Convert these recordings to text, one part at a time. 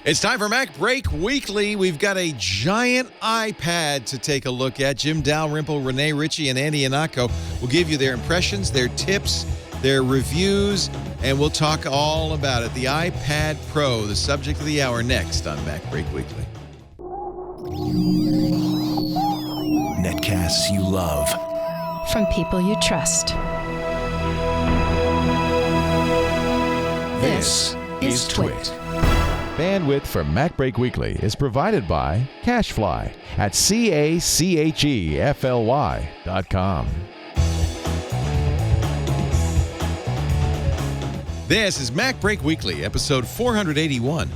It's time for MacBreak Weekly. We've got a giant iPad to take a look at. Jim Dalrymple, Rene, Ritchie, and Andy Ihnatko will give you their impressions, their tips, their reviews, and we'll talk all about it. The iPad Pro, the subject of the hour, next on MacBreak Weekly. Netcasts you love. From people you trust. This is Twit. Bandwidth for MacBreak Weekly is provided by CacheFly at CACHEFLY.com. This is MacBreak Weekly, episode 481,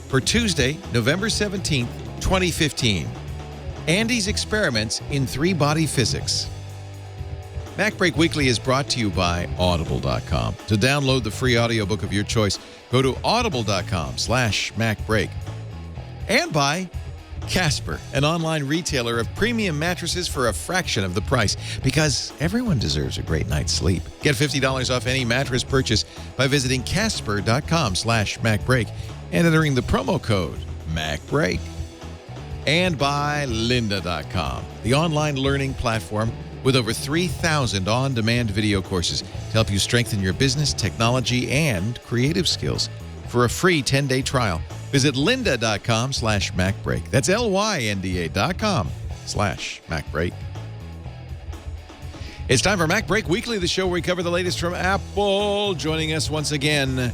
for Tuesday, November 17th, 2015. Andy's Experiments in Three-Body Physics. MacBreak Weekly is brought to you by Audible.com. To download the free audiobook of your choice, go to audible.com/MacBreak. And by Casper, an online retailer of premium mattresses for a fraction of the price, because everyone deserves a great night's sleep. Get $50 off any mattress purchase by visiting Casper.com/MacBreak and entering the promo code MacBreak. And by Lynda.com, the online learning platform with over 3,000 on-demand video courses to help you strengthen your business, technology, and creative skills. For a free 10-day trial, visit lynda.com/MacBreak. That's LYNDA.com/MacBreak. It's time for MacBreak Weekly, the show where we cover the latest from Apple. Joining us once again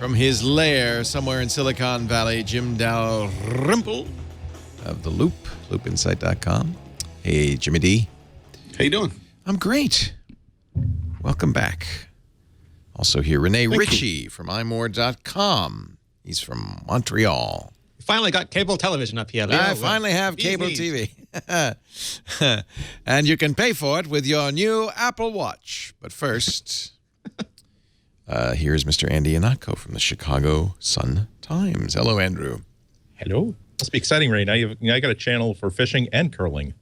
from his lair somewhere in Silicon Valley, Jim Dalrymple of The Loop, loopinsight.com. Hey, Jimmy D. How you doing? I'm great. Welcome back. Also here, Rene Ritchie from imore.com. He's from Montreal. Finally got cable television up here, Leo. I finally have cable TV. And you can pay for it with your new Apple Watch. But first, here's Mr. Andy Ihnatko from the Chicago Sun-Times. Hello, Andrew. Hello. Must be exciting, Ray. Now I got a channel for fishing and curling.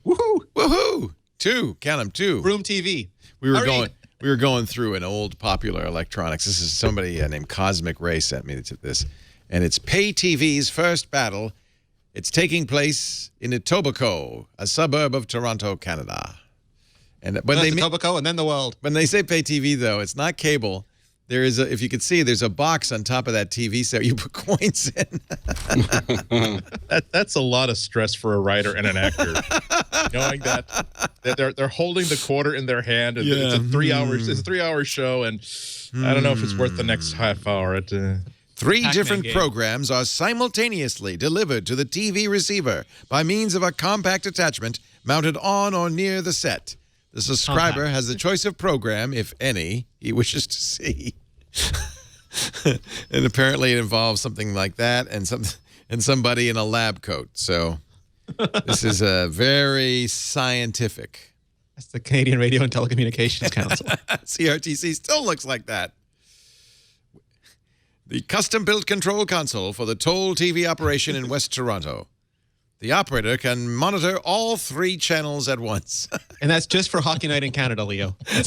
Woohoo! Woohoo! Two. Count them, two. Room TV. We were going through an old popular electronics. This is somebody named Cosmic Ray sent me to this, and it's pay TV's first battle. It's taking place in Etobicoke, a suburb of Toronto, Canada. And when Etobicoke and then the world. When they say pay TV, though, it's not cable. There is if you could see, there's a box on top of that TV set you put coins in. That's a lot of stress for a writer and an actor, knowing that they're holding the quarter in their hand. And It's a 3 hours. It's a 3-hour show, and I don't know if it's worth the next half hour. Three different programs are simultaneously delivered to the TV receiver by means of a compact attachment mounted on or near the set. The subscriber has the choice of program, if any, he wishes to see. And apparently it involves something like that and somebody in a lab coat. So this is a very scientific. That's the Canadian Radio and Telecommunications Council. CRTC still looks like that. The custom-built control console for the toll TV operation in West Toronto. The operator can monitor all 3 channels at once. And that's just for Hockey Night in Canada, Leo. Okay.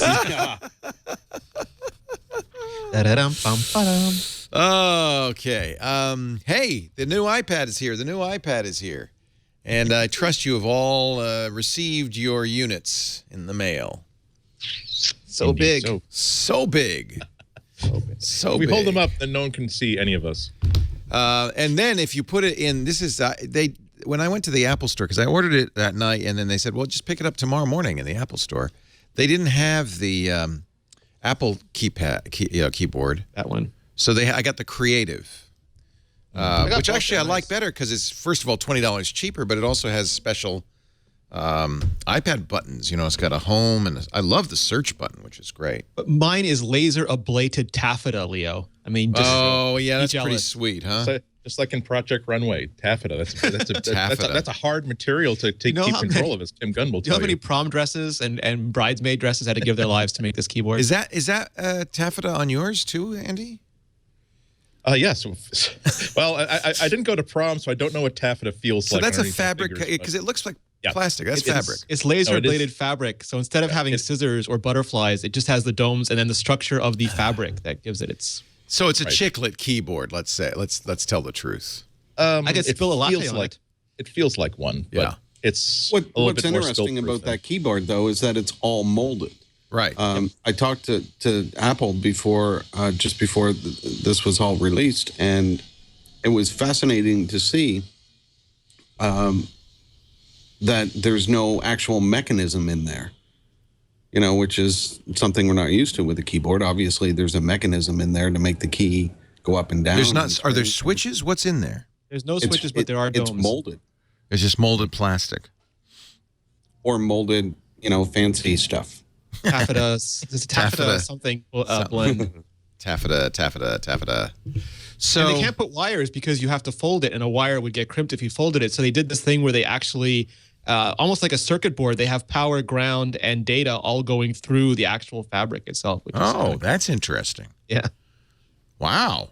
Hey, the new iPad is here. The new iPad is here. And I trust you have all received your units in the mail. So big. So big. So we big. hold them up and no one can see any of us. And then if you put it in, this is, when I went to the Apple store, because I ordered it that night, and then they said, well, just pick it up tomorrow morning in the Apple store. They didn't have the Apple keyboard. That one. So I got the Creative, which actually I like better because it's, first of all, $20 cheaper, but it also has special iPad buttons. You know, it's got a home, and I love the search button, which is great. But mine is laser ablated taffeta, Leo. I mean, just that's pretty sweet, huh? So, just like in Project Runway, taffeta. That's a hard material to keep control of, as Tim Gunn will tell you. Do you know how many prom dresses and bridesmaid dresses had to give their lives to make this keyboard? Is that taffeta on yours too, Andy? Yes. Well, I didn't go to prom, so I don't know what taffeta feels like. So that's a fabric, because it looks like plastic. That's fabric. It's laser-bladed fabric. So instead of having scissors or butterflies, it just has the domes and then the structure of the fabric that gives it its So it's a chiclet keyboard. Let's say. Let's tell the truth. I could spill a latte on it. It feels like one, but it's what's interesting about that keyboard though is that it's all molded. Right. I talked to Apple before, just before this was all released, and it was fascinating to see that there's no actual mechanism in there. You know, which is something we're not used to with a keyboard. Obviously, there's a mechanism in there to make the key go up and down. There's not. Are there switches? What's in there? There's no switches, but there are domes. It's molded. It's just molded plastic. Or molded, fancy stuff. Taffeta, there's a taffeta something blend. Taffeta. So And they can't put wires because you have to fold it, and a wire would get crimped if you folded it. So they did this thing where they actually, almost like a circuit board, they have power, ground, and data all going through the actual fabric itself. Which is that's interesting. Yeah. Wow.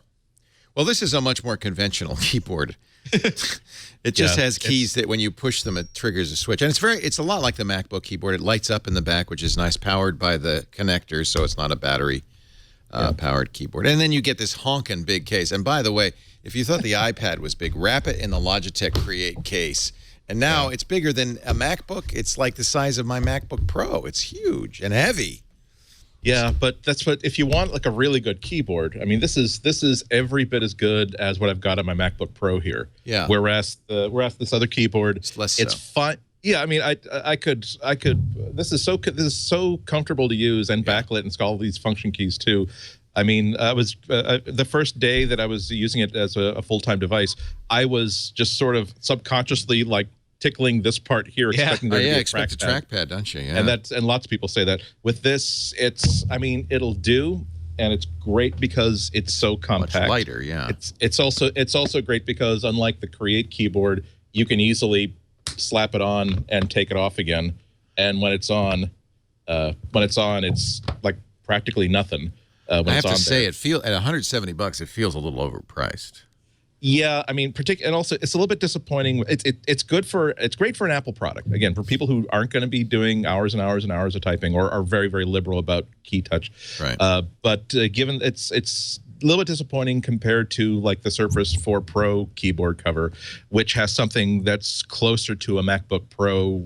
Well, this is a much more conventional keyboard. It just has keys that when you push them, it triggers a switch. And it's a lot like the MacBook keyboard. It lights up in the back, which is nice, powered by the connector, so it's not a battery powered keyboard. And then you get this honking big case. And by the way, if you thought the iPad was big, wrap it in the Logitech Create case. And now it's bigger than a MacBook. It's like the size of my MacBook Pro. It's huge and heavy. Yeah, but that's what, if you want like a really good keyboard, I mean, this is every bit as good as what I've got on my MacBook Pro here. Yeah. Whereas this other keyboard, it's fine. Yeah, I mean, I could. This is so comfortable to use and backlit, and it's got all these function keys too. I mean, I was the first day that I was using it as a full-time device, I was just sort of subconsciously like tickling this part here, expecting there to be a trackpad, don't you? Yeah. And lots of people say that. With this, it'll do, and it's great because it's so compact. Much lighter, yeah. It's also great because unlike the Create keyboard, you can easily slap it on and take it off again. And when it's on, it's like practically nothing. I have to say, at $170, it feels a little overpriced. Yeah, I mean, and also it's a little bit disappointing. It's great for an Apple product. Again, for people who aren't going to be doing hours and hours and hours of typing or are very, very liberal about key touch. Right. But given it's a little bit disappointing compared to like the Surface 4 Pro keyboard cover, which has something that's closer to a MacBook Pro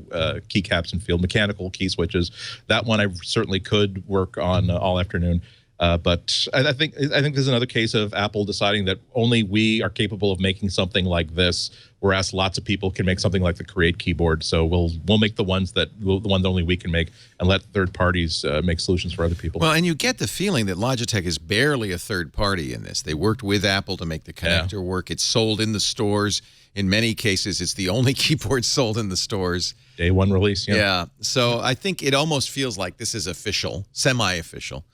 keycaps and field mechanical key switches. That one I certainly could work on all afternoon. But I think this is another case of Apple deciding that only we are capable of making something like this, whereas lots of people can make something like the Create keyboard. So we'll make the ones that only we can make, and let third parties make solutions for other people. Well, and you get the feeling that Logitech is barely a third party in this. They worked with Apple to make the connector work. It's sold in the stores. In many cases, it's the only keyboard sold in the stores. Day one release. Yeah. So I think it almost feels like this is official, semi-official.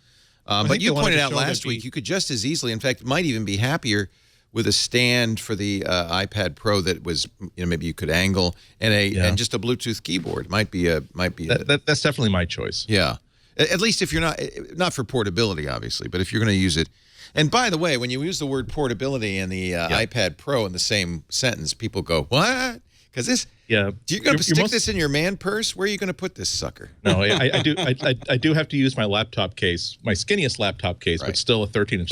But you pointed out last week you could just as easily, in fact, might even be happier with a stand for the iPad Pro that was, maybe you could angle, and and just a Bluetooth keyboard that's definitely my choice. Yeah, at least if you're not for portability, obviously, but if you're going to use it. And by the way, when you use the word portability and the iPad Pro in the same sentence, people go, "What?" Because this. Yeah, you're going to stick this in your man purse? Where are you going to put this sucker? No, I do. I do have to use my laptop case, my skinniest laptop case, but still a 13-inch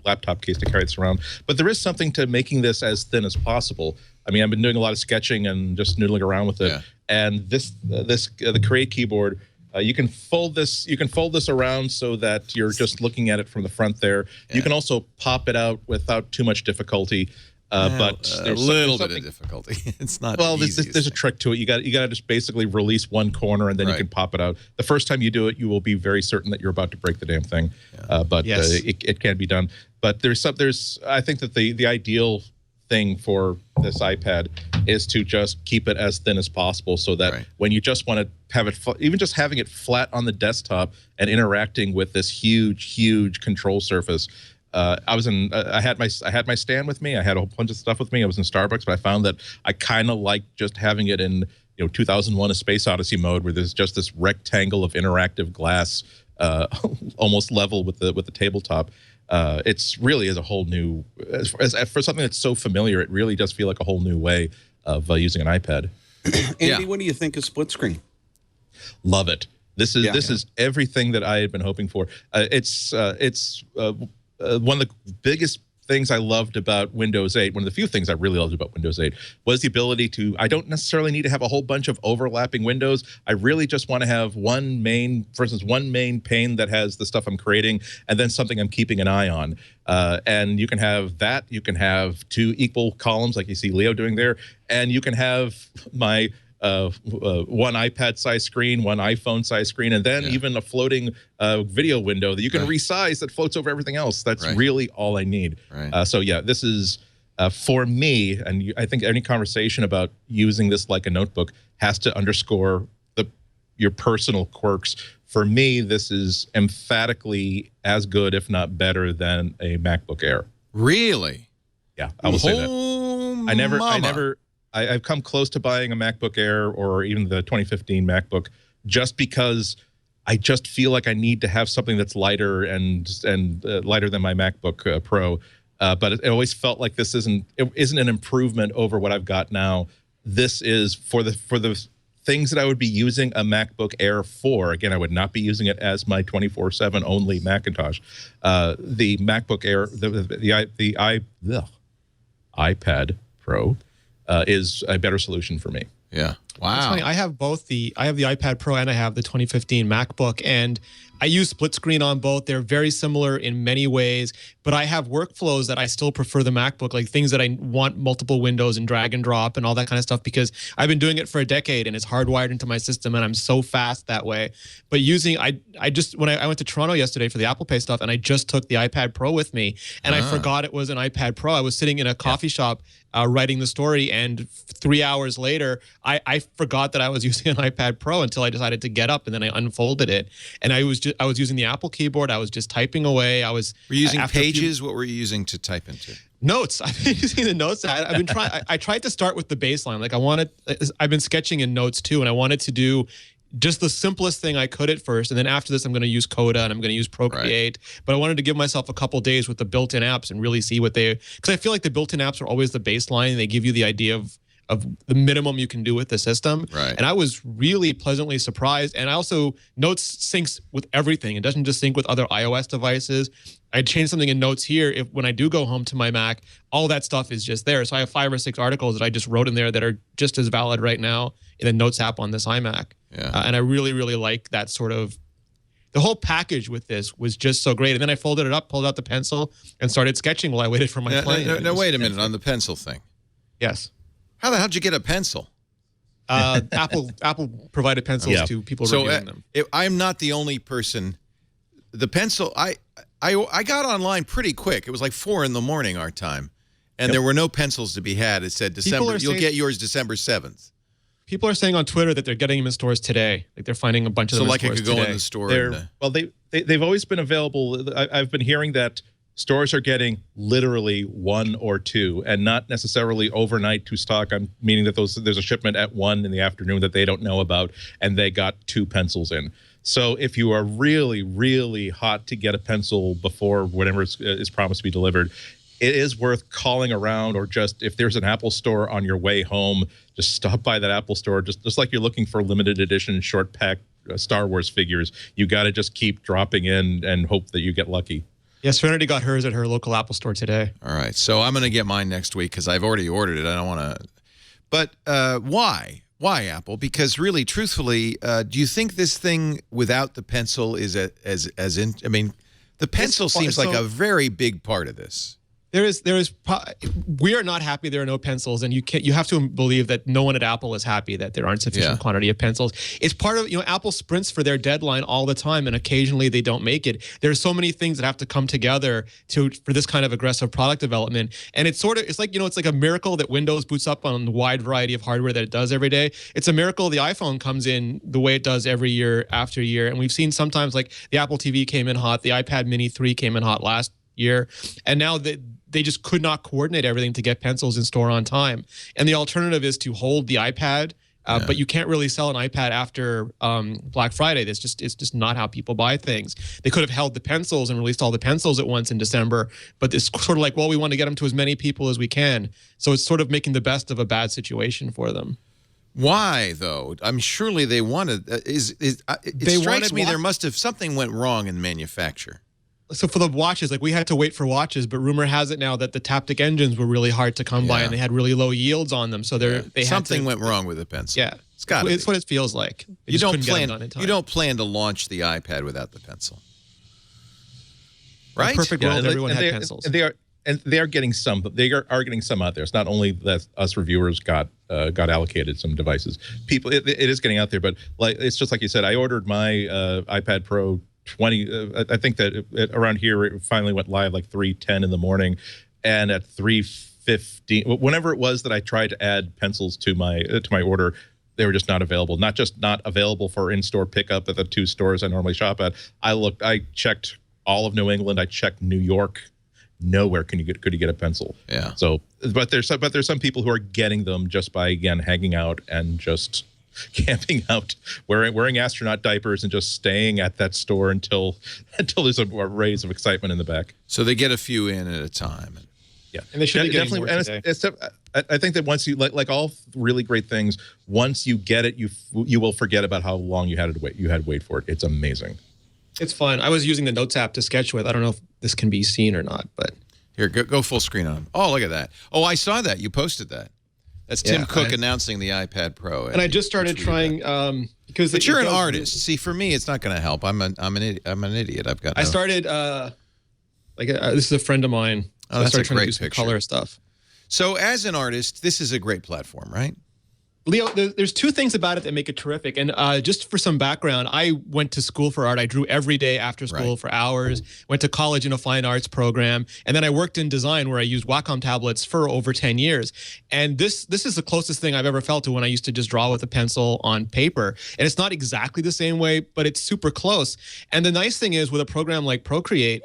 laptop case to carry this around. But there is something to making this as thin as possible. I mean, I've been doing a lot of sketching and just noodling around with it. And the Create keyboard, you can fold this. You can fold this around so that you're just looking at it from the front there. Yeah. You can also pop it out without too much difficulty. But there's a little bit of difficulty. It's not. Well, there's a trick to it. You got to just basically release one corner and then you can pop it out. The first time you do it, you will be very certain that you're about to break the damn thing. Yeah. But it can be done. But I think that the ideal thing for this iPad is to just keep it as thin as possible, so that when you just want to have it, even just having it flat on the desktop and interacting with this huge control surface. I had my stand with me. I had a whole bunch of stuff with me. I was in Starbucks, but I found that I kind of like just having it in 2001: A Space Odyssey mode, where there's just this rectangle of interactive glass, almost level with the tabletop. It's really is a whole new, for something that's so familiar. It really does feel like a whole new way of using an iPad. Andy, what do you think of split screen? Love it. This is everything that I had been hoping for. one of the biggest things I loved about Windows 8, one of the few things I really loved about Windows 8 was the ability to, I don't necessarily need to have a whole bunch of overlapping windows. I really just want to have one main, for instance, one main pane that has the stuff I'm creating and then something I'm keeping an eye on. And you can have that. You can have 2 equal columns like you see Leo doing there. And you can have my one iPad size screen, one iPhone size screen, and then even a floating video window that you can resize that floats over everything else. That's really all I need. So yeah, this is for me, and I think any conversation about using this like a notebook has to underscore your personal quirks. For me, this is emphatically as good, if not better, than a MacBook Air. Really? Yeah, I will say that. I've come close to buying a MacBook Air or even the 2015 MacBook just because I just feel like I need to have something that's lighter and lighter than my MacBook Pro. But it always felt like this isn't an improvement over what I've got now. This is for the things that I would be using a MacBook Air for. Again, I would not be using it as my 24/7 only Macintosh. The MacBook Air, the iPad Pro. Is a better solution for me. Yeah. Wow. It's funny. I have both I have the iPad Pro and I have the 2015 MacBook, and I use split screen on both. They're very similar in many ways, but I have workflows that I still prefer the MacBook, like things that I want multiple windows and drag and drop and all that kind of stuff, because I've been doing it for a decade and it's hardwired into my system and I'm so fast that way. But using, I just, when I went to Toronto yesterday for the Apple Pay stuff and I just took the iPad Pro with me and I forgot it was an iPad Pro. I was sitting in a coffee shop writing the story, and 3 hours later, I forgot that I was using an iPad Pro until I decided to get up, and then I unfolded it. And I was using the Apple keyboard. I was just typing away. Were you using Pages? What were you using to type into? Notes. I've been using the notes. I've been trying. I tried to start with the baseline. Like I've been sketching in Notes too, and I wanted to do just the simplest thing I could at first. And then after this, I'm going to use Coda and I'm going to use Procreate. But I wanted to give myself a couple days with the built-in apps and really see what because I feel like the built-in apps are always the baseline. They give you the idea of the minimum you can do with the system. And I was really pleasantly surprised. And I also, Notes syncs with everything. It doesn't just sync with other iOS devices. I changed something in Notes here. When I do go home to my Mac, all that stuff is just there. So I have 5 or 6 articles that I just wrote in there that are just as valid right now in the Notes app on this iMac. And I really, really like that sort of, the whole package with this was just so great. And then I folded it up, pulled out the pencil, and started sketching while I waited for my plane. No, wait a minute. On the pencil thing. Yes. How the hell did you get a pencil? Apple provided pencils to people reviewing them. I'm not the only person. The pencil, I got online pretty quick. It was like 4 in the morning our time, and there were no pencils to be had. It said December. You'll get yours December 7th. People are saying on Twitter that they're getting them in stores today. Like they're finding a bunch of them in stores today. So like it could go in the store. Well, they've always been available. I've been hearing that stores are getting literally 1 or 2 and not necessarily overnight to stock. I'm meaning that there's a shipment at 1 in the afternoon that they don't know about, and they got 2 pencils in. So if you are really, really hot to get a pencil before whatever is promised to be delivered, it is worth calling around, or just if there's an Apple store on your way home, just stop by that Apple store. Just like you're looking for limited edition short pack Star Wars figures, you got to just keep dropping in and hope that you get lucky. Yes, Serenity got hers at her local Apple store today. All right, so I'm going to get mine next week because I've already ordered it. I don't want to. But why? Why Apple? Because really, truthfully, do you think this thing without the pencil is as in? I mean, the pencil seems like a very big part of this. We are not happy there are no pencils, and you have to believe that no one at Apple is happy that there aren't sufficient quantity of pencils. It's part of, Apple sprints for their deadline all the time, and occasionally they don't make it. There's so many things that have to come together for this kind of aggressive product development, and it's like a miracle that Windows boots up on the wide variety of hardware that it does every day. It's a miracle the iPhone comes in the way it does every year after year, and we've seen sometimes like the Apple TV came in hot, the iPad Mini 3 came in hot last year, and now they just could not coordinate everything to get pencils in store on time. And the alternative is to hold the iPad, but you can't really sell an iPad after Black Friday. It's just not how people buy things. They could have held the pencils and released all the pencils at once in December, but it's sort of like, well, we want to get them to as many people as we can. So it's sort of making the best of a bad situation for them. Why, though? I mean, surely they wanted. It strikes me there must have something went wrong in the manufacture. So for the watches, like we had to wait for watches, but rumor has it now that the Taptic engines were really hard to come by and they had really low yields on them. So they something went wrong with the pencil. Yeah, it's what it feels like. You don't plan to launch the iPad without the pencil, right? Perfect world, everyone had pencils. And they are getting some, but they are getting some out there. It's not only that us reviewers got allocated some devices. People, it is getting out there, but like it's just like you said. I ordered my iPad Pro 20. I think that around here it finally went live like 3:10 in the morning, and at 3:15, whenever it was that I tried to add pencils to my order, they were just not available. Not just not available for in-store pickup at the 2 stores I normally shop at. I checked all of New England. I checked New York. Nowhere could you get a pencil. Yeah. So, but there's some people who are getting them just by again hanging out and just camping out, wearing astronaut diapers and just staying at that store until there's a raise of excitement in the back. So they get a few in at a time. Yeah, and they should be getting more today. I think that once you like all really great things, once you get it, you will forget about how long you had to wait. You had to wait for it. It's amazing. It's fun. I was using the Notes app to sketch with. I don't know if this can be seen or not, but here, go full screen on. Oh, look at that. Oh, I saw that. You posted that. That's Tim Cook announcing the iPad Pro. And I just started trying because. But you're an artist. See, for me, it's not going to help. I'm an idiot. I've got. I started this is a friend of mine. So that's a great picture. Color stuff. So as an artist, this is a great platform, right? Leo, there's 2 things about it that make it terrific. And just for some background, I went to school for art. I drew every day after school for hours, went to college in a fine arts program. And then I worked in design where I used Wacom tablets for over 10 years. And this is the closest thing I've ever felt to when I used to just draw with a pencil on paper. And it's not exactly the same way, but it's super close. And the nice thing is with a program like Procreate,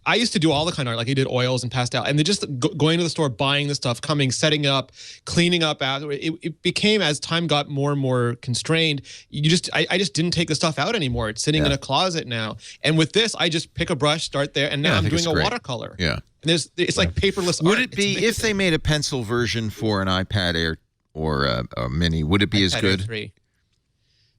I used to do all the kind of art, like I did oils and pastel, and then just going to the store, buying the stuff, coming, setting up, cleaning up. It became, as time got more and more constrained, I just didn't take the stuff out anymore. It's sitting in a closet now. And with this, I just pick a brush, start there, and now I'm doing a watercolor. Yeah. And it's like paperless art. Would it be, if they made a pencil version for an iPad Air or a Mini, would it be as good? Air 3.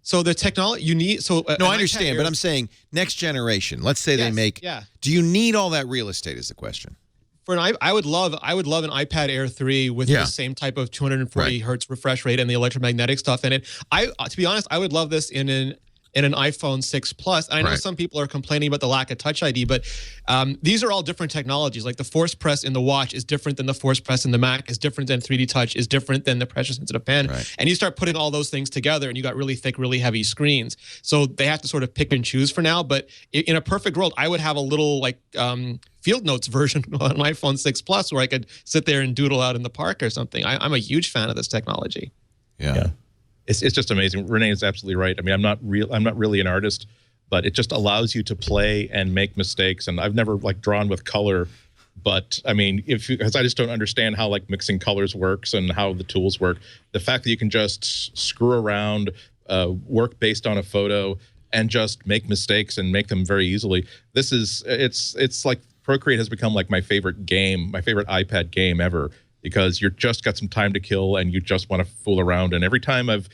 So the technology you need. So no, I understand, but I'm saying next generation. Let's say they make. Yeah. Do you need all that real estate? Is the question. For I would love an iPad Air 3 with the same type of 240 hertz refresh rate and the electromagnetic stuff in it. To be honest, I would love this in an iPhone 6 Plus. And I know some people are complaining about the lack of Touch ID, but these are all different technologies. Like the Force Press in the watch is different than the Force Press in the Mac, is different than 3D Touch, is different than the pressure-sensitive pen. Right. And you start putting all those things together, and you got really thick, really heavy screens. So they have to sort of pick and choose for now. But in a perfect world, I would have a little Field Notes version on my iPhone 6 Plus where I could sit there and doodle out in the park or something. I'm a huge fan of this technology. Yeah. It's just amazing. Renee is absolutely right. I mean, I'm not really an artist, but it just allows you to play and make mistakes. And I've never drawn with color, but I mean, because I just don't understand how mixing colors works and how the tools work. The fact that you can just screw around, work based on a photo, and just make mistakes and make them very easily. It's like Procreate has become my favorite game, my favorite iPad game ever. Because you're just got some time to kill and you just want to fool around. And every time I've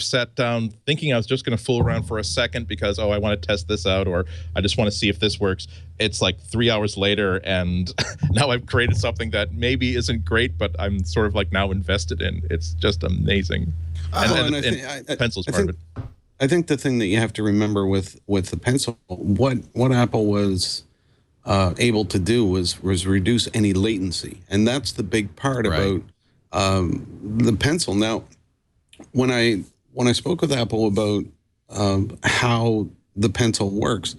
sat down thinking I was just going to fool around for a second because, I want to test this out or I just want to see if this works, it's 3 hours later and now I've created something that maybe isn't great, but I'm sort of now invested in. It's just amazing. And pencil's part of it. I think the thing that you have to remember with the pencil, what Apple was able to do was reduce any latency, and that's the big part about the pencil. Now, when I spoke with Apple about how the pencil works,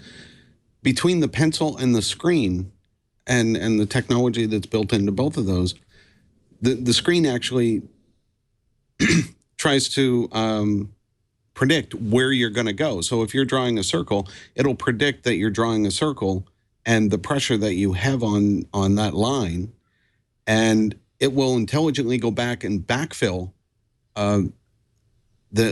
between the pencil and the screen, and the technology that's built into both of those, the screen actually tries to predict where you're going to go. So if you're drawing a circle, it'll predict that you're drawing a circle and the pressure that you have on that line, and it will intelligently go back and backfill the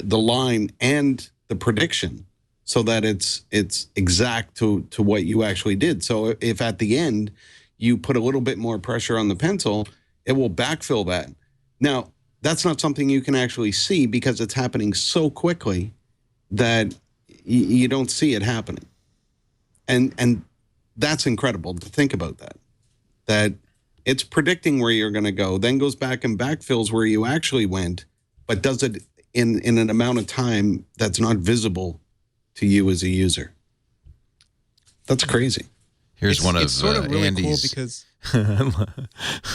line and the prediction so that it's exact to what you actually did. So if at the end you put a little bit more pressure on the pencil, it will backfill that. Now, that's not something you can actually see because it's happening so quickly that you don't see it happening. And that's incredible to think about that it's predicting where you're going to go, then goes back and backfills where you actually went, but does it in an amount of time that's not visible to you as a user. That's crazy. Here's one of sort of really Andy's cool because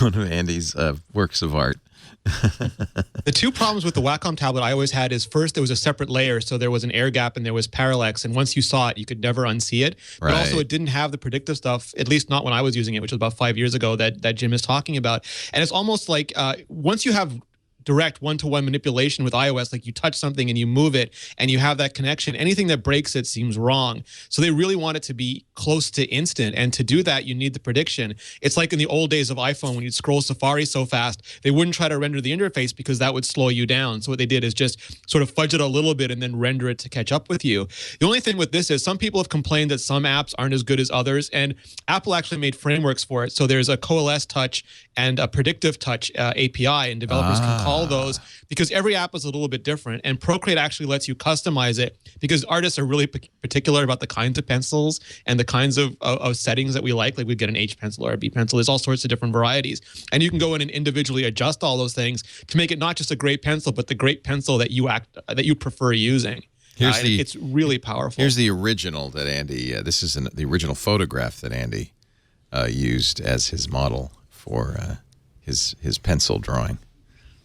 one of Andy's works of art. The two problems with the Wacom tablet I always had is, first, there was a separate layer, so there was an air gap and there was parallax, and once you saw it, you could never unsee it. But also, it didn't have the predictive stuff, at least not when I was using it, which was about 5 years ago, that Jim is talking about. And it's almost like once you have direct one-to-one manipulation with iOS, like you touch something and you move it and you have that connection, anything that breaks it seems wrong. So they really want it to be close to instant, and to do that you need the prediction. It's like in the old days of iPhone when you'd scroll Safari so fast, they wouldn't try to render the interface because that would slow you down. So what they did is just sort of fudge it a little bit and then render it to catch up with you. The only thing with this is some people have complained that some apps aren't as good as others, and Apple actually made frameworks for it. So there's a coalesce touch and a predictive touch API, and developers can call those, because every app is a little bit different, and Procreate actually lets you customize it because artists are really particular about the kinds of pencils and the kinds of settings that we like we get an H pencil or a B pencil. There's all sorts of different varieties, and you can go in and individually adjust all those things to make it not just a great pencil, but the great pencil that you prefer using. It's really powerful. Here's the original that Andy, this is the original photograph that Andy used as his model for his pencil drawing.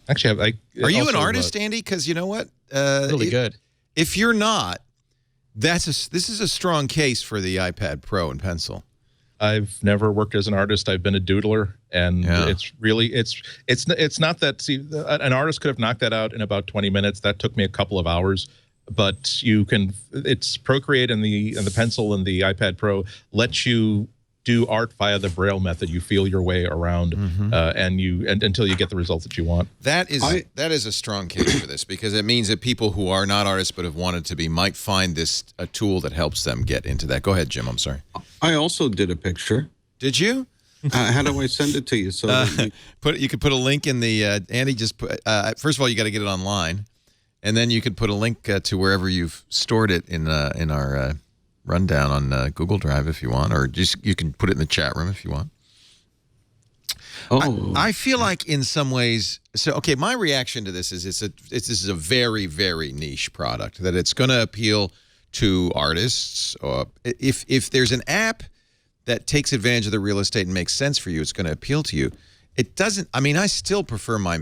Actually, are you an artist, Andy? Because you know what? Really good. If you're not, this is a strong case for the iPad Pro and pencil. I've never worked as an artist. I've been a doodler, and it's really it's not that. See, an artist could have knocked that out in about 20 minutes. That took me a couple of hours. But you can. It's Procreate and the pencil and the iPad Pro lets you do art via the Braille method. You feel your way around, and until you get the results that you want. That is a strong case for this, because it means that people who are not artists but have wanted to be might find this a tool that helps them get into that. Go ahead, Jim. I'm sorry. I also did a picture. Did you? How do I send it to you? So that you could put a link in the Andy. Just put, first of all, you got to get it online, and then you could put a link to wherever you've stored it in our rundown on Google Drive if you want, or just you can put it in the chat room if you want. I feel like in some ways, okay, my reaction to this is this is a very, very niche product, that it's going to appeal to artists. Or if there's an app that takes advantage of the real estate and makes sense for you, it's going to appeal to you. It doesn't. I mean, I still prefer my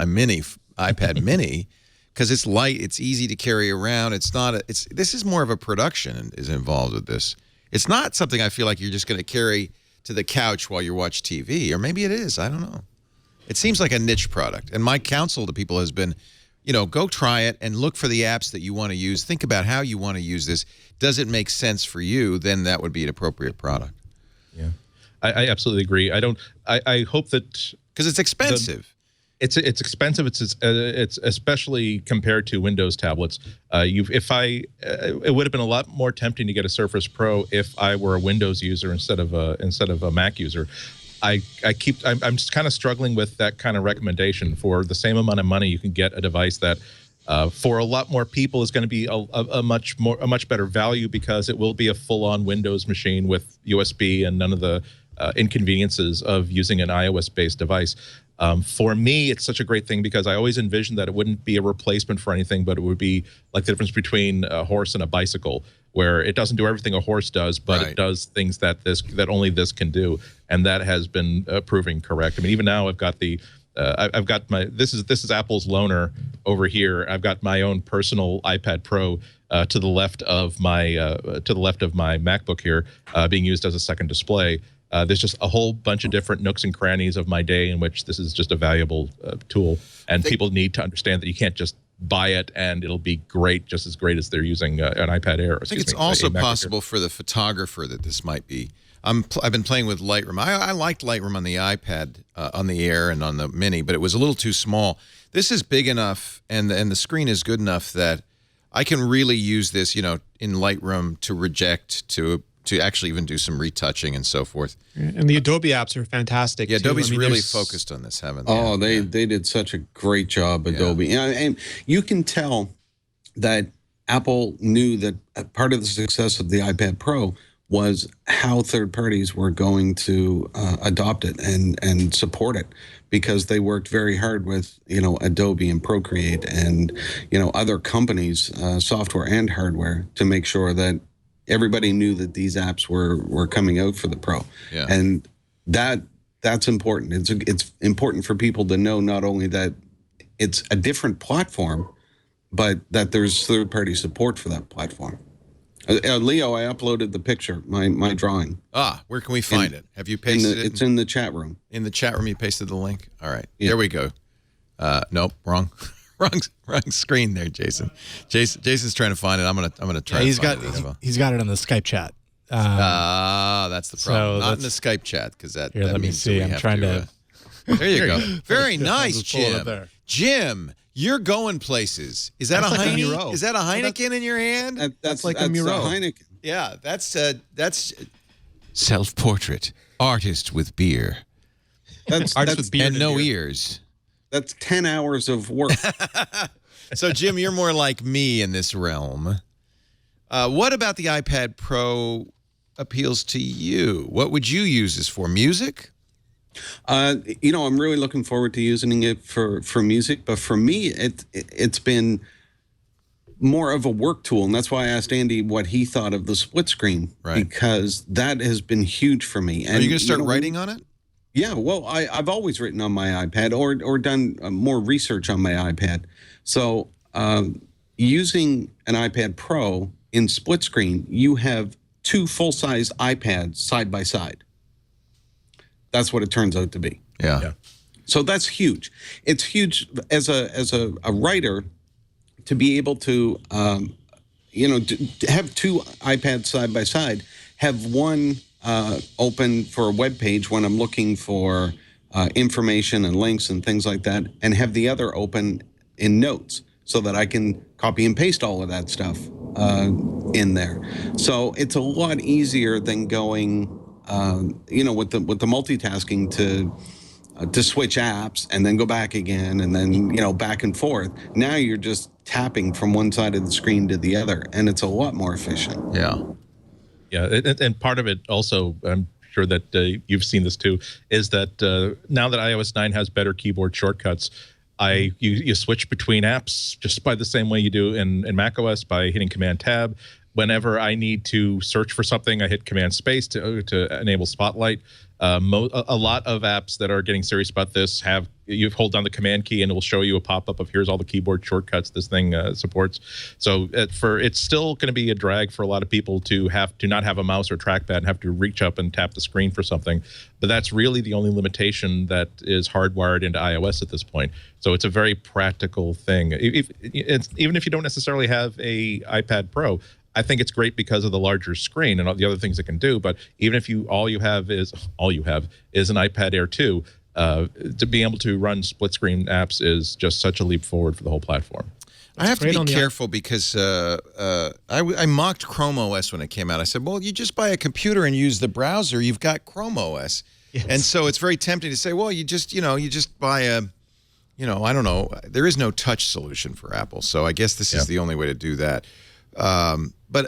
mini iPad mini, because it's light, it's easy to carry around. It's not. This is more of a production is involved with this. It's not something I feel like you're just going to carry to the couch while you watch TV, or maybe it is. I don't know. It seems like a niche product, and my counsel to people has been, go try it and look for the apps that you want to use. Think about how you want to use this. Does it make sense for you? Then that would be an appropriate product. Yeah, I absolutely agree. I hope that, because it's expensive. It's expensive. It's especially compared to Windows tablets. It would have been a lot more tempting to get a Surface Pro if I were a Windows user instead of a Mac user. I'm just kind of struggling with that kind of recommendation. For the same amount of money, you can get a device that, for a lot more people, is going to be a much better value, because it will be a full-on Windows machine with USB and none of the inconveniences of using an iOS-based device. For me, it's such a great thing, because I always envisioned that it wouldn't be a replacement for anything, but it would be like the difference between a horse and a bicycle, where it doesn't do everything a horse does, but it does things that only this can do, and that has been proving correct. I mean, even now I've got my this is Apple's loaner over here. I've got my own personal iPad Pro to the left of my MacBook here, being used as a second display. There's just a whole bunch of different nooks and crannies of my day in which this is just a valuable tool, and people need to understand that you can't just buy it and it'll be great, just as great as they're using an iPad Air. I think it's also possible for the photographer that this might be. I've been playing with Lightroom. I liked Lightroom on the iPad, on the Air, and on the Mini, but it was a little too small. This is big enough, and the screen is good enough that I can really use this, in Lightroom to actually even do some retouching and so forth. And the Adobe apps are fantastic. Yeah, Adobe's really focused on this, haven't they? Oh, they did such a great job, Adobe. Yeah. And you can tell that Apple knew that part of the success of the iPad Pro was how third parties were going to adopt it and support it, because they worked very hard with, Adobe and Procreate and, other companies, software and hardware, to make sure that everybody knew that these apps were coming out for the Pro. Yeah. And that's important. It's important for people to know not only that it's a different platform, but that there's third-party support for that platform. Leo, I uploaded the picture, my drawing. Where can we find it? Have you pasted it? It's in the chat room. In the chat room, you pasted the link? All right. Yeah. There we go. Nope, wrong. wrong screen there, Jason. Jason's trying to find it. I'm gonna try. Yeah, he's got it in the Skype chat. That's the problem. So Not in the Skype chat, because that let me means see. we I'm have trying to. There you go. Very nice, just pull it up Jim. there. Jim, you're going places. Is that That's a like a Heine? Miro. Is that a Heineken in your hand? That's like a Miro. Heineken. Yeah, that's self-portrait artist with beer Artist with beard and no beard. ears. That's 10 hours of work. So, Jim, you're more like me in this realm. What about the iPad Pro appeals to you? What would you use this for? Music? I'm really looking forward to using it for music, but for me, it's been more of a work tool, and that's why I asked Andy what he thought of the split screen, right? Because that has been huge for me. And are you going to start writing on it? Yeah, well, I've always written on my iPad or done more research on my iPad. So using an iPad Pro in split screen, you have two full-size iPads side by side. That's what it turns out to be. Yeah. So that's huge. It's huge as a writer to be able to, to have two iPads side by side, have one open for a web page when I'm looking for information and links and things like that, and have the other open in Notes so that I can copy and paste all of that stuff in there. So it's a lot easier than going, with the multitasking to switch apps and then go back again and then, back and forth. Now you're just tapping from one side of the screen to the other, and it's a lot more efficient. Yeah. Yeah, and part of it also, I'm sure that you've seen this too, is that now that iOS 9 has better keyboard shortcuts, you switch between apps just by the same way you do in macOS by hitting Command Tab. Whenever I need to search for something, I hit Command Space to enable Spotlight. A lot of apps that are getting serious about this you hold down the Command key and it will show you a pop-up of here's all the keyboard shortcuts this thing supports. So it's still going to be a drag for a lot of people to not have a mouse or trackpad and have to reach up and tap the screen for something. But that's really the only limitation that is hardwired into iOS at this point. So it's a very practical thing. Even if you don't necessarily have a iPad Pro, I think it's great because of the larger screen and all the other things it can do. But even if all you have is an iPad Air 2, to be able to run split screen apps is just such a leap forward for the whole platform. I have to be careful because I mocked Chrome OS when it came out. I said, well, you just buy a computer and use the browser, you've got Chrome OS. Yes. And so it's very tempting to say, well, you just buy a, I don't know. There is no touch solution for Apple. So I guess this is the only way to do that. But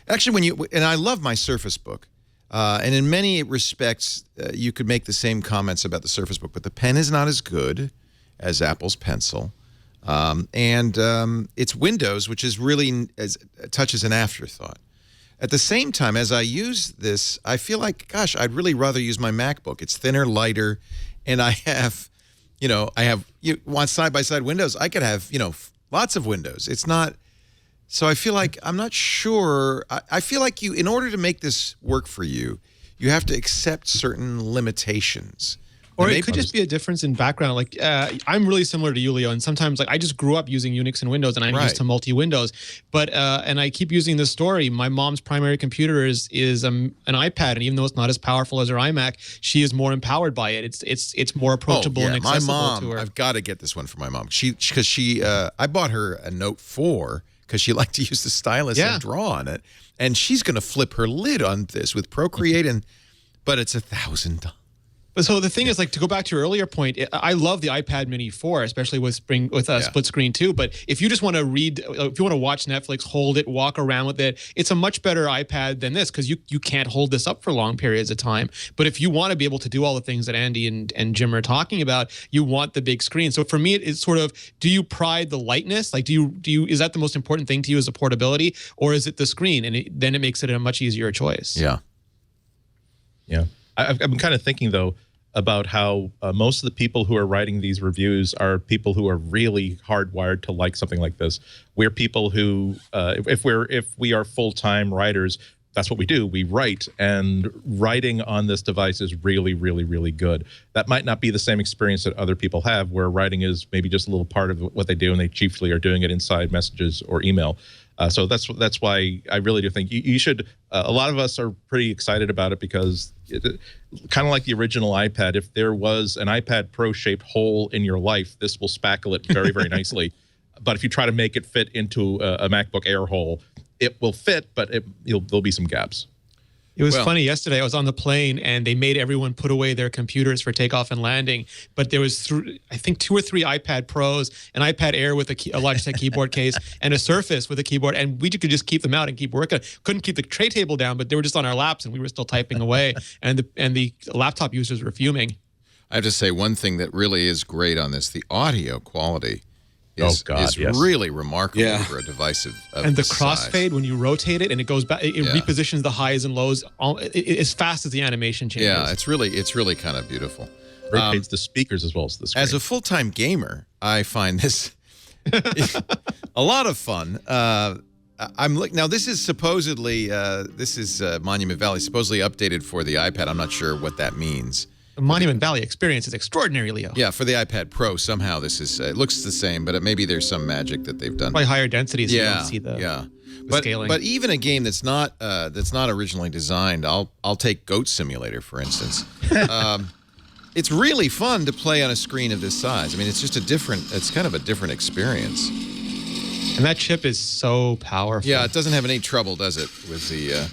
actually, and I love my Surface Book, and in many respects, you could make the same comments about the Surface Book, but the pen is not as good as Apple's Pencil, and it's Windows, which is really touch is an afterthought. At the same time, as I use this, I feel like, gosh, I'd really rather use my MacBook. It's thinner, lighter, and I have, you want side-by-side windows. I could have, lots of windows. It's not. So I feel like I'm not sure. I feel like in order to make this work for you, you have to accept certain limitations. Or it could just be a difference in background. Like I'm really similar to you, Leo, and sometimes I just grew up using Unix and Windows, and I'm used to multi-Windows. But and I keep using this story. My mom's primary computer is an iPad, and even though it's not as powerful as her iMac, she is more empowered by it. It's more approachable and accessible to her. I've got to get this one for my mom. I bought her a Note 4. Because she liked to use the stylus and draw on it, and she's going to flip her lid on this with Procreate, but it's $1,000. But so the thing is, like, to go back to your earlier point, I love the iPad Mini 4, especially with split screen too. But if you just want to read, if you want to watch Netflix, hold it, walk around with it, it's a much better iPad than this because you can't hold this up for long periods of time. But if you want to be able to do all the things that Andy and Jim are talking about, you want the big screen. So for me, it's sort of, do you pride the lightness? Like, is that the most important thing to you, is the portability, or is it the screen? And then it makes it a much easier choice. Yeah. Yeah. I've been kind of thinking, though, about how most of the people who are writing these reviews are people who are really hardwired to like something like this. We're people who, if we are full-time writers, that's what we do. We write, and writing on this device is really, really, really good. That might not be the same experience that other people have, where writing is maybe just a little part of what they do, and they chiefly are doing it inside messages or email. So that's why I really do think you should. A lot of us are pretty excited about it because, kind of like the original iPad, if there was an iPad Pro shaped hole in your life, this will spackle it very, very nicely. But if you try to make it fit into a MacBook Air hole, it will fit, but there'll be some gaps. It was funny. Yesterday, I was on the plane, and they made everyone put away their computers for takeoff and landing. But there was, I think, 2 or 3 iPad Pros, an iPad Air with a Logitech keyboard case, and a Surface with a keyboard. And we could just keep them out and keep working. Couldn't keep the tray table down, but they were just on our laps, and we were still typing away. And the laptop users were fuming. I have to say, one thing that really is great on this, the audio quality is really remarkable for a device of and the this crossfade, size. when you rotate it and it goes back, it repositions the highs and lows as fast as the animation changes. Yeah, it's really kind of beautiful. Rotates the speakers as well as the screen. As a full-time gamer, I find this a lot of fun. Now this is supposedly Monument Valley, supposedly updated for the iPad. I'm not sure what that means. The Monument Valley experience is extraordinary, Leo. Yeah, for the iPad Pro, somehow this is it looks the same, but maybe there's some magic that they've done. By higher densities, you don't see the scaling. But even a game that's not originally designed, I'll take Goat Simulator for instance. It's really fun to play on a screen of this size. I mean, it's kind of a different experience. And that chip is so powerful. Yeah, it doesn't have any trouble, does it, with the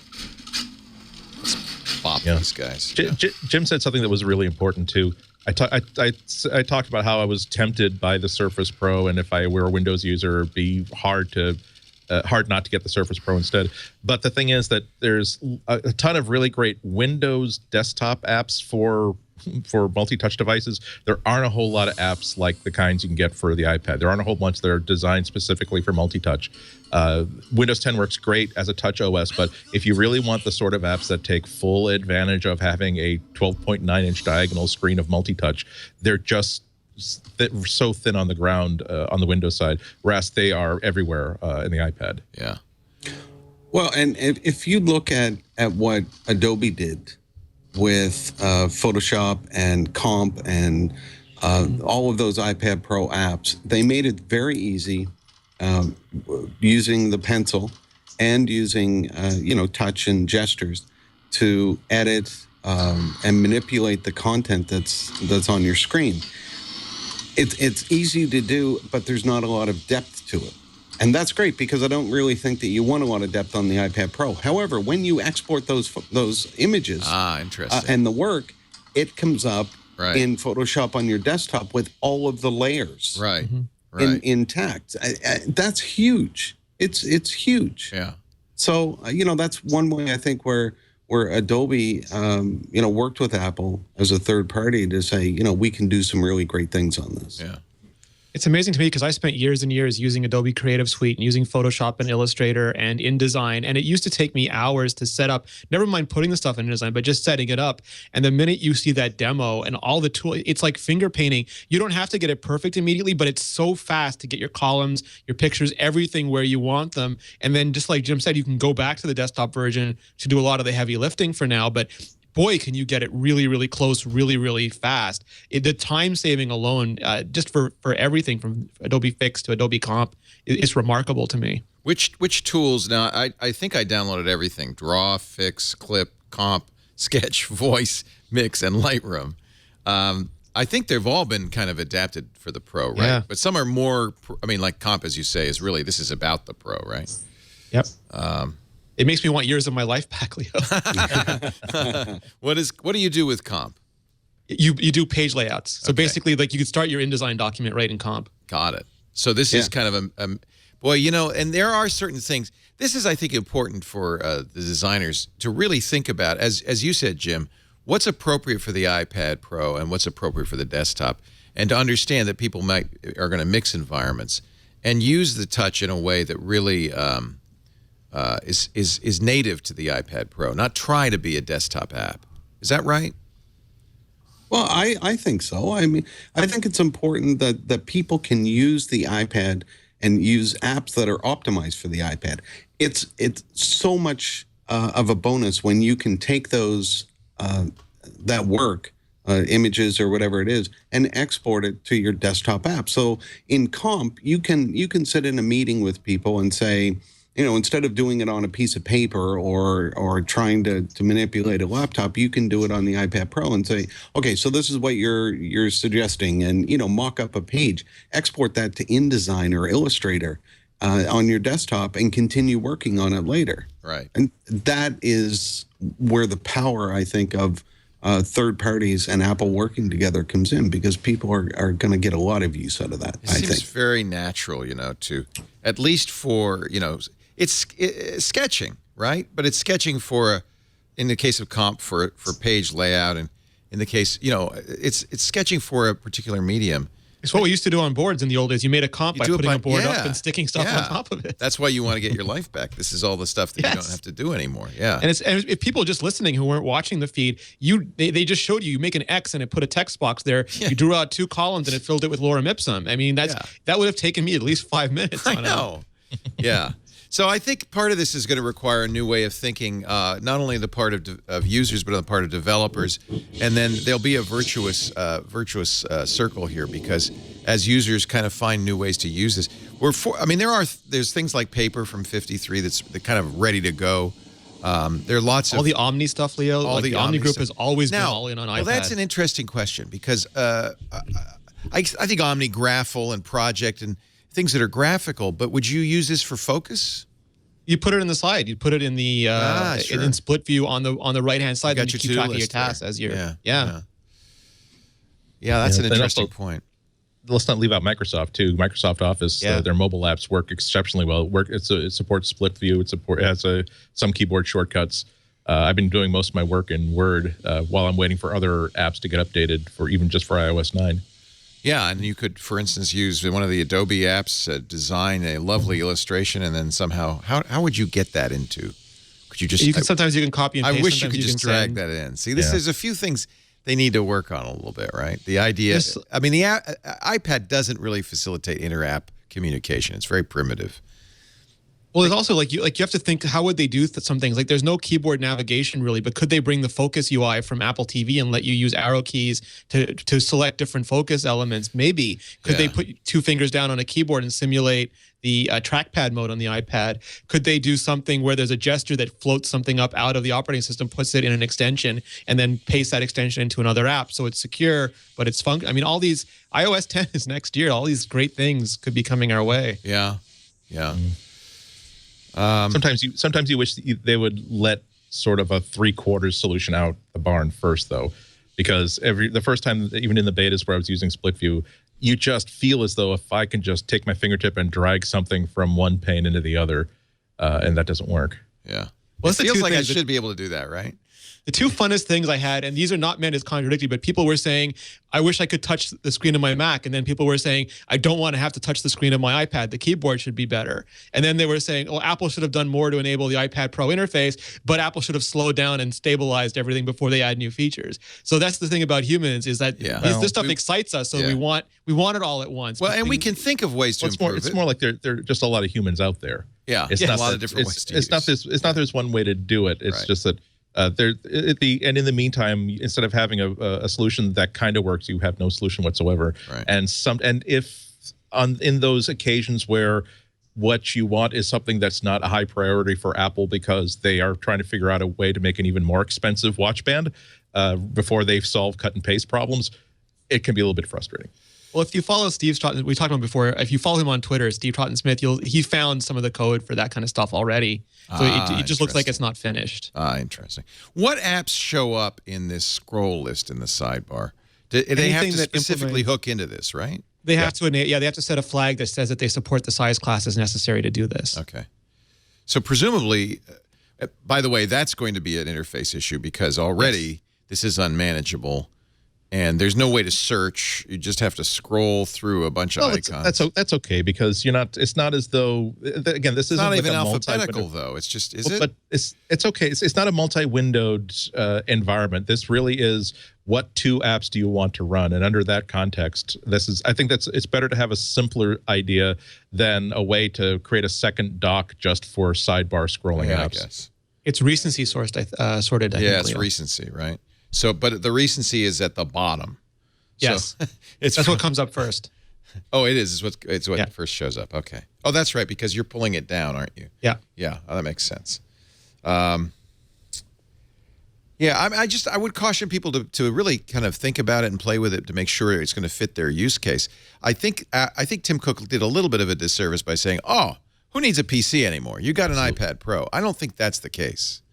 bop these guys. Jim said something that was really important too. I talked about how I was tempted by the Surface Pro, and if I were a Windows user, it'd be hard not to get the Surface Pro instead. But the thing is that there's a ton of really great Windows desktop apps for multi-touch devices. There aren't a whole lot of apps like the kinds you can get for the iPad. There aren't a whole bunch that are designed specifically for multi-touch. Windows 10 works great as a touch OS, but if you really want the sort of apps that take full advantage of having a 12.9-inch diagonal screen of multi-touch, they're just so thin on the ground on the Windows side, whereas they are everywhere in the iPad. Yeah. Well, and if you look at what Adobe did with Photoshop and Comp and all of those iPad Pro apps, they made it very easy using the pencil and using touch and gestures to edit and manipulate the content that's on your screen. It's easy to do, but there's not a lot of depth to it. And that's great because I don't really think that you want a lot of depth on the iPad Pro. However, when you export those images and the work, it comes up in Photoshop on your desktop with all of the layers intact. That's huge. It's huge. Yeah. So that's one way I think where Adobe worked with Apple as a third party to say we can do some really great things on this. Yeah. It's amazing to me because I spent years and years using Adobe Creative Suite and using Photoshop and Illustrator and InDesign. And it used to take me hours to set up, never mind putting the stuff in InDesign, but just setting it up. And the minute you see that demo and all the tools, it's like finger painting. You don't have to get it perfect immediately, but it's so fast to get your columns, your pictures, everything where you want them. And then just like Jim said, you can go back to the desktop version to do a lot of the heavy lifting for now. But boy, can you get it really, really close, really, really fast. The time saving alone, just for everything from Adobe Fix to Adobe Comp, it's remarkable to me. Which tools? Now, I think I downloaded everything: Draw, Fix, Clip, Comp, Sketch, Voice, Mix, and Lightroom. I think they've all been kind of adapted for the Pro, right? Yeah. But some are more, I mean, like Comp, as you say, is really, this is about the Pro, right? Yep. It makes me want years of my life back, Leo. What do you do with Comp? You do page layouts. So basically, like, you could start your InDesign document right in Comp. Got it. So this is kind of a boy, you know, and there are certain things. This is, I think, important for the designers to really think about, as you said, Jim, what's appropriate for the iPad Pro and what's appropriate for the desktop, and to understand that people are going to mix environments and use the touch in a way that really is native to the iPad Pro, not try to be a desktop app. Is that right? Well, I think so. I mean, I think it's important that people can use the iPad and use apps that are optimized for the iPad. It's so much of a bonus when you can take those that work, images or whatever it is, and export it to your desktop app. So in Comp, you can sit in a meeting with people and say, you know, instead of doing it on a piece of paper or trying to manipulate a laptop, you can do it on the iPad Pro and say, okay, so this is what you're suggesting, and, you know, mock up a page, export that to InDesign or Illustrator on your desktop, and continue working on it later. Right. And that is where the power, I think, of third parties and Apple working together comes in, because people are going to get a lot of use out of that. It seems very natural, you know, to at least for, you know, it's sketching, right? But it's sketching for, in the case of Comp, for page layout, and in the case, you know, it's sketching for a particular medium. It's what we used to do on boards in the old days. You made a comp by putting a board up and sticking stuff on top of it. That's why you want to get your life back. This is all the stuff that you don't have to do anymore. Yeah. And if people just listening who weren't watching the feed, they just showed you make an X and it put a text box there. You drew out 2 columns and it filled it with lorem ipsum. I mean, that would have taken me at least 5 minutes. I know. Yeah. So I think part of this is going to require a new way of thinking, not only on the part of users, but on the part of developers. And then there'll be a virtuous circle here, because as users kind of find new ways to use this, I mean, there's things like Paper from 53 that's kind of ready to go. There are lots of all the Omni stuff, Leo. All the Omni group has always been all in on iPad. Well, that's an interesting question, because I think Omni Graphel and Project and things that are graphical, but would you use this for focus? You put it in the slide. You put it in the in split view on the right hand side. And you keep track of your tasks as you're. Yeah, that's an interesting point. Let's not leave out Microsoft too. Microsoft Office, their mobile apps work exceptionally well. It supports split view. It has some keyboard shortcuts. I've been doing most of my work in Word while I'm waiting for other apps to get updated for iOS 9. Yeah, and you could, for instance, use one of the Adobe apps, design a lovely illustration, and then somehow, how would you get that into? Could you just? Sometimes you can copy and paste. I wish you could just drag that in. See, there's a few things they need to work on a little bit, right? The idea, I mean, the iPad doesn't really facilitate inter-app communication. It's very primitive. Well, there's also you have to think, how would they do some things? Like, there's no keyboard navigation really, but could they bring the Focus UI from Apple TV and let you use arrow keys to select different focus elements? Maybe. Could they put 2 fingers down on a keyboard and simulate the trackpad mode on the iPad? Could they do something where there's a gesture that floats something up out of the operating system, puts it in an extension, and then pastes that extension into another app so it's secure, but it's fun? I mean, all these, iOS 10 is next year. All these great things could be coming our way. Yeah. Yeah. Sometimes you wish they would let sort of a 3/4 solution out the barn first, though, because the first time, even in the betas where I was using split view, you just feel as though if I can just take my fingertip and drag something from one pane into the other, and that doesn't work. Yeah. Well, it feels like I should be able to do that, right? The 2 funnest things I had, and these are not meant as contradictory, but people were saying, I wish I could touch the screen of my Mac. And then people were saying, I don't want to have to touch the screen of my iPad. The keyboard should be better. And then they were saying, oh, Apple should have done more to enable the iPad Pro interface, but Apple should have slowed down and stabilized everything before they add new features. So that's the thing about humans, is that this stuff excites us. So we want it all at once. Well, and we can think of ways to improve it. It's more like there are just a lot of humans out there. Yeah, it's not a lot of different ways to use it. It's not there's one way to do it. It's just that in the meantime, instead of having a solution that kind of works, you have no solution whatsoever. Right. And if in those occasions where what you want is something that's not a high priority for Apple because they are trying to figure out a way to make an even more expensive watch band before they've solved cut and paste problems, it can be a little bit frustrating. Well, if you follow Steve Troughton, we talked about him before, if you follow him on Twitter, Steve Troughton Smith, he found some of the code for that kind of stuff already. So it just looks like it's not finished. Interesting. What apps show up in this scroll list in the sidebar? They have to specifically hook into this, right? They have to. Yeah, they have to set a flag that says that they support the size classes necessary to do this. Okay. So presumably, by the way, that's going to be an interface issue because already this is unmanageable. And there's no way to search. You just have to scroll through a bunch of icons. That's okay because you're not. It's not as though again. This isn't not like even a alphabetical though. It's just it? But it's okay. It's not a multi-windowed environment. This really is what 2 apps do you want to run, and under that context, I think it's better to have a simpler idea than a way to create a second dock just for sidebar scrolling apps. I guess it's recency sorted. It's recency, right? So, but the recency is at the bottom. Yes, so that's what comes up first. Oh, it is. It's what first shows up. Okay. Oh, that's right, because you're pulling it down, aren't you? Yeah. Yeah. Oh, that makes sense. I would caution people to really kind of think about it and play with it to make sure it's going to fit their use case. I think Tim Cook did a little bit of a disservice by saying, "Oh, who needs a PC anymore? You got an iPad Pro." I don't think that's the case.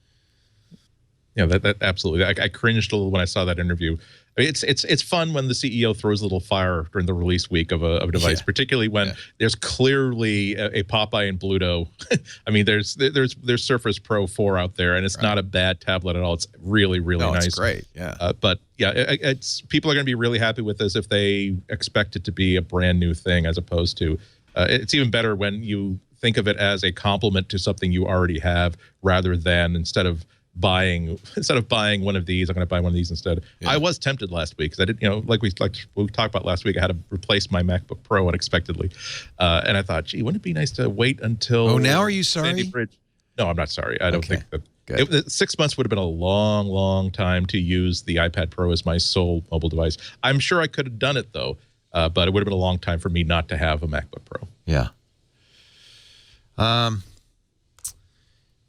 Yeah, that absolutely. I cringed a little when I saw that interview. I mean, it's fun when the CEO throws a little fire during the release week of a device, particularly when there's clearly a Popeye and Bluto. I mean, there's Surface Pro 4 out there, and it's not a bad tablet at all. It's really nice. It's great. Yeah. But yeah, it's people are going to be really happy with this if they expect it to be a brand new thing, as opposed to. It's even better when you think of it as a complement to something you already have, rather than instead of buying one of these, I'm going to buy one of these instead. Yeah. I was tempted last week because I did, like we talked about last week, I had to replace my MacBook Pro unexpectedly, and I thought, gee, wouldn't it be nice to wait until? Oh, now are you sorry? No, I'm not sorry. I don't think that. 6 months would have been a long time to use the iPad Pro as my sole mobile device. I'm sure I could have done it though, but it would have been a long time for me not to have a MacBook Pro. Yeah.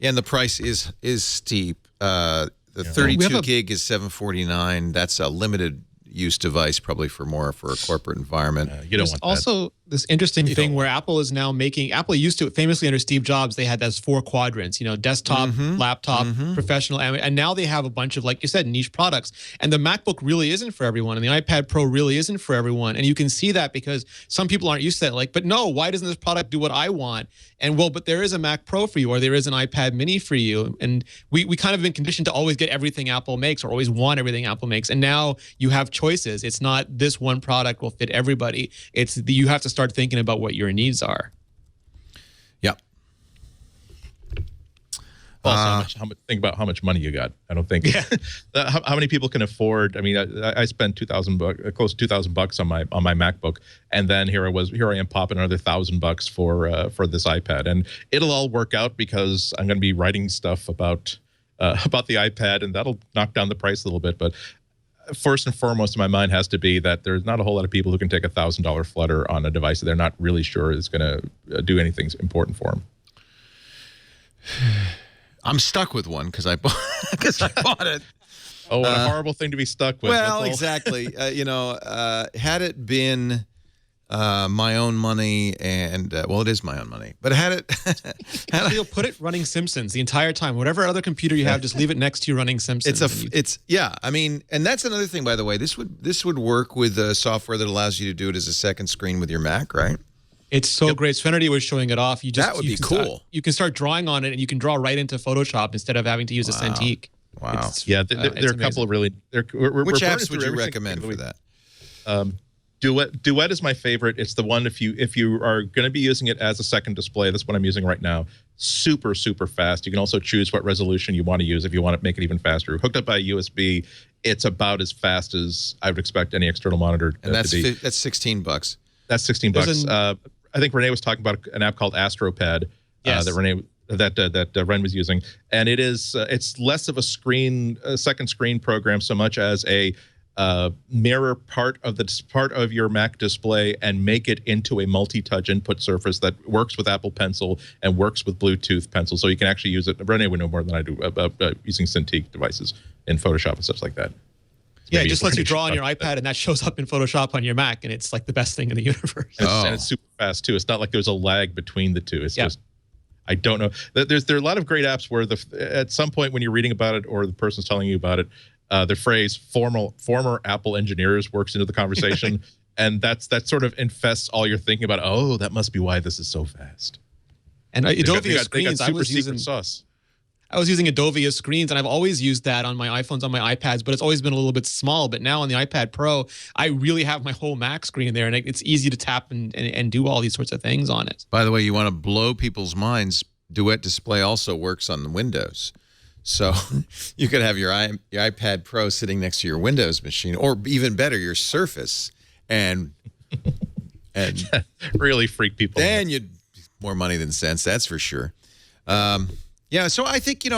And the price is steep. The 32 gig is $749. That's a limited use device, probably for a corporate environment. You don't want that. Also, this interesting thing where Apple is now making. Apple used to famously under Steve Jobs, they had those 4 quadrants. Desktop, laptop, professional, and now they have a bunch of, like you said, niche products. And the MacBook really isn't for everyone, and the iPad Pro really isn't for everyone. And you can see that because some people aren't used to that. Like, but no, why doesn't this product do what I want? And but there is a Mac Pro for you, or there is an iPad Mini for you. And we kind of been conditioned to always get everything Apple makes, or always want everything Apple makes. And now you have choices. It's not this one product will fit everybody. You have to start thinking about what your needs are. Yep. Also, think about how much money you got. I don't think how many people can afford. I mean, I spent $2,000, close to $2,000 on my MacBook, and then here I am popping another $1,000 for this iPad, and it'll all work out because I'm going to be writing stuff about the iPad, and that'll knock down the price a little bit. But first and foremost in my mind has to be that there's not a whole lot of people who can take $1,000 flutter on a device that they're not really sure is going to do anything important for them. I'm stuck with one because I bought it. Oh, what a horrible thing to be stuck with. Well, exactly. Had it been my own money, and it is my own money, but had it, you'll put it running Simpsons the entire time. Whatever other computer you have, just leave it next to you running Simpsons. I mean, and that's another thing, by the way. This would work with software that allows you to do it as a second screen with your Mac, right? It's so great. Serenity was showing it off. That would be cool. You can start drawing on it, and you can draw right into Photoshop instead of having to use a Cintiq. Wow. There are a couple of really. Which apps would you recommend for that? Duet is my favorite. It's the one if you are going to be using it as a second display. That's what I'm using right now. Super fast. You can also choose what resolution you want to use if you want to make it even faster. Hooked up by USB, it's about as fast as I would expect any external monitor to be. That's $16. That's $16. I think Rene was talking about an app called AstroPad that Ren was using, and it's less of a second screen program so much as a mirror part of your Mac display and make it into a multi-touch input surface that works with Apple Pencil and works with Bluetooth Pencil, so you can actually use it. Rene would know more than I do about using Cintiq devices in Photoshop and stuff like that. Yeah, it just lets you draw on your iPad, and that shows up in Photoshop on your Mac, and it's like the best thing in the universe. And it's super fast too. It's not like there's a lag between the two. It's just, I don't know. There are a lot of great apps where at some point when you're reading about it or the person's telling you about it, the phrase former Apple engineers works into the conversation, and that sort of infests all you're thinking about. Oh, that must be why this is so fast. And Adobe they got screens, super secret sauce. I was using Adobe screens, and I've always used that on my iPhones, on my iPads, but it's always been a little bit small. But now on the iPad Pro, I really have my whole Mac screen there, and it's easy to tap and do all these sorts of things on it. By the way, you want to blow people's minds, Duet Display also works on the Windows. So you could have your iPad Pro sitting next to your Windows machine, or even better, your Surface, and really freak people out. Then you'd more money than sense, that's for sure. Yeah, so I think,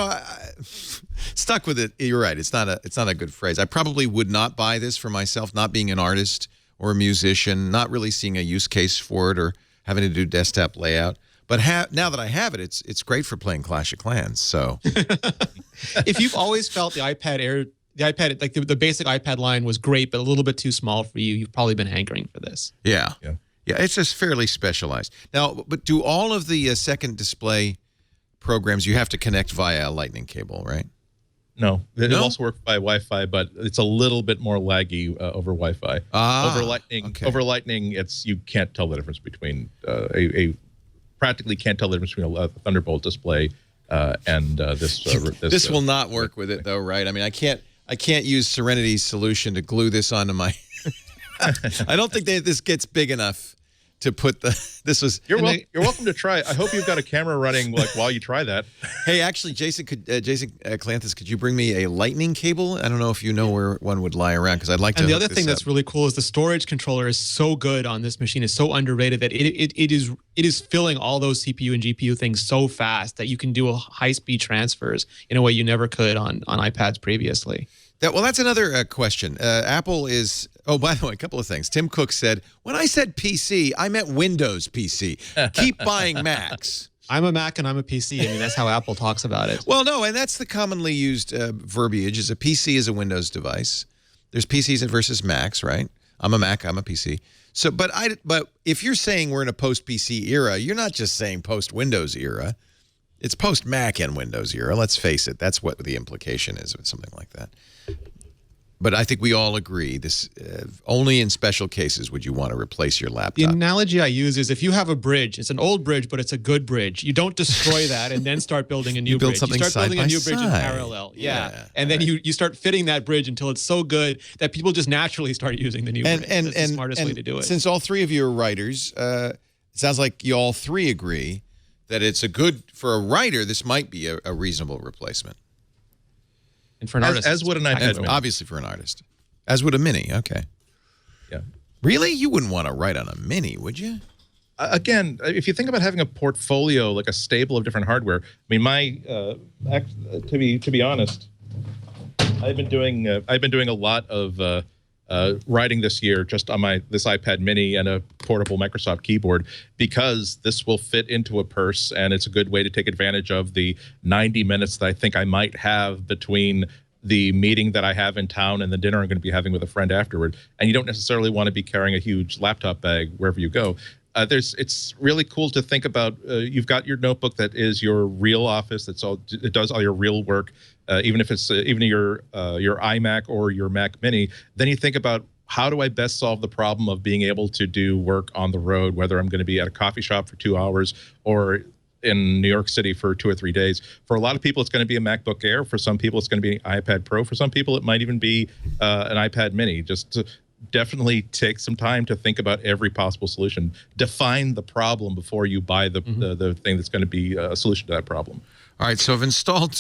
stuck with it. You're right. It's not a good phrase. I probably would not buy this for myself, not being an artist or a musician, not really seeing a use case for it or having to do desktop layout. But now that I have it, it's great for playing Clash of Clans. So if you've always felt the iPad Air, like the basic iPad line was great, but a little bit too small for you, you've probably been hankering for this. Yeah, it's just fairly specialized. Now, but do all of the second display programs you have to connect via a lightning cable, right? No, it also works by Wi-Fi, but it's a little bit more laggy over Wi-Fi. Over Lightning, you can't tell the difference between practically can't tell the difference between a Thunderbolt display and this. This will not work with it, though, right? I mean, I can't use Serenity's solution to glue this onto my. I don't think this gets big enough to put You're welcome to try. I hope you've got a camera running while you try that. Hey, actually, Jason Clanthis, could you bring me a lightning cable? I don't know if you know where one would lie around, because I'd like to. And the other thing that's really cool is the storage controller is so good on this machine. It's so underrated that it is filling all those CPU and GPU things so fast that you can do high-speed transfers in a way you never could on iPads previously. That's another question. Apple is. Oh, by the way, a couple of things. Tim Cook said, when I said PC, I meant Windows PC. Keep buying Macs. I'm a Mac and I'm a PC. I mean, that's how Apple talks about it. Well, no, and that's the commonly used verbiage. Is a PC is a Windows device. There's PCs versus Macs, right? I'm a Mac. I'm a PC. So, but if you're saying we're in a post-PC era, you're not just saying post-Windows era. It's post-Mac and Windows era. Let's face it. That's what the implication is with something like that. But I think we all agree this only in special cases would you want to replace your laptop. The analogy I use is if you have a bridge, it's an old bridge, but it's a good bridge. You don't destroy that and then start building a new bridge. You start building a new bridge in parallel. Yeah. And then you start fitting that bridge until it's so good that people just naturally start using the new bridge. That's the smartest way to do it. Since all three of you are writers, it sounds like you all three agree that it's for a writer, this might be a reasonable replacement. And for an artist, as would an iPad Mini. Obviously for an artist. As would a Mini, okay. Yeah. Really? You wouldn't want to write on a Mini, would you? Again, if you think about having a portfolio, like a stable of different hardware, I mean, to be honest, I've been doing a lot of writing this year just on this iPad Mini and a portable Microsoft keyboard, because this will fit into a purse, and it's a good way to take advantage of the 90 minutes that I think I might have between the meeting that I have in town and the dinner I'm going to be having with a friend afterward. And you don't necessarily want to be carrying a huge laptop bag wherever you go. It's really cool to think about. You've got your notebook that is your real office. It does all your real work, even if it's even your iMac or your Mac Mini. Then you think about, how do I best solve the problem of being able to do work on the road, whether I'm going to be at a coffee shop for 2 hours or in New York City for 2 or 3 days. For a lot of people, it's going to be a MacBook Air. For some people, it's going to be an iPad Pro. For some people, it might even be an iPad Mini. Just to definitely take some time to think about every possible solution. Define the problem before you buy the thing that's going to be a solution to that problem. All right, so I've installed.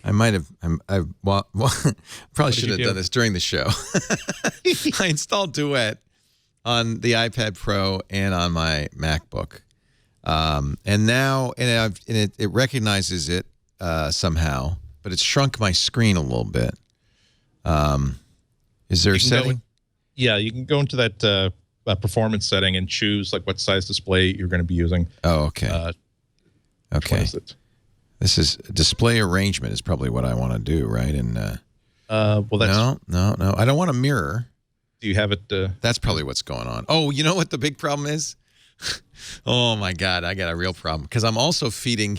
I probably should have done this during the show. I installed Duet on the iPad Pro and on my MacBook, and now it recognizes it somehow, but it's shrunk my screen a little bit. Is there a setting? Yeah, you can go into that performance setting and choose like what size display you're going to be using. Oh, okay. Okay. What is it? This is display arrangement is probably what I want to do, right? And well, that's no. I don't want a mirror. Do you have it? That's probably what's going on. Oh, you know what the big problem is? Oh my God, I got a real problem because I'm also feeding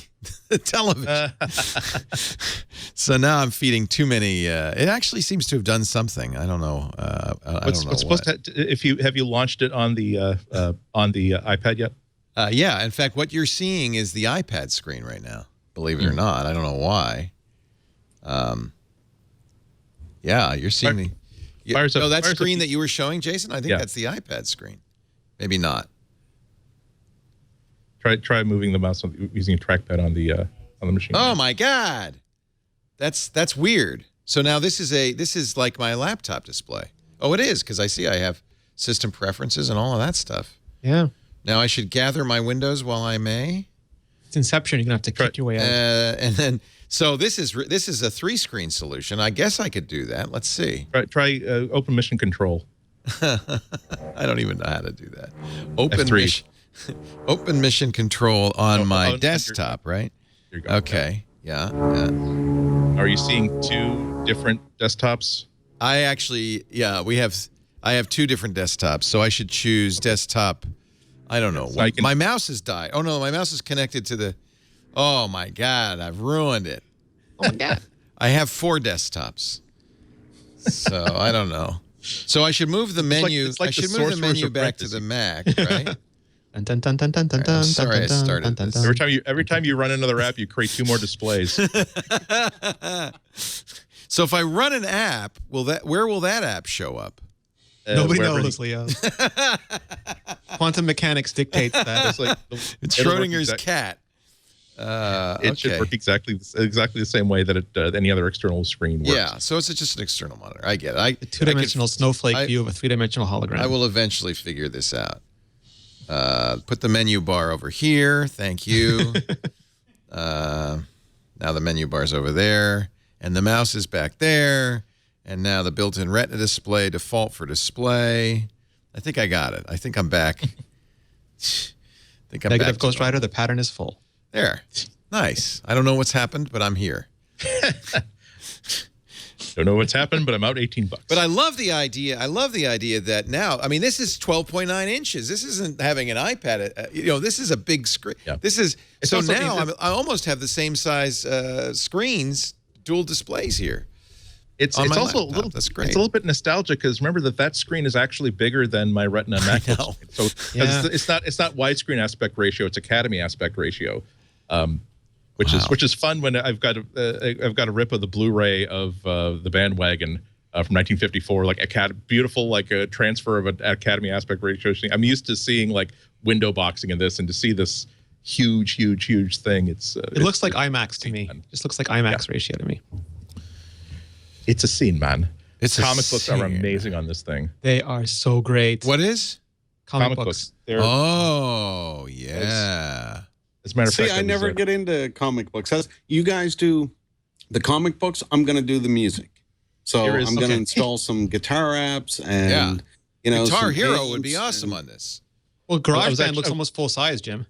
the television. So now I'm feeding too many. It actually seems to have done something. I don't know. I don't know what's supposed to have you launched it on the iPad yet? Yeah. In fact, what you're seeing is the iPad screen right now. Believe it or not, I don't know why. Yeah, you're seeing the. That screen that you were showing, Jason. I think that's the iPad screen. Maybe not. Try moving the mouse using a trackpad on the machine. Oh my God, that's weird. So now this is like my laptop display. Oh, it is because I see I have system preferences and all of that stuff. Yeah. Now I should gather my windows while I may. It's Inception. You're gonna have to cut your way out. And then so this is a 3-screen solution. I guess I could do that. Let's see. Try Open Mission Control. I don't even know how to do that. Open Mission Control on my desktop, right? There you go. Okay. Yeah. Are you seeing 2 different desktops? I have 2 different desktops, so I should choose desktop. I don't know. My mouse has died. Oh no, my mouse is connected to the. Oh my God, I've ruined it. Oh my God. I have 4 desktops, so I don't know. So I should move the menu. I should move the menu back to the Mac, right? Sorry, I started this. Every time you run another app, you create 2 more displays. So if I run an app, where will that app show up? Nobody knows, Leo. Quantum mechanics dictates that. It's Schrodinger's cat. It should work exactly the same way that any other external screen works. Yeah, so it's just an external monitor. I get it. A 2-dimensional snowflake view of a 3-dimensional hologram. I will eventually figure this out. Put the menu bar over here. Thank you. Now the menu bar's over there, and the mouse is back there. And now the built-in Retina display, default for display. I think I got it. I think I'm back. Negative Ghost Rider, the pattern is full. There. Nice. I don't know what's happened, but I'm here. Don't know what's happened, but I'm out $18. But I love the idea. I love the idea that now, I mean, this is 12.9 inches. This isn't having an iPad. This is a big screen. Yeah. So now I almost have the same size screens, dual displays here. It's also a little. That's great. It's a little bit nostalgic because remember that screen is actually bigger than my Retina MacBook. So it's not widescreen aspect ratio. It's Academy aspect ratio, which is fun when I've got a rip of the Blu-ray of the Bandwagon from 1954, like beautiful like a transfer of an Academy aspect ratio. I'm used to seeing like window boxing in this, and to see this huge thing. It looks like IMAX to me. Just looks like IMAX ratio to me. It's a scene, man. Comic books are amazing on this thing. They are so great. What is? Comic books. Oh, yeah. As a matter of fact, I never get into comic books. As you guys do the comic books, I'm going to do the music. So I'm going to install some guitar apps and, Guitar Hero would be awesome on this. Well, GarageBand looks almost full size, Jim.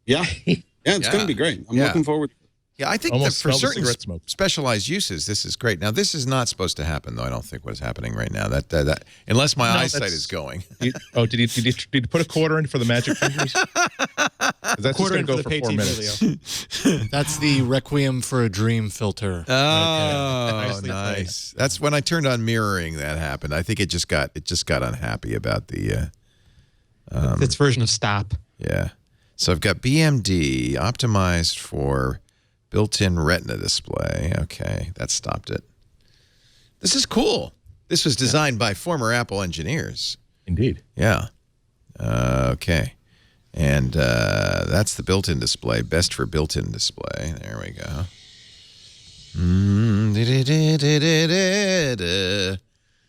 Yeah. Yeah, it's going to be great. I'm looking forward to it. Yeah, I think that for certain specialized uses, this is great. Now, this is not supposed to happen, though. I don't think what's happening right now. That unless my eyesight is going. Did you put a quarter in for the magic fingers? That's just going to go for 4 minutes. That's the Requiem for a Dream filter. Oh, nice. That's when I turned on mirroring. That happened. I think it just got unhappy about the. Its version of Stop. Yeah. So I've got BMD optimized for built-in Retina display. Okay, that stopped it. This is cool. This was designed by former Apple engineers. Indeed. Yeah. Okay. And that's the built-in display. Best for built-in display. There we go.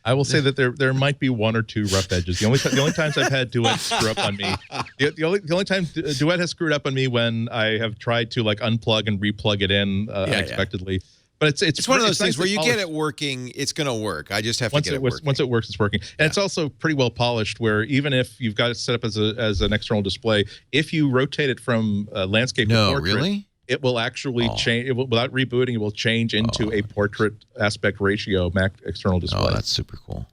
I will say that there might be 1 or 2 rough edges. The only times I've had Duet screw up on me, the only time Duet has screwed up on me when I have tried to like unplug and replug it in unexpectedly. But it's one of those things where you get it working, it's going to work. I just have to get it working. Once it works, it's working, and it's also pretty well polished. Where even if you've got it set up as an external display, if you rotate it from landscape to portrait, really? It will actually change. It will, without rebooting, it will change into a portrait aspect ratio Mac external display. Oh, that's super cool.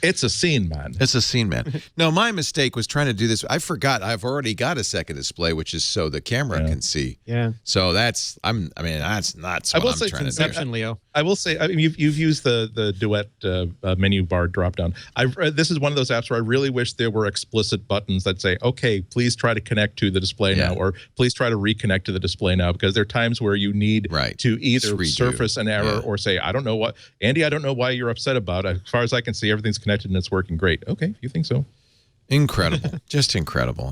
It's a scene, man. It's a scene, man. No, my mistake was trying to do this. I forgot I've already got a second display, which is so the camera can see. Yeah. So that's that's not what I'm trying to do. Leo. I will say, I mean, you've used the Duet menu bar dropdown. This is one of those apps where I really wish there were explicit buttons that say, okay, please try to connect to the display now, or please try to reconnect to the display now, because there are times where you need to either surface an error or say, I don't know what, Andy, I don't know why you're upset about it. As far as I can see, everything's connected and it's working great. Okay, you think so? Incredible. Just incredible.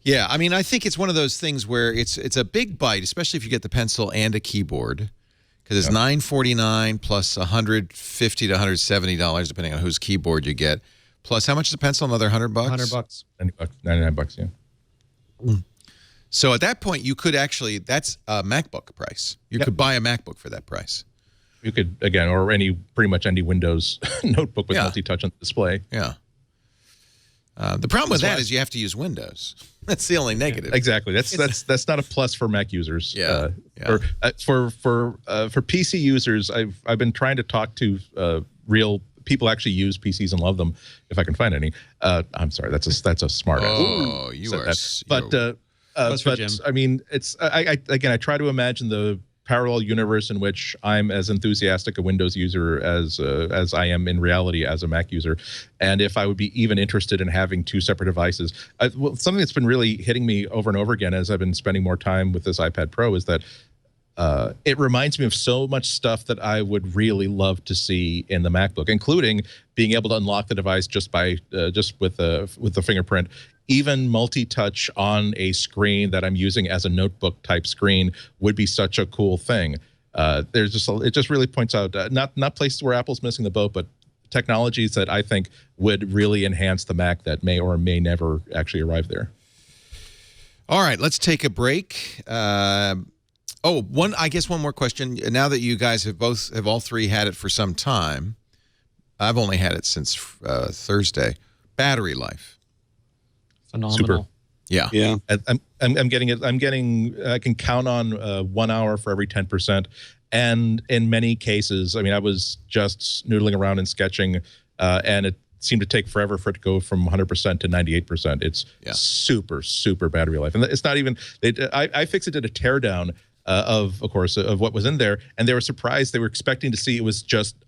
Yeah, I mean, I think it's one of those things where it's a big bite, especially if you get the pencil and a keyboard, because it's $949 plus $150 to $170, depending on whose keyboard you get. Plus, how much is a pencil? Another $100? $100. $99, yeah. So at that point, you could actually, that's a MacBook price. You could buy a MacBook for that price. You could, again, or pretty much any Windows notebook with multi-touch on the display. Yeah. The problem with that is you have to use Windows. That's the only negative. Exactly. That's not a plus for Mac users. Yeah. For PC users, I've been trying to talk to real people actually use PCs and love them, if I can find any. I'm sorry, that's a smart. Oh, you are. But I mean, it's I try to imagine the parallel universe in which I'm as enthusiastic a Windows user as I am in reality as a Mac user, and if I would be even interested in having two separate devices. Something that's been really hitting me over and over again as I've been spending more time with this iPad Pro is that it reminds me of so much stuff that I would really love to see in the MacBook, including being able to unlock the device just with the fingerprint. Even multi-touch on a screen that I'm using as a notebook type screen would be such a cool thing. It just really points out not places where Apple's missing the boat, but technologies that I think would really enhance the Mac that may or may never actually arrive there. All right, let's take a break. I guess one more question. Now that you guys have all three had it for some time, I've only had it since Thursday. Battery life. Phenomenal. Super. Yeah. I'm getting it. I can count on 1 hour for every 10%. And in many cases, I mean, I was just noodling around and sketching, and it seemed to take forever for it to go from 100% to 98%. It's super, super battery life. And it's not even, iFixit did a teardown of course, of what was in there, and they were surprised. They were expecting to see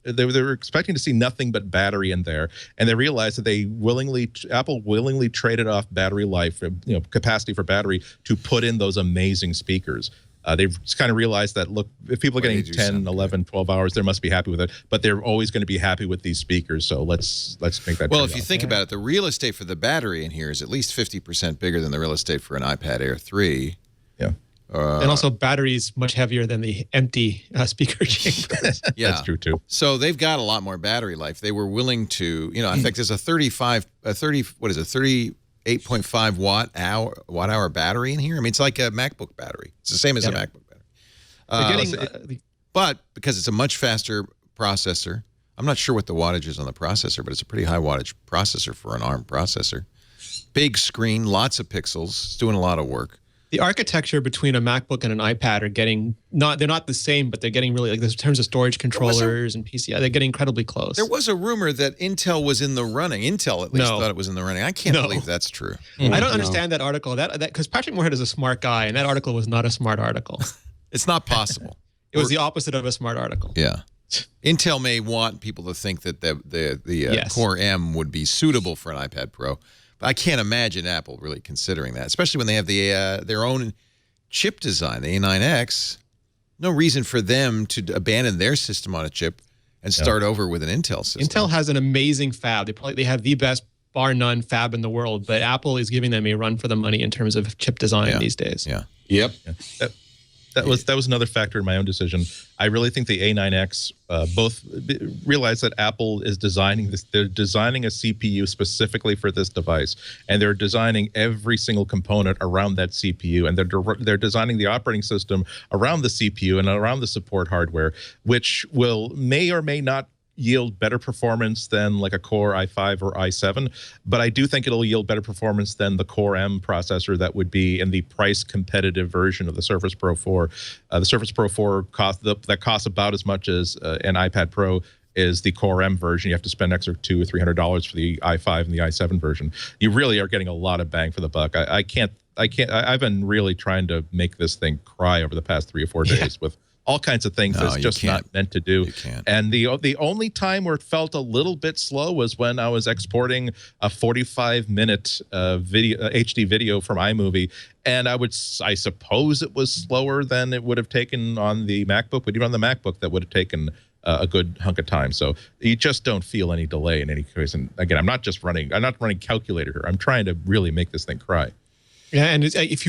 they were expecting to see nothing but battery in there, and they realized that Apple willingly traded off battery life, capacity for battery, to put in those amazing speakers. They've kind of realized that, look, if people are getting 10, 11, 12 hours, they must be happy with it, but they're always going to be happy with these speakers, so let's make that. Well, if you think about it, the real estate for the battery in here is at least 50% bigger than the real estate for an iPad Air 3. Yeah. And also, batteries much heavier than the empty speaker chambers. Yeah, that's true too. So they've got a lot more battery life. They were willing to, in fact, there's a 38.5 watt hour battery in here. I mean, it's like a MacBook battery. It's the same as a MacBook battery. But because it's a much faster processor, I'm not sure what the wattage is on the processor, but it's a pretty high wattage processor for an ARM processor. Big screen, lots of pixels. It's doing a lot of work. The architecture between a MacBook and an iPad are they're not the same, but they're getting really, like, in terms of storage controllers and PCI, they're getting incredibly close. There was a rumor that Intel was in the running. Intel at least thought it was in the running. I can't believe that's true. I don't understand that article. That because Patrick Moorhead is a smart guy, and that article was not a smart article. It's not possible. It was the opposite of a smart article. Yeah. Intel may want people to think that the Core M would be suitable for an iPad Pro. I can't imagine Apple really considering that, especially when they have their own chip design, the A9X. No reason for them to abandon their system on a chip and start over with an Intel system. Intel has an amazing fab. They have the best, bar none, fab in the world, but Apple is giving them a run for the money in terms of chip design these days. Yeah. Yep. Yeah. That was another factor in my own decision. I really think the A9X both realize that Apple is designing this. They're designing a CPU specifically for this device, and they're designing every single component around that CPU, and they're designing the operating system around the CPU and around the support hardware, which may or may not yield better performance than like a Core i5 or i7, but I do think it'll yield better performance than the Core M processor that would be in the price competitive version of the Surface Pro 4. The Surface Pro 4 costs about as much as an iPad Pro is the Core M version. You have to spend an extra $200 or $300 for the i5 and the i7 version. You really are getting a lot of bang for the buck. I've been really trying to make this thing cry over the past 3 or 4 days with all kinds of things that's just not meant to do. And the only time where it felt a little bit slow was when I was exporting a 45-minute HD video from iMovie, and I suppose it was slower than it would have taken on the MacBook, but even on the MacBook that would have taken a good hunk of time. So you just don't feel any delay in any case. And again, I'm not running calculator here. I'm trying to really make this thing cry. Yeah, and if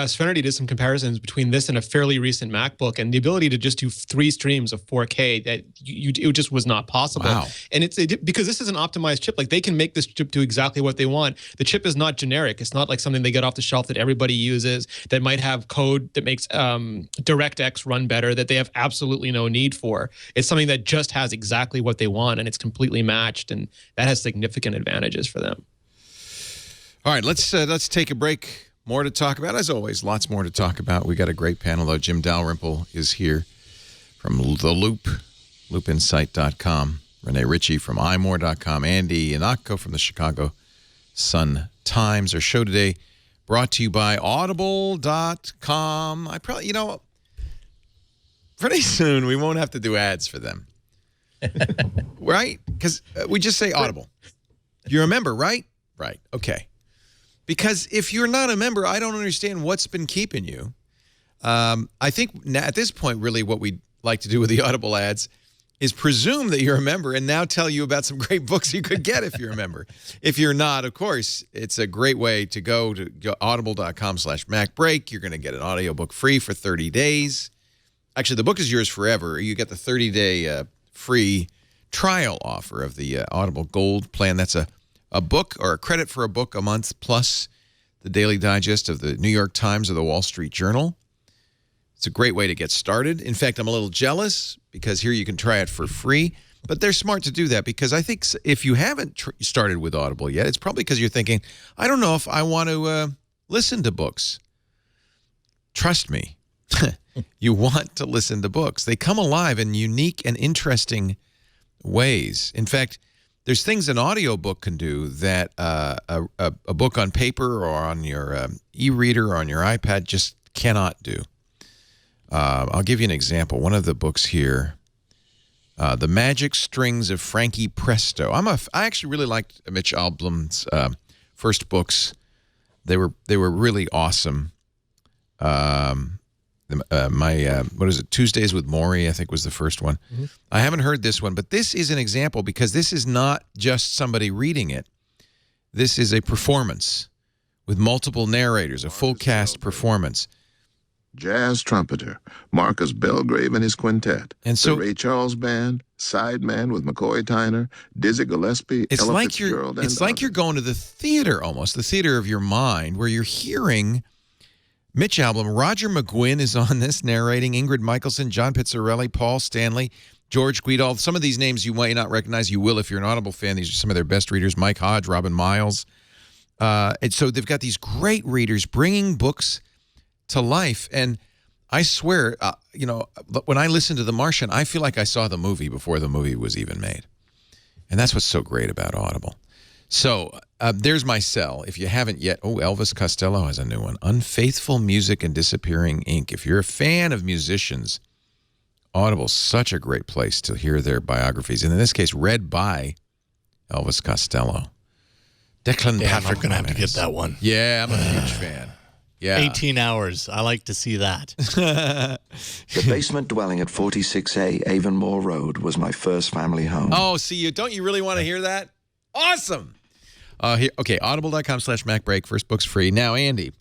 Serenity did some comparisons between this and a fairly recent MacBook, and the ability to just do 3 streams of 4K, that it just was not possible. Wow. And because this is an optimized chip, like they can make this chip do exactly what they want. The chip is not generic. It's not like something they get off the shelf that everybody uses that might have code that makes DirectX run better that they have absolutely no need for. It's something that just has exactly what they want, and it's completely matched, and that has significant advantages for them. All right, let's take a break. More to talk about. As always, lots more to talk about. We got a great panel, though. Jim Dalrymple is here from The Loop, loopinsight.com. Rene Ritchie from imore.com. Andy Ihnatko from the Chicago Sun-Times. Our show today brought to you by audible.com. Pretty soon we won't have to do ads for them. Right? Because we just say Audible. You remember, right? Right. Okay. Because if you're not a member, I don't understand what's been keeping you. I think at this point, really what we'd like to do with the Audible ads is presume that you're a member and now tell you about some great books you could get if you're a member. If you're not, of course, it's a great way to go audible.com/MacBreak. You're going to get an audiobook free for 30 days. Actually, the book is yours forever. You get the 30-day free trial offer of the Audible Gold plan. That's a book or a credit for a book a month plus the daily digest of the New York Times or the Wall Street Journal. It's a great way to get started. In fact, I'm a little jealous because here you can try it for free. But they're smart to do that because I think if you haven't started with Audible yet, it's probably because you're thinking, I don't know if I want to listen to books. Trust me, you want to listen to books. They come alive in unique and interesting ways. In fact, there's things an audiobook can do that a book on paper or on your e-reader or on your iPad just cannot do. I'll give you an example. One of the books here, The Magic Strings of Frankie Presto. I actually really liked Mitch Albom's first books. They were really awesome. What is it? Tuesdays with Maury, I think was the first one. Mm-hmm. I haven't heard this one, but this is an example because this is not just somebody reading it. This is a performance with multiple narrators, a full cast performance. Jazz trumpeter Marcus Belgrave and his quintet. And so the Ray Charles Band, Sideman with McCoy Tyner, Dizzy Gillespie, It's Ella like Fitzgerald, you're going to the theater almost, the theater of your mind, where you're hearing Mitch Albom. Roger McGuinn is on this narrating. Ingrid Michaelson, John Pizzarelli, Paul Stanley, George Guidall. Some of these names you might not recognize. You will if you're an Audible fan. These are some of their best readers. Mike Hodge, Robin Miles. And so they've got these great readers bringing books to life. And I swear, when I listen to The Martian, I feel like I saw the movie before the movie was even made. And that's what's so great about Audible. So there's my cell. If you haven't yet, Elvis Costello has a new one. Unfaithful Music and Disappearing Ink. If you're a fan of musicians, Audible's such a great place to hear their biographies. And in this case, read by Elvis Costello. Declan Patrick. I'm going to have to get that one. Yeah, I'm a huge fan. Yeah. 18 hours. I like to see that. The basement dwelling at 46A Avonmore Road was my first family home. Oh, see, don't you really want to hear that? Awesome. Okay, audible.com/MacBreak. First book's free. Now, Andy,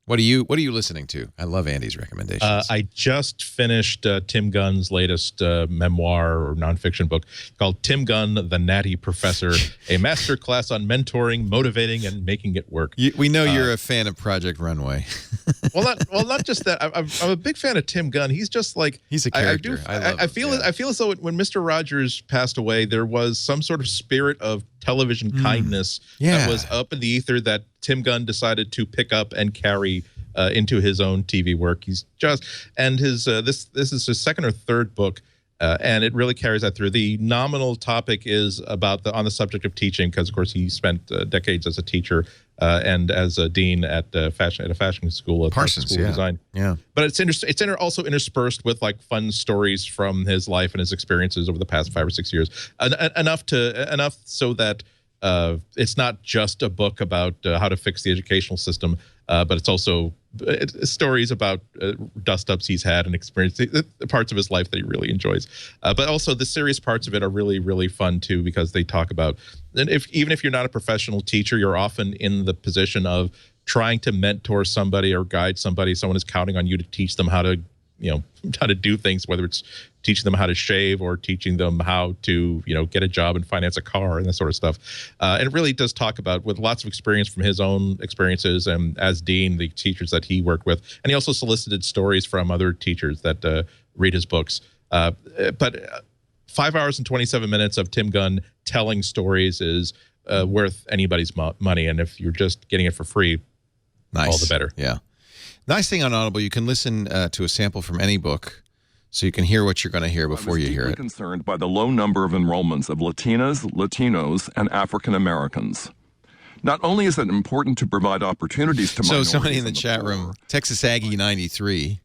what are you listening to? I love Andy's recommendations. I just finished Tim Gunn's latest memoir or nonfiction book called Tim Gunn, the Natty Professor, a masterclass on mentoring, motivating, and making it work. We know you're a fan of Project Runway. not just that. I'm a big fan of Tim Gunn. He's just like he's a character. I feel as though when Mr. Rogers passed away, there was some sort of spirit of television kindness that was up in the ether that Tim Gunn decided to pick up and carry into his own TV work. He's just, and his this is his second or third book, And it really carries that through. The nominal topic is about on the subject of teaching, because of course he spent decades as a teacher and as a dean at a fashion school, Parsons, School of Design. Yeah. But it's also interspersed with like fun stories from his life and his experiences over the past 5 or 6 years, enough so that it's not just a book about how to fix the educational system, but it's also stories about dust-ups he's had and experiences, parts of his life that he really enjoys. But also the serious parts of it are really, really fun too, because they talk about, and even if you're not a professional teacher, you're often in the position of trying to mentor somebody or guide somebody. Someone is counting on you to teach them how to do things, whether it's teaching them how to shave or teaching them how to, get a job and finance a car and that sort of stuff. And it really does talk about, with lots of experience from his own experiences and as dean, the teachers that he worked with. And he also solicited stories from other teachers that read his books. But 5 hours and 27 minutes of Tim Gunn telling stories is worth anybody's money. And if you're just getting it for free, all the better. Yeah. Nice thing on Audible, you can listen to a sample from any book, so you can hear what you're going to hear before you hear it. I'm concerned by the low number of enrollments of Latinas, Latinos, and African Americans. Not only is it important to provide opportunities to minorities. So somebody in the chat room, Texas Aggie 93,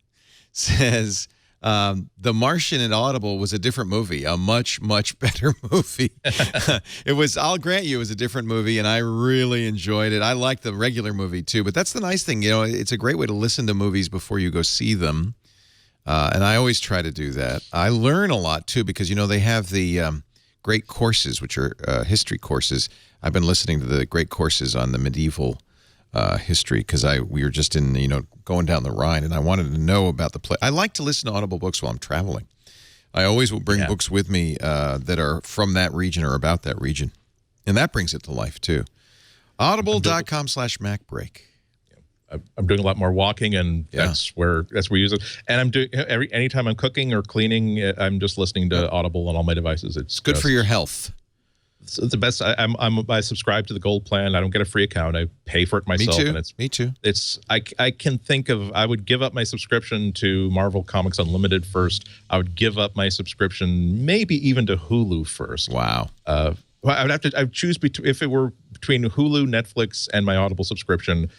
says The Martian at Audible was a different movie, a much, much better movie. It was, I'll grant you, it was a different movie, and I really enjoyed it. I liked the regular movie, too. But that's the nice thing, it's a great way to listen to movies before you go see them. And I always try to do that. I learn a lot, too, because, they have the great courses, which are history courses. I've been listening to the great courses on the medieval history because we were just in, going down the Rhine, and I wanted to know about the place. I like to listen to Audible books while I'm traveling. I always will bring books with me that are from that region or about that region. And that brings it to life, too. Audible.com/MacBreak. I'm doing a lot more walking, and that's where we use it. And I'm doing anytime I'm cooking or cleaning, I'm just listening to Audible on all my devices. It's good for your health. It's the best. I subscribe to the Gold plan. I don't get a free account. I pay for it myself. Me too. And Me too. I can think of, I would give up my subscription to Marvel Comics Unlimited first. I would give up my subscription maybe even to Hulu first. Wow. I would choose if it were between Hulu, Netflix, and my Audible subscription.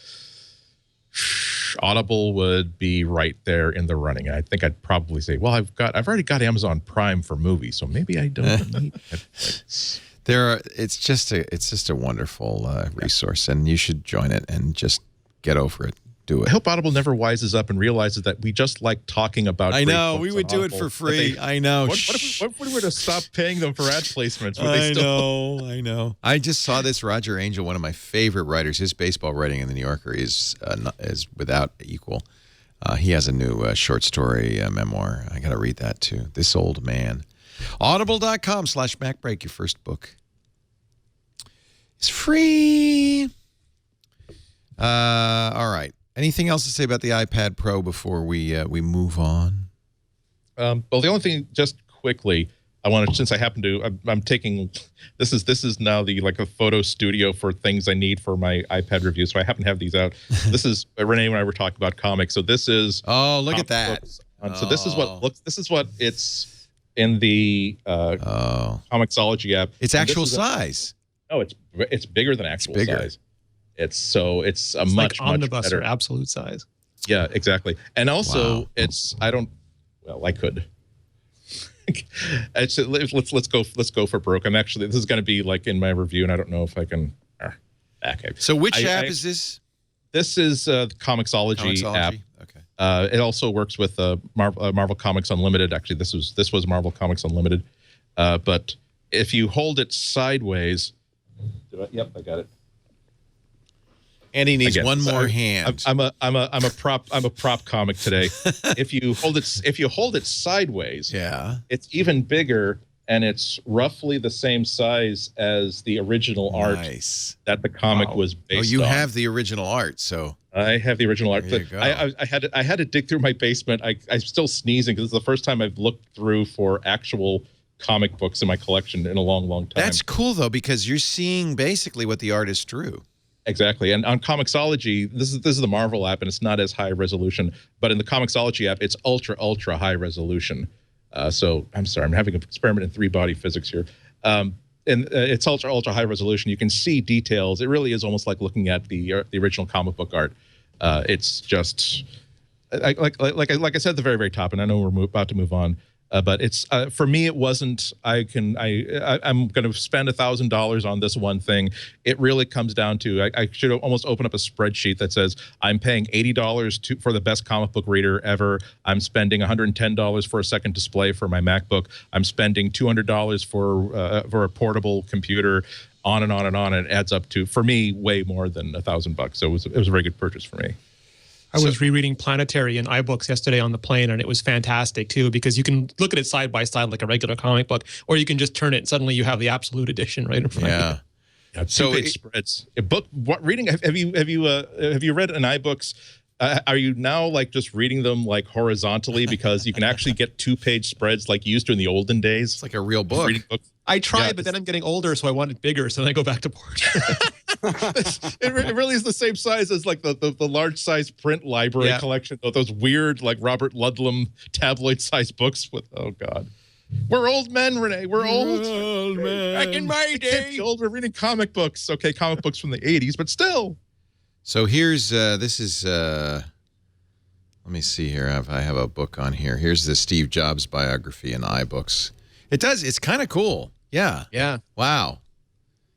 Audible would be right there in the running. I think I'd probably say, well, I've already got Amazon Prime for movies, so maybe I don't need Netflix. It's just a wonderful resource, and you should join it and just get over it. Do it. I hope Audible never wises up and realizes that we just like talking about. I know we would do it for free. I know. What if we were to stop paying them for ad placements? I know. I just saw this Roger Angel, one of my favorite writers. His baseball writing in the New Yorker is without equal. He has a new short story memoir. I got to read that too. This Old Man. Audible.com/MacBreak. Your first book. It's free. All right. Anything else to say about the iPad Pro before we move on? Well, the only thing, just quickly, I want to, since I happen to, I'm taking, this is now a photo studio for things I need for my iPad review. So I happen to have these out. This is Rene and I were talking about comics. So this is. Oh, look at that. So this is what it's in the Comixology app. It's actual size. No, it's bigger than actual size. It's a much omnibus better, or absolute size. Yeah, exactly. And also I could. Let's go for broke. This is going to be in my review, and I don't know if I can. Okay. So which app is this? This is the Comixology app. Okay. It also works with Marvel Comics Unlimited. Actually, this was Marvel Comics Unlimited. But if you hold it sideways, yep, I got it. And he needs one more hand. I'm a prop comic today. If you hold it sideways, it's even bigger, and it's roughly the same size as the original art that the comic was based on. Oh, you have the original art, so I have the original art. There you go. I had to dig through my basement. I'm still sneezing because it's the first time I've looked through for actual comic books in my collection in a long, long time. That's cool though, because you're seeing basically what the artist drew. Exactly. And on Comixology, this is the Marvel app, and it's not as high resolution. But in the Comixology app, it's ultra high resolution. So I'm sorry, I'm having an experiment in 3-body physics here. And it's ultra high resolution. You can see details. It really is almost like looking at the original comic book art. It's just like I said at the very, very top, and I know we're about to move on. But it's for me, it wasn't. I'm going to spend $1,000 on this one thing. It really comes down to I should almost open up a spreadsheet that says I'm paying $80 for the best comic book reader ever. I'm spending $110 for a second display for my MacBook. I'm spending $200 for a portable computer. On and on and on, and it adds up to, for me, way more than $1,000. So it was a very good purchase for me. I was rereading Planetary in iBooks yesterday on the plane, and it was fantastic too, because you can look at it side by side like a regular comic book, or you can just turn it and suddenly you have the absolute edition right in front of you. So it spreads. Reading. Have you read an iBooks? Are you now like just reading them like horizontally because you can actually get 2-page spreads like you used to in the olden days? It's like a real book. I tried, but then I'm getting older, so I want it bigger, so then I go back to portrait. It really is the same size as like the large size print library collection of those weird like Robert Ludlum tabloid size books with, oh God. We're old men, Rene. We're old men. Back in my day. Old, we're reading comic books. Okay, comic books from the 80s, but still. So here's, this is, let me see here. I have a book on here. Here's the Steve Jobs biography in iBooks. It's kind of cool. Yeah. Yeah. Wow.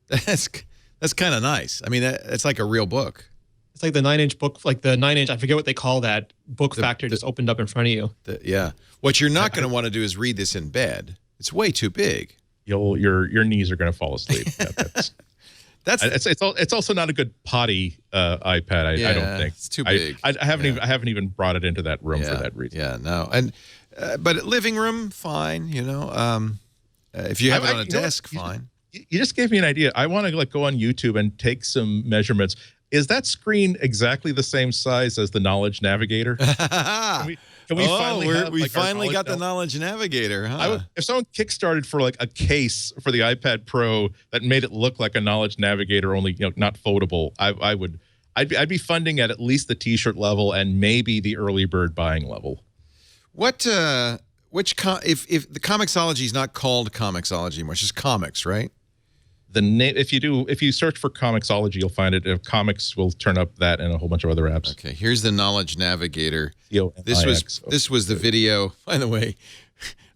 That's kind of nice. I mean, it's like a real book. It's like the 9-inch book, like the 9-inch, I forget what they call that, book factory just opened up in front of you. Yeah. What you're not going to want to do is read this in bed. It's way too big. Your knees are going to fall asleep. It's also not a good potty iPad. I don't think it's too big. I haven't even brought it into that room for that reason. Yeah, no, and but living room, fine. You know, if you have it on a desk, fine. You just gave me an idea. I want to like go on YouTube and take some measurements. Is that screen exactly the same size as the Knowledge Navigator? Can we finally got the Knowledge Navigator, huh? If someone kickstarted for like a case for the iPad Pro that made it look like a Knowledge Navigator, only not foldable, I'd be funding at least the T-shirt level and maybe the early bird buying level. What if the Comixology is not called Comixology anymore, it's just comics, right? The name, if you search for Comixology, you'll find it. If comics will turn up that and a whole bunch of other apps. Okay, here's the Knowledge Navigator. This was the video. By the way,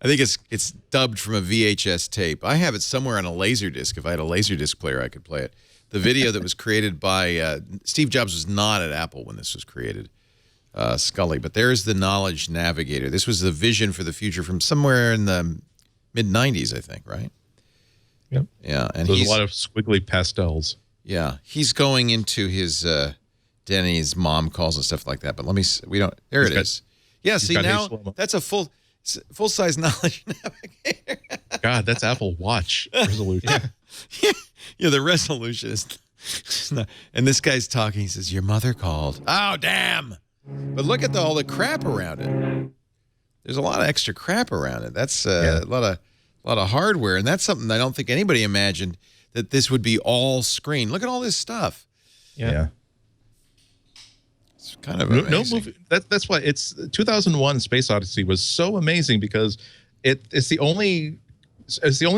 I think it's dubbed from a VHS tape. I have it somewhere on a Laserdisc. If I had a Laserdisc player, I could play it. The video that was created by Steve Jobs was not at Apple when this was created. Scully, but there's the Knowledge Navigator. This was the vision for the future from somewhere in the mid-90s, I think, right? Yep. Yeah, and there's a lot of squiggly pastels. Yeah, he's going into his Denny's mom calls and stuff like that. But let me. There it is. Yeah, see now that's a full-size Knowledge Navigator. God, that's Apple Watch resolution. Yeah, the resolution is. Not, and this guy's talking. He says, "Your mother called." Oh, damn! But look at all the crap around it. There's a lot of extra crap around it. That's a lot of hardware, and that's something I don't think anybody imagined that this would be all screen. Look at all this stuff. Yeah. It's kind of amazing. No movie. That's why it's 2001: Space Odyssey was so amazing because it's the only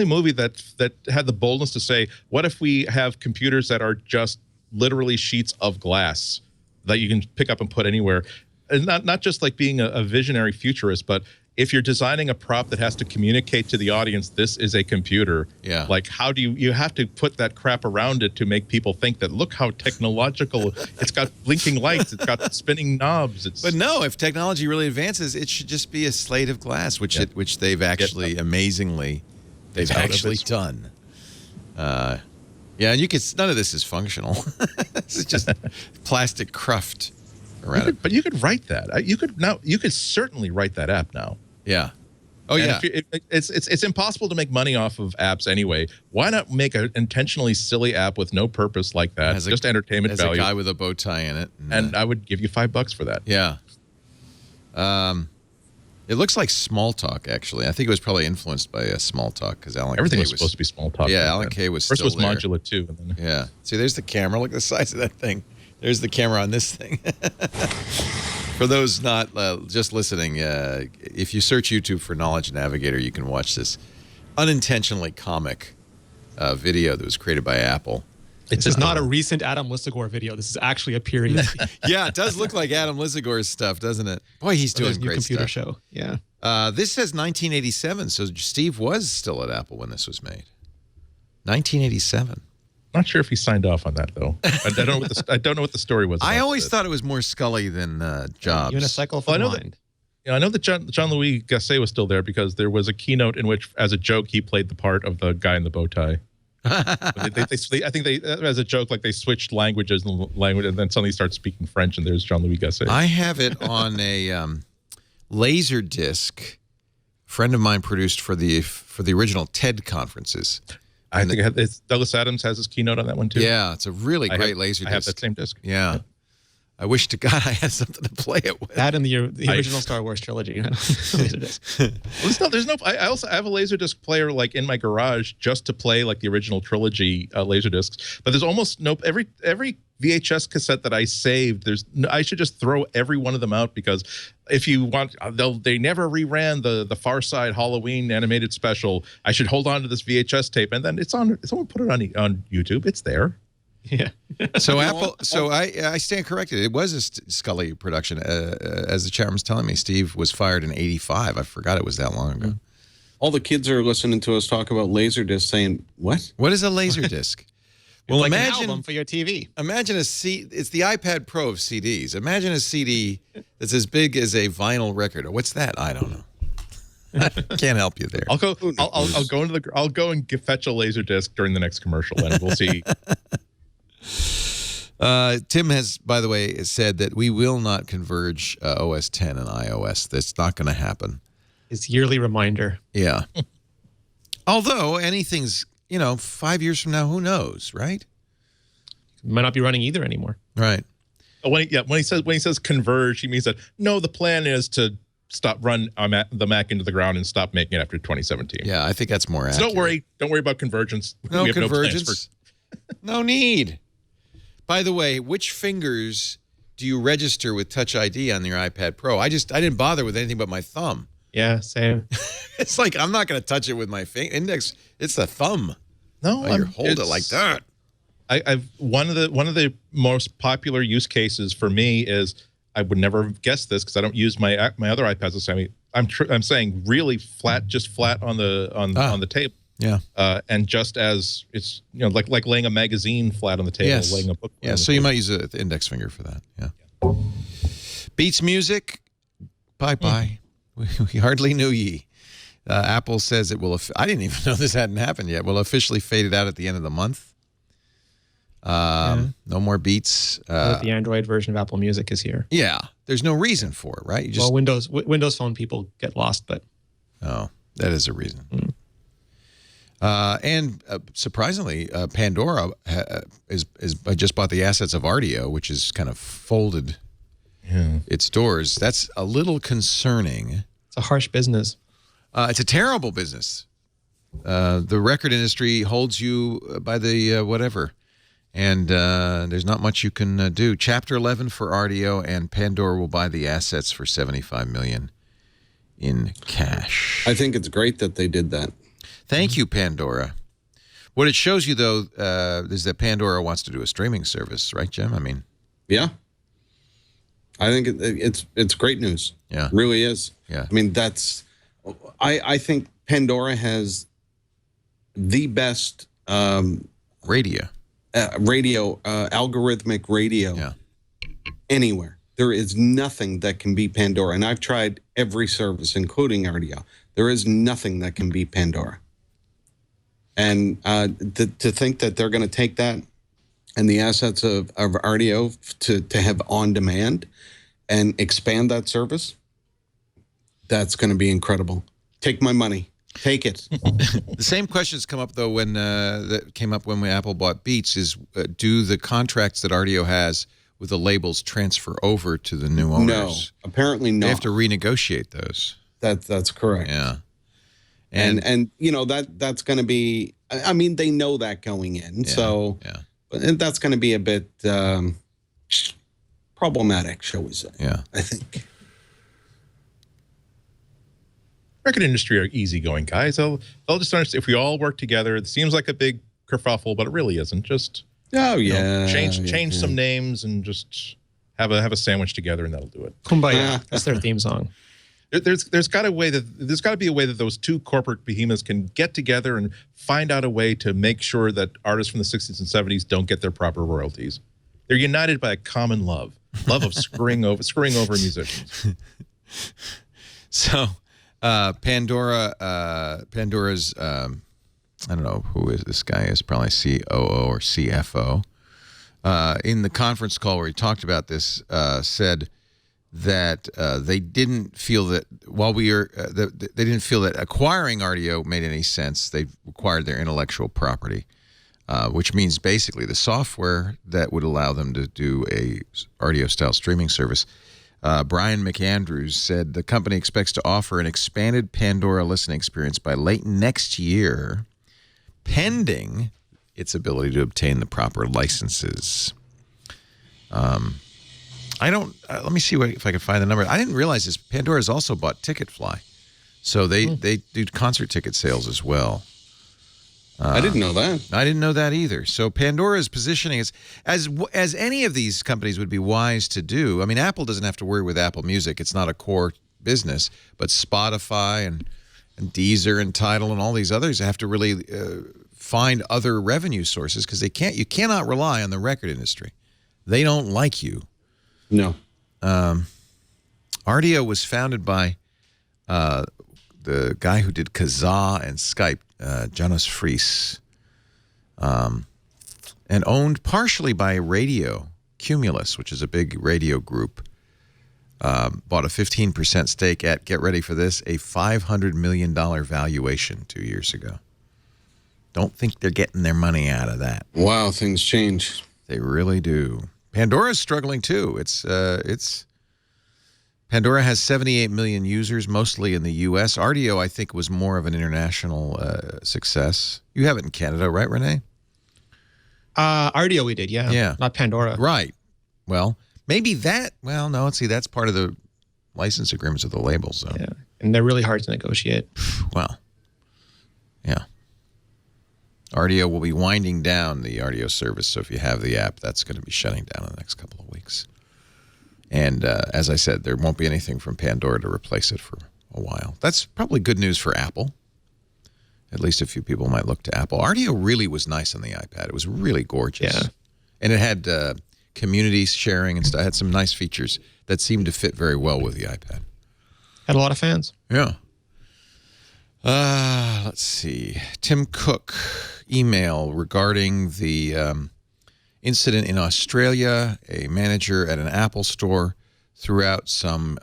movie that had the boldness to say, what if we have computers that are just literally sheets of glass that you can pick up and put anywhere, and not just like being a visionary futurist, but if you're designing a prop that has to communicate to the audience, this is a computer. Yeah. Like, how do you have to put that crap around it to make people think that, look how technological, it's got blinking lights, it's got spinning knobs. But no, if technology really advances, it should just be a slate of glass, which they've actually amazingly, they've actually done. Yeah, and none of this is functional. This is just plastic cruft around it. But you could write that. You could certainly write that app now. Yeah. Oh, yeah. It's impossible to make money off of apps anyway. Why not make an intentionally silly app with no purpose like that? Just entertainment value. As a guy with a bow tie in it. And I would give you $5 for that. Yeah. It looks like Smalltalk, actually. I think it was probably influenced by Smalltalk because everything was supposed to be Smalltalk. Yeah, Alan Kay was first still there. First was Modula too. And then... Yeah. See, there's the camera. Look at the size of that thing. There's the camera on this thing. For those not just listening, if you search YouTube for Knowledge Navigator, you can watch this unintentionally comic video that was created by Apple. This is not a recent Adam Lissagore video. This is actually a period. Yeah, it does look like Adam Lissagore's stuff, doesn't it? Boy, he's doing great computer stuff. show. Yeah. This says 1987, so Steve was still at Apple when this was made. 1987. Not sure if he signed off on that though. I don't know what the story was. I always thought it was more Scully than Jobs. Unicycle for mind. I know that Jean-Louis Gasset was still there because there was a keynote in which, as a joke, he played the part of the guy in the bow tie. I think they, as a joke, like they switched languages and then suddenly start speaking French, and there's Jean-Louis Gasset. I have it on a laser disc. A friend of mine produced for the original TED conferences. I think Douglas Adams has his keynote on that one too. Yeah, it's a really great laser disc. I have that same disc. Yeah. I wish to God I had something to play it with. That and the original Star Wars trilogy. Laser disc. I also have a laser disc player like in my garage just to play like the original trilogy laser discs. But there's almost every VHS cassette that I saved. I should just throw every one of them out because if you want, they never reran the Far Side Halloween animated special. I should hold on to this VHS tape, and then someone put it on YouTube. It's there. Yeah. So Apple. So I stand corrected. It was a Scully production. As the chat room's telling me, Steve was fired in '85. I forgot it was that long ago. All the kids are listening to us talk about Laserdisc, saying, "What? What is a Laserdisc?" Well, like imagine an album for your TV. Imagine it's the iPad Pro of CDs. Imagine a CD that's as big as a vinyl record. What's that? I don't know. Can't help you there. I'll go and fetch a laser disc during the next commercial, and we'll see. Tim has, by the way, said that we will not converge OS 10 and iOS. That's not going to happen. His yearly reminder. Yeah. Although anything's, 5 years from now, who knows, right? Might not be running either anymore. Right. When he says converge, he means that no, the plan is to run the Mac into the ground and stop making it after 2017. Yeah, I think that's more accurate. So don't worry about convergence. No convergence. No need. By the way, which fingers do you register with Touch ID on your iPad Pro? I didn't bother with anything but my thumb. Yeah, same. It's like I'm not going to touch it with my index. It's the thumb. No, you hold it like that. I've one of the most popular use cases for me is I would never have guessed this because I don't use my other iPads the same. I'm saying really flat, just flat on the table. Yeah. And just as it's like laying a magazine flat on the table, yes. laying a book. Yeah. So you might use the index finger for that. Yeah. Beats Music. Bye. We hardly knew ye. Apple says it will. I didn't even know this hadn't happened yet. Will officially fade it out at the end of the month. No more Beats. The Android version of Apple Music is here. Yeah, there's no reason for it, right? Windows Phone people get lost, but that is a reason. And surprisingly, Pandora is just bought the assets of Artio, which is kind of folded its doors. That's a little concerning. It's a harsh business. It's a terrible business. The record industry holds you by the whatever. And there's not much you can do. Chapter 11 for Artio, and Pandora will buy the assets for $75 million in cash. I think it's great that they did that. Thank you, Pandora. What it shows you, though, is that Pandora wants to do a streaming service, right, Jim? I mean, yeah. I think it's great news. Yeah, it really is. Yeah. I mean, I think Pandora has the best radio algorithmic radio anywhere. There is nothing that can beat Pandora, and I've tried every service, including Artio. There is nothing that can beat Pandora. And to think that they're going to take that and the assets of Artio to have on demand and expand that service, that's going to be incredible. Take my money. Take it. The same questions come up, though, that came up when Apple bought Beats is, do the contracts that Artio has with the labels transfer over to the new owners? No, apparently not. They have to renegotiate those. That's correct. Yeah. And that's going to be, I mean, they know that going in. So that's going to be a bit problematic, shall we say? Yeah, I think. Record industry are easygoing guys. They'll just understand if we all work together. It seems like a big kerfuffle, but it really isn't. Just change some names and just have a sandwich together, and that'll do it. Kumbaya. That's their theme song. There's got to be a way that those two corporate behemoths can get together and find out a way to make sure that artists from the 60s and 70s don't get their proper royalties. They're united by a common love of screwing over musicians. So, Pandora's I don't know who is this guy is, probably COO or CFO. In the conference call where he talked about this, said that they didn't feel that they didn't feel that acquiring RDO made any sense. They acquired their intellectual property, which means basically the software that would allow them to do a RDO-style streaming service. Brian McAndrews said the company expects to offer an expanded Pandora listening experience by late next year, pending its ability to obtain the proper licenses. Let me see if I can find the number. I didn't realize this. Pandora's also bought Ticketfly. So they do concert ticket sales as well. I didn't know that. I didn't know that either. So Pandora's positioning is as any of these companies would be wise to do. I mean, Apple doesn't have to worry with Apple Music. It's not a core business. But Spotify and Deezer and Tidal and all these others have to really find other revenue sources because you cannot rely on the record industry. They don't like you. No. RDO was founded by the guy who did Kazaa and Skype, Jonas Fries, and owned partially by Radio Cumulus, which is a big radio group. Bought a 15% stake at, get ready for this, a $500 million valuation 2 years ago. Don't think they're getting their money out of that. Wow, things change. They really do. Pandora's struggling too. Pandora has 78 million users, mostly in the U.S. RDO, I think, was more of an international success. You have it in Canada, right, Rene? RDO we did, yeah. Yeah. Not Pandora. Right. Well, maybe that. Well, no. See, that's part of the license agreements of the labels, though. Yeah, and they're really hard to negotiate. Well, yeah. RDO will be winding down the RDO service, so if you have the app, that's going to be shutting down in the next couple of weeks. And as I said, there won't be anything from Pandora to replace it for a while. That's probably good news for Apple. At least a few people might look to Apple. RDO really was nice on the iPad. It was really gorgeous. Yeah. And it had community sharing and stuff. It had some nice features that seemed to fit very well with the iPad. Had a lot of fans. Yeah. Let's see. Tim Cook email regarding the incident in Australia. A manager at an Apple store threw out some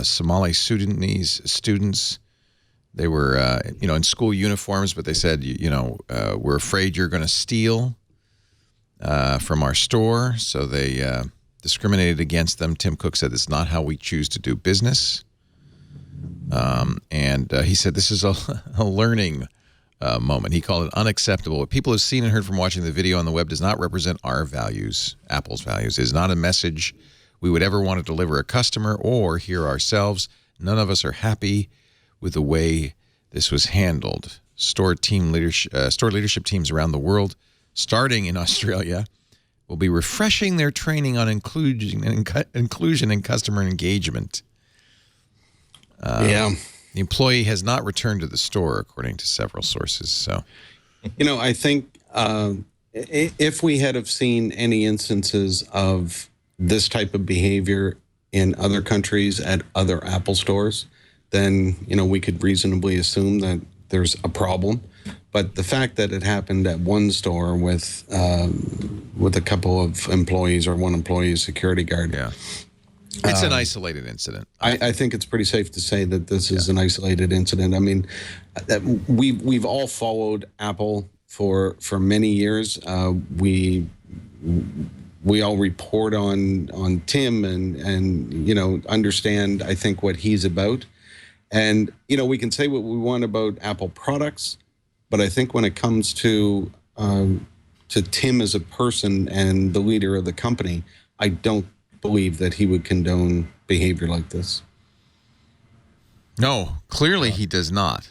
Somali Sudanese students. They were, in school uniforms, but they said, we're afraid you're going to steal from our store. So they discriminated against them. Tim Cook said, it's not how we choose to do business. And he said, this is a learning moment. He called it unacceptable. What people have seen and heard from watching the video on the web does not represent our values, Apple's values. It is not a message we would ever want to deliver a customer or hear ourselves. None of us are happy with the way this was handled. Store leadership teams around the world, starting in Australia, will be refreshing their training on inclusion and customer engagement. The employee has not returned to the store, according to several sources. So, I think if we had have seen any instances of this type of behavior in other countries at other Apple stores, then, we could reasonably assume that there's a problem. But the fact that it happened at one store with a couple of employees or one employee, a security guard. Yeah. It's an isolated incident. I think it's pretty safe to say that this is an isolated incident. I mean, we've all followed Apple for many years. We all report on Tim and understand, I think, what he's about. And, we can say what we want about Apple products, but I think when it comes to Tim as a person and the leader of the company, I don't believe that he would condone behavior like this. No, clearly he does not.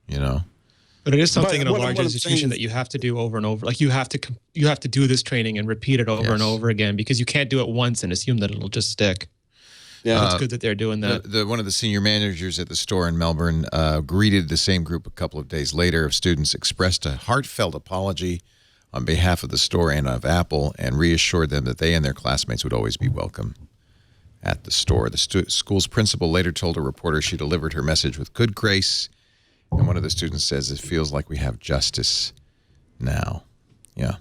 But it is something in a large institution that you have to do over and over. Like you have to do this training and repeat it over and over again, because you can't do it once and assume that it'll just stick. Yeah, it's good that they're doing that. One of the senior managers at the store in Melbourne greeted the same group a couple of days later of students, expressed a heartfelt apology on behalf of the store and of Apple, and reassured them that they and their classmates would always be welcome at the store. The school's principal later told a reporter she delivered her message with good grace, and one of the students says, "It feels like we have justice now." Yeah.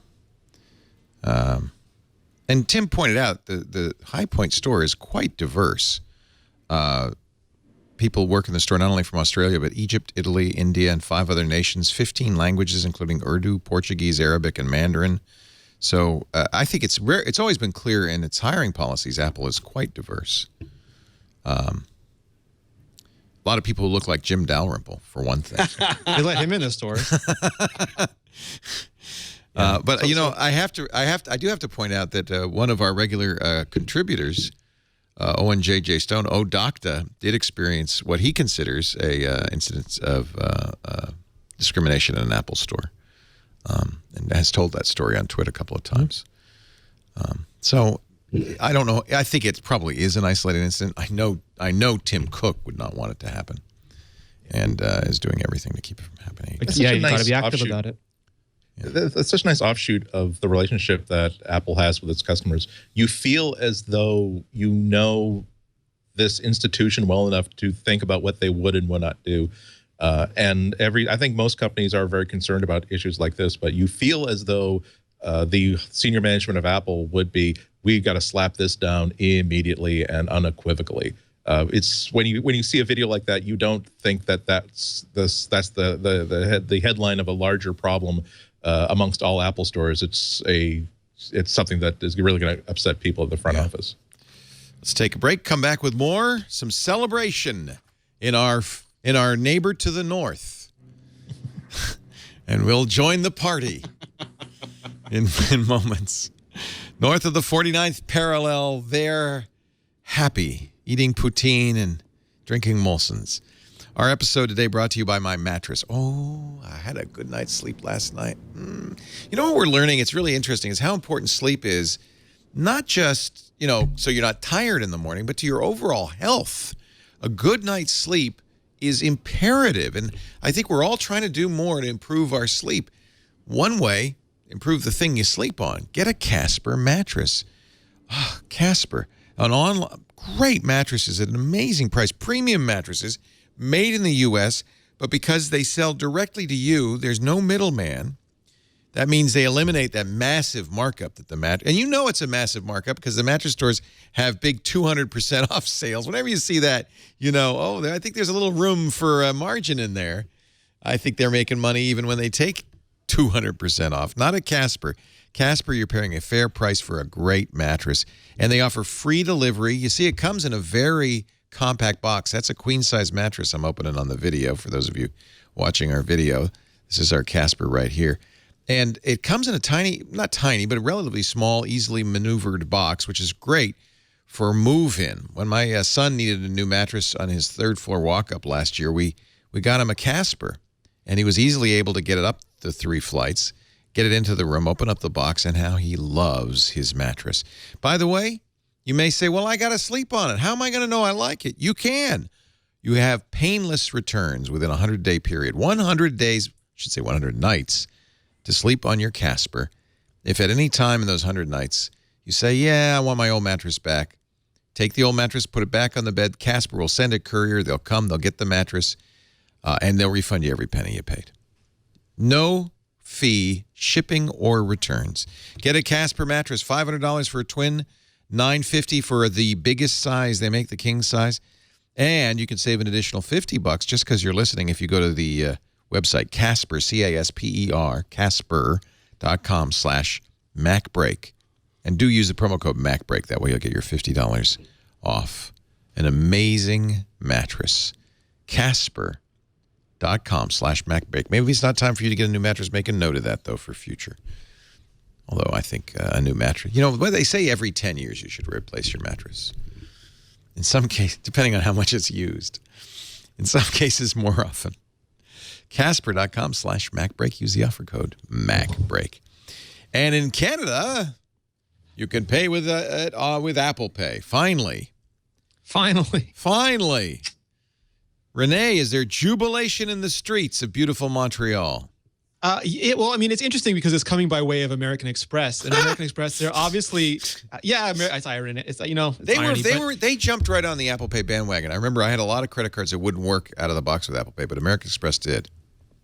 And Tim pointed out the High Point store is quite diverse. People work in the store not only from Australia, but Egypt, Italy, India, and 5 other nations, 15 languages, including Urdu, Portuguese, Arabic, and Mandarin. So I think it's rare. It's always been clear in its hiring policies, Apple is quite diverse. A lot of people who look like Jim Dalrymple, for one thing. They let him in the store. But I do have to point out that one of our regular contributors, Owen J.J. Stone, Odocta, did experience what he considers a incidence of discrimination in an Apple store, and has told that story on Twitter a couple of times. So I don't know. I think it probably is an isolated incident. I know Tim Cook would not want it to happen, and is doing everything to keep it from happening. You got to be active about it. Yeah. That's such a nice offshoot of the relationship that Apple has with its customers. You feel as though you know this institution well enough to think about what they would and would not do. I think most companies are very concerned about issues like this, but you feel as though the senior management of Apple would be, we got to slap this down immediately and unequivocally. It's when you see a video like that, you don't think that that's the headline of a larger problem amongst all Apple stores. It's something that is really going to upset people at the front office. Let's take a break. Come back with some celebration in our neighbor to the north, and we'll join the party in moments. North of the 49th parallel, they're happy, eating poutine and drinking Molson's. Our episode today brought to you by my mattress. Oh, I had a good night's sleep last night. You know what we're learning? It's really interesting. Is how important sleep is, not just, so you're not tired in the morning, but to your overall health. A good night's sleep is imperative. And I think we're all trying to do more to improve our sleep. One way, improve the thing you sleep on. Get a Casper mattress. Casper, great mattresses at an amazing price. Premium mattresses. Made in the U.S., but because they sell directly to you, there's no middleman. That means they eliminate that massive markup that and it's a massive markup because the mattress stores have big 200% off sales. Whenever you see that, I think there's a little room for a margin in there. I think they're making money even when they take 200% off. Not at Casper. Casper, you're paying a fair price for a great mattress, and they offer free delivery. You see, it comes in a very compact box. That's a queen-size mattress I'm opening on the video for those of you watching our video. This is our Casper right here. And it comes in a not tiny, but a relatively small, easily maneuvered box, which is great for move-in. When my son needed a new mattress on his 3rd floor walk-up last year, we got him a Casper, and he was easily able to get it up the 3 flights, get it into the room, open up the box, and how he loves his mattress. By the way, you may say, well, I got to sleep on it. How am I going to know I like it? You can. You have painless returns within a 100-day period. 100 days, 100 nights to sleep on your Casper. If at any time in those 100 nights you say, yeah, I want my old mattress back, take the old mattress, put it back on the bed. Casper will send a courier. They'll come. They'll get the mattress, and they'll refund you every penny you paid. No fee, shipping, or returns. Get a Casper mattress, $500 for a twin, $950 for the biggest size. They make the king size. And you can save an additional $50 just because you're listening if you go to the website Casper, C-A-S-P-E-R, Casper.com/MacBreak. And do use the promo code MacBreak. That way you'll get your $50 off an amazing mattress. Casper.com/MacBreak. Maybe it's not time for you to get a new mattress. Make a note of that, though, for future. Although I think a new mattress, well, they say every 10 years you should replace your mattress. In some cases, depending on how much it's used. In some cases, more often. Casper.com/MacBreak. Use the offer code MacBreak. And in Canada, you can pay with Apple Pay. Finally. Rene, is there jubilation in the streets of beautiful Montreal? It's interesting because it's coming by way of American Express. And American Express, they're obviously, it's irony. It's They jumped right on the Apple Pay bandwagon. I remember I had a lot of credit cards that wouldn't work out of the box with Apple Pay, but American Express did.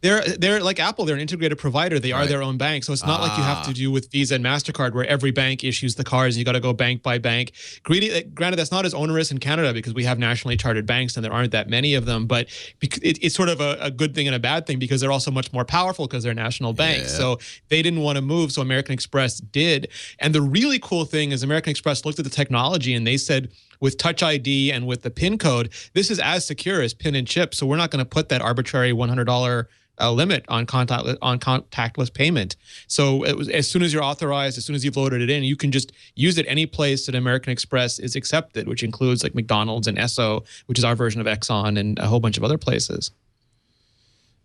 They're like Apple. They're an integrated provider. They are their own bank. So it's not like you have to do with Visa and MasterCard where every bank issues the cards and you got to go bank by bank. Granted, that's not as onerous in Canada because we have nationally chartered banks and there aren't that many of them. But it's sort of a good thing and a bad thing because they're also much more powerful because they're national banks. So they didn't want to move. So American Express did. And the really cool thing is American Express looked at the technology and they said, with Touch ID and with the PIN code, this is as secure as PIN and chip. So we're not going to put that arbitrary $100 limit on contactless payment. So it was, as soon as you're authorized, as soon as you've loaded it in, you can just use it any place that American Express is accepted, which includes like McDonald's and Esso, which is our version of Exxon, and a whole bunch of other places.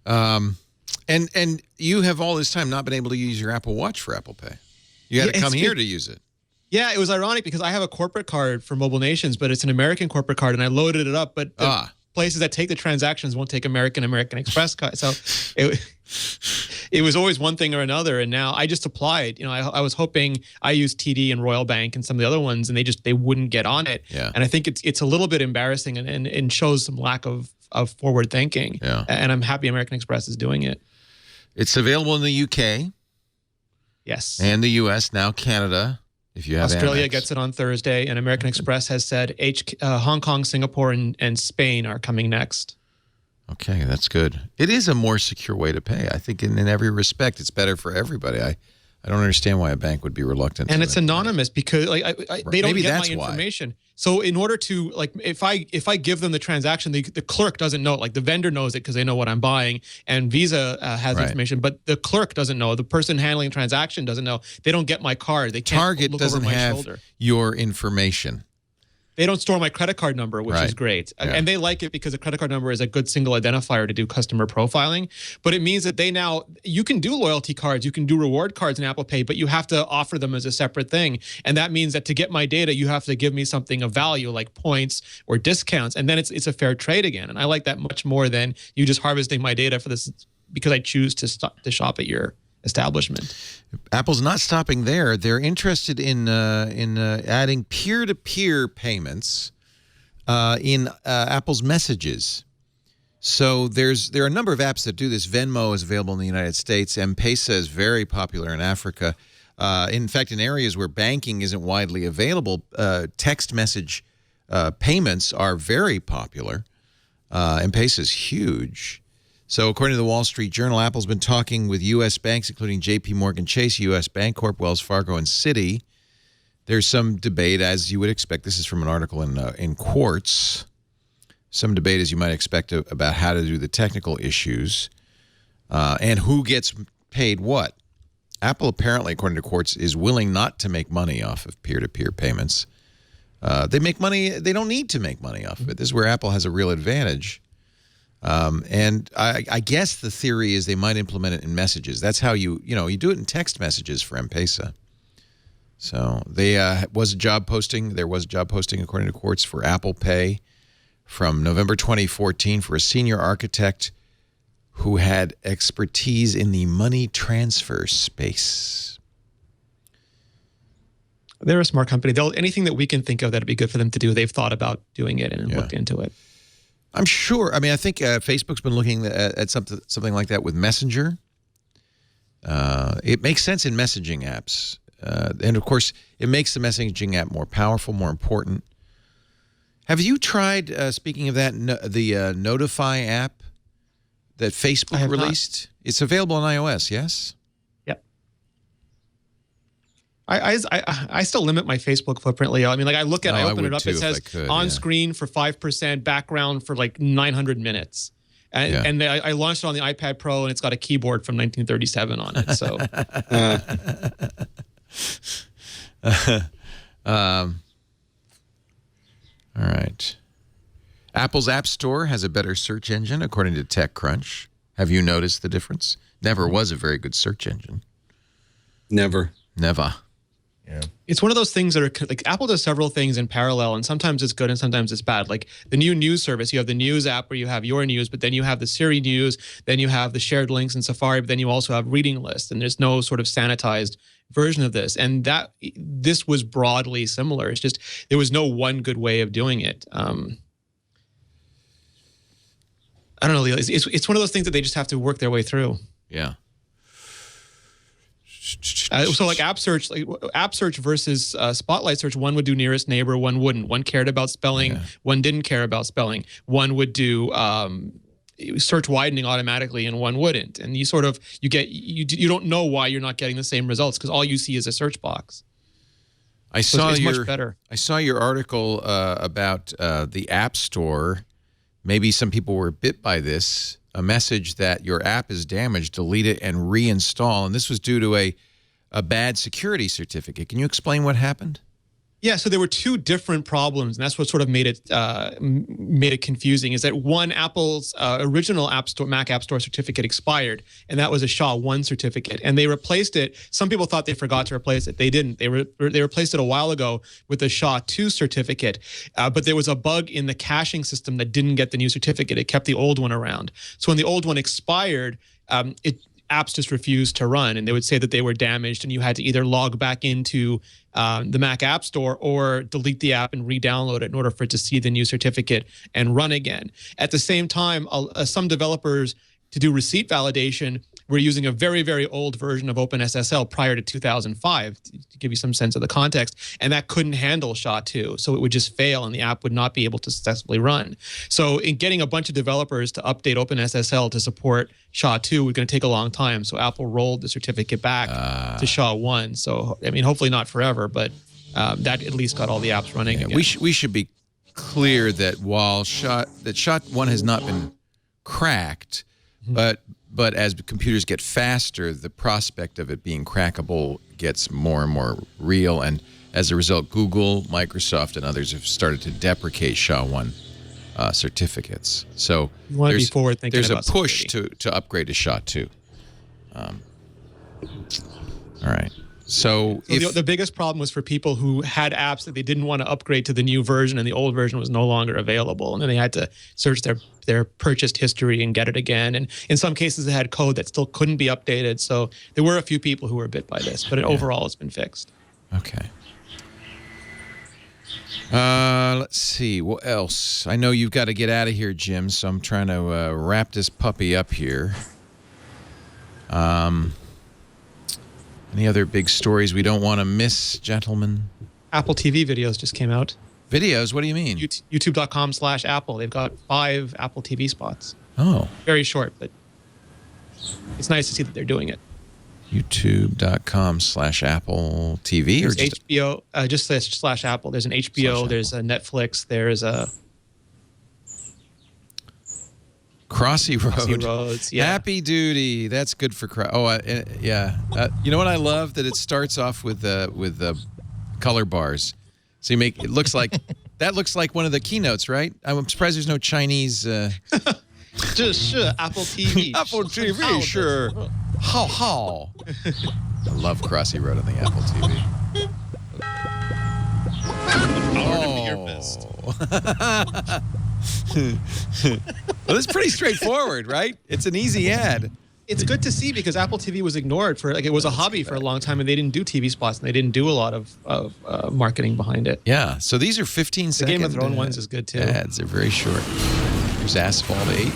And you have all this time not been able to use your Apple Watch for Apple Pay. You had to come here to use it. Yeah, it was ironic because I have a corporate card for Mobile Nations, but it's an American corporate card, and I loaded it up, but places that take the transactions won't take American Express card. So it was always one thing or another. And now I just applied. I was hoping, I used TD and Royal Bank and some of the other ones, and they wouldn't get on it. Yeah. And I think it's a little bit embarrassing and shows some lack of forward thinking. Yeah. And I'm happy American Express is doing it. It's available in the UK. Yes. And the US, now Canada. If you have Australia Amex. gets it on Thursday, and American Express has said Hong Kong, Singapore, and Spain are coming next. Okay, that's good. It is a more secure way to pay. I think in every respect, it's better for everybody. I don't understand why a bank would be reluctant. And it's anonymous because they don't get my information. Why. So in order to if I give them the transaction, the clerk doesn't know. Like the vendor knows it because they know what I'm buying, and Visa has information, but the clerk doesn't know. The person handling the transaction doesn't know. They don't get my card. They can't Target look doesn't over my have shoulder. Your information. They don't store my credit card number, which is great. Yeah. And they like it because a credit card number is a good single identifier to do customer profiling. But it means that you can do loyalty cards, you can do reward cards in Apple Pay, but you have to offer them as a separate thing. And that means that to get my data, you have to give me something of value like points or discounts. And then it's a fair trade again. And I like that much more than you just harvesting my data for this because I choose to shop at your establishment. Apple's not stopping there. They're interested in adding peer-to-peer payments in Apple's messages. So there are a number of apps that do this. Venmo is available in the United States. M-Pesa is very popular in Africa. In fact, in areas where banking isn't widely available, text message payments are very popular. M-Pesa is huge. So according to the Wall Street Journal, Apple's been talking with U.S. banks, including J.P. Morgan Chase, U.S. Bancorp, Wells Fargo, and Citi. There's some debate, as you would expect. This is from an article in Quartz. Some debate, as you might expect, about how to do the technical issues and who gets paid what. Apple apparently, according to Quartz, is willing not to make money off of peer-to-peer payments. They make money. They don't need to make money off of it. This is where Apple has a real advantage. And I guess the theory is they might implement it in messages. That's how you do it in text messages for M-Pesa. So there was a job posting, according to Quartz, for Apple Pay from November 2014 for a senior architect who had expertise in the money transfer space. They're a smart company. Anything that we can think of that'd be good for them to do, they've thought about doing it and looked into it. I'm sure. I mean, I think Facebook's been looking at something like that with Messenger. It makes sense in messaging apps. And, of course, it makes the messaging app more powerful, more important. Have you tried, speaking of that, the Notify app that Facebook released? Not. It's available on iOS, yes? Yep. I still limit my Facebook footprint, Leo. I mean, I open it up, it says on screen for 5%, background for 900 minutes. And I launched it on the iPad Pro, and it's got a keyboard from 1937 on it. So, all right. Apple's App Store has a better search engine, according to TechCrunch. Have you noticed the difference? Never was a very good search engine. Never. Yeah. It's one of those things that are like Apple does several things in parallel, and sometimes it's good and sometimes it's bad. Like the new news service, you have the news app where you have your news, but then you have the Siri news, then you have the shared links in Safari, but then you also have reading lists, and there's no sort of sanitized version of this. And this was broadly similar. It's just there was no one good way of doing it. I don't know, Leo. It's one of those things that they just have to work their way through. Yeah. So like app search versus spotlight search, one would do nearest neighbor, one wouldn't. One cared about spelling, one didn't care about spelling. One would do search widening automatically, and one wouldn't. And you don't know why you're not getting the same results because all you see is a search box. It's much better. I saw your article about the App Store. Maybe some people were bit by this. A message that your app is damaged, delete it and reinstall. And this was due to a bad security certificate. Can you explain what happened? Yeah, so there were two different problems, and that's what sort of made it confusing. Is that one, Apple's original Mac App Store certificate expired, and that was a SHA-1 certificate, and they replaced it. Some people thought they forgot to replace it. They didn't. They replaced it a while ago with a SHA-2 certificate, but there was a bug in the caching system that didn't get the new certificate. It kept the old one around. So when the old one expired, apps just refused to run, and they would say that they were damaged, and you had to either log back into the Mac App Store or delete the app and re-download it in order for it to see the new certificate and run again. At the same time, some developers, to do receipt validation, were using a very, very old version of OpenSSL prior to 2005, to give you some sense of the context, and that couldn't handle SHA-2, so it would just fail and the app would not be able to successfully run. So in getting a bunch of developers to update OpenSSL to support SHA-2 was going to take a long time, so Apple rolled the certificate back to SHA-1. So, I mean, hopefully not forever, but that at least got all the apps running again. We should be clear that while SHA-1 has not been cracked, but as computers get faster, the prospect of it being crackable gets more and more real. And as a result, Google, Microsoft, and others have started to deprecate SHA-1 certificates. So you want to be forward-thinking. There's a push to upgrade to SHA-2. All right. So the biggest problem was for people who had apps that they didn't want to upgrade to the new version, and the old version was no longer available, and then they had to search their purchased history and get it again. And in some cases, they had code that still couldn't be updated. So there were a few people who were bit by this, but overall, it's been fixed. Okay. Let's see. What else? I know you've got to get out of here, Jim, so I'm trying to wrap this puppy up here. Any other big stories we don't want to miss, gentlemen? Apple TV videos just came out. Videos? What do you mean? YouTube.com/Apple. They've got 5 Apple TV spots. Oh. Very short, but it's nice to see that they're doing it. YouTube.com/Apple TV? There's HBO, just /Apple. There's an HBO, there's a Netflix, there's a Crossy Roads, yeah. Happy Duty. That's good for yeah. You know what I love? That it starts off with the color bars. So you make it looks like that looks like one of the keynotes, right? I'm surprised there's no Chinese. Just sure, Apple TV. Apple TV, sure. How? I love Crossy Road on the Apple TV. Well, it's pretty straightforward, right? It's an easy ad. It's good to see because Apple TV was ignored for it was a hobby for a long time, and they didn't do TV spots, and they didn't do a lot of marketing behind it. Yeah, so these are 15 second. The Game of Thrones ones is good too. Ads are very short. There's Asphalt 8.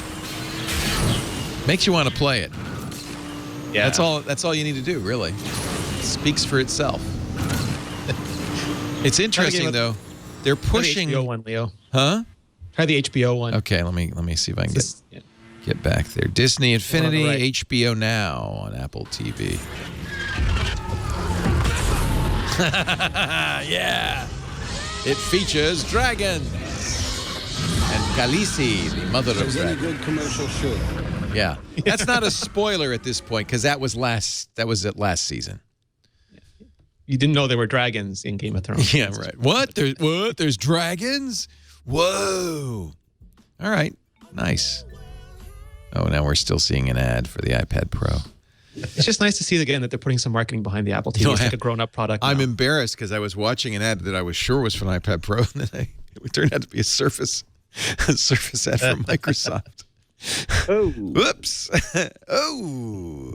Makes you want to play it. Yeah, that's all you need to do, really. It speaks for itself. It's interesting though. They're pushing the HBO one, Leo. Huh? Try the HBO one. Okay, let me see if I can get back there. Disney Infinity, right. HBO Now on Apple TV. Yeah. It features dragons. And Khaleesi, the mother of As any dragons. good commercial should. Yeah. That's not a spoiler at this point because that was it last season. You didn't know there were dragons in Game of Thrones. Yeah, right. What? There's dragons? Whoa. All right. Nice. Oh, now we're still seeing an ad for the iPad Pro. It's just nice to see again that they're putting some marketing behind the Apple TV. It's like a grown-up product. I'm now. embarrassed because I was watching an ad that I was sure was for an iPad Pro, and then it turned out to be a Surface ad from Microsoft. Oh. Whoops. Oh.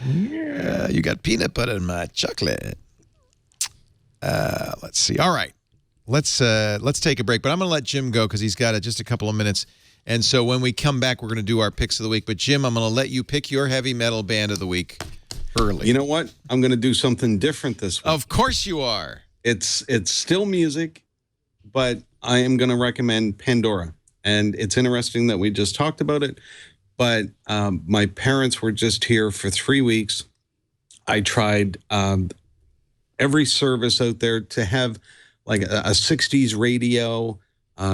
Yeah. You got peanut butter in my chocolate. Let's see. All right. Let's take a break, but I'm going to let Jim go because he's got just a couple of minutes. And so when we come back, we're going to do our picks of the week. But Jim, I'm going to let you pick your heavy metal band of the week early. You know what? I'm going to do something different this week. Of course you are. It's still music, but I am going to recommend Pandora. And it's interesting that we just talked about it, but my parents were just here for 3 weeks. I tried every service out there to have like a 60s radio,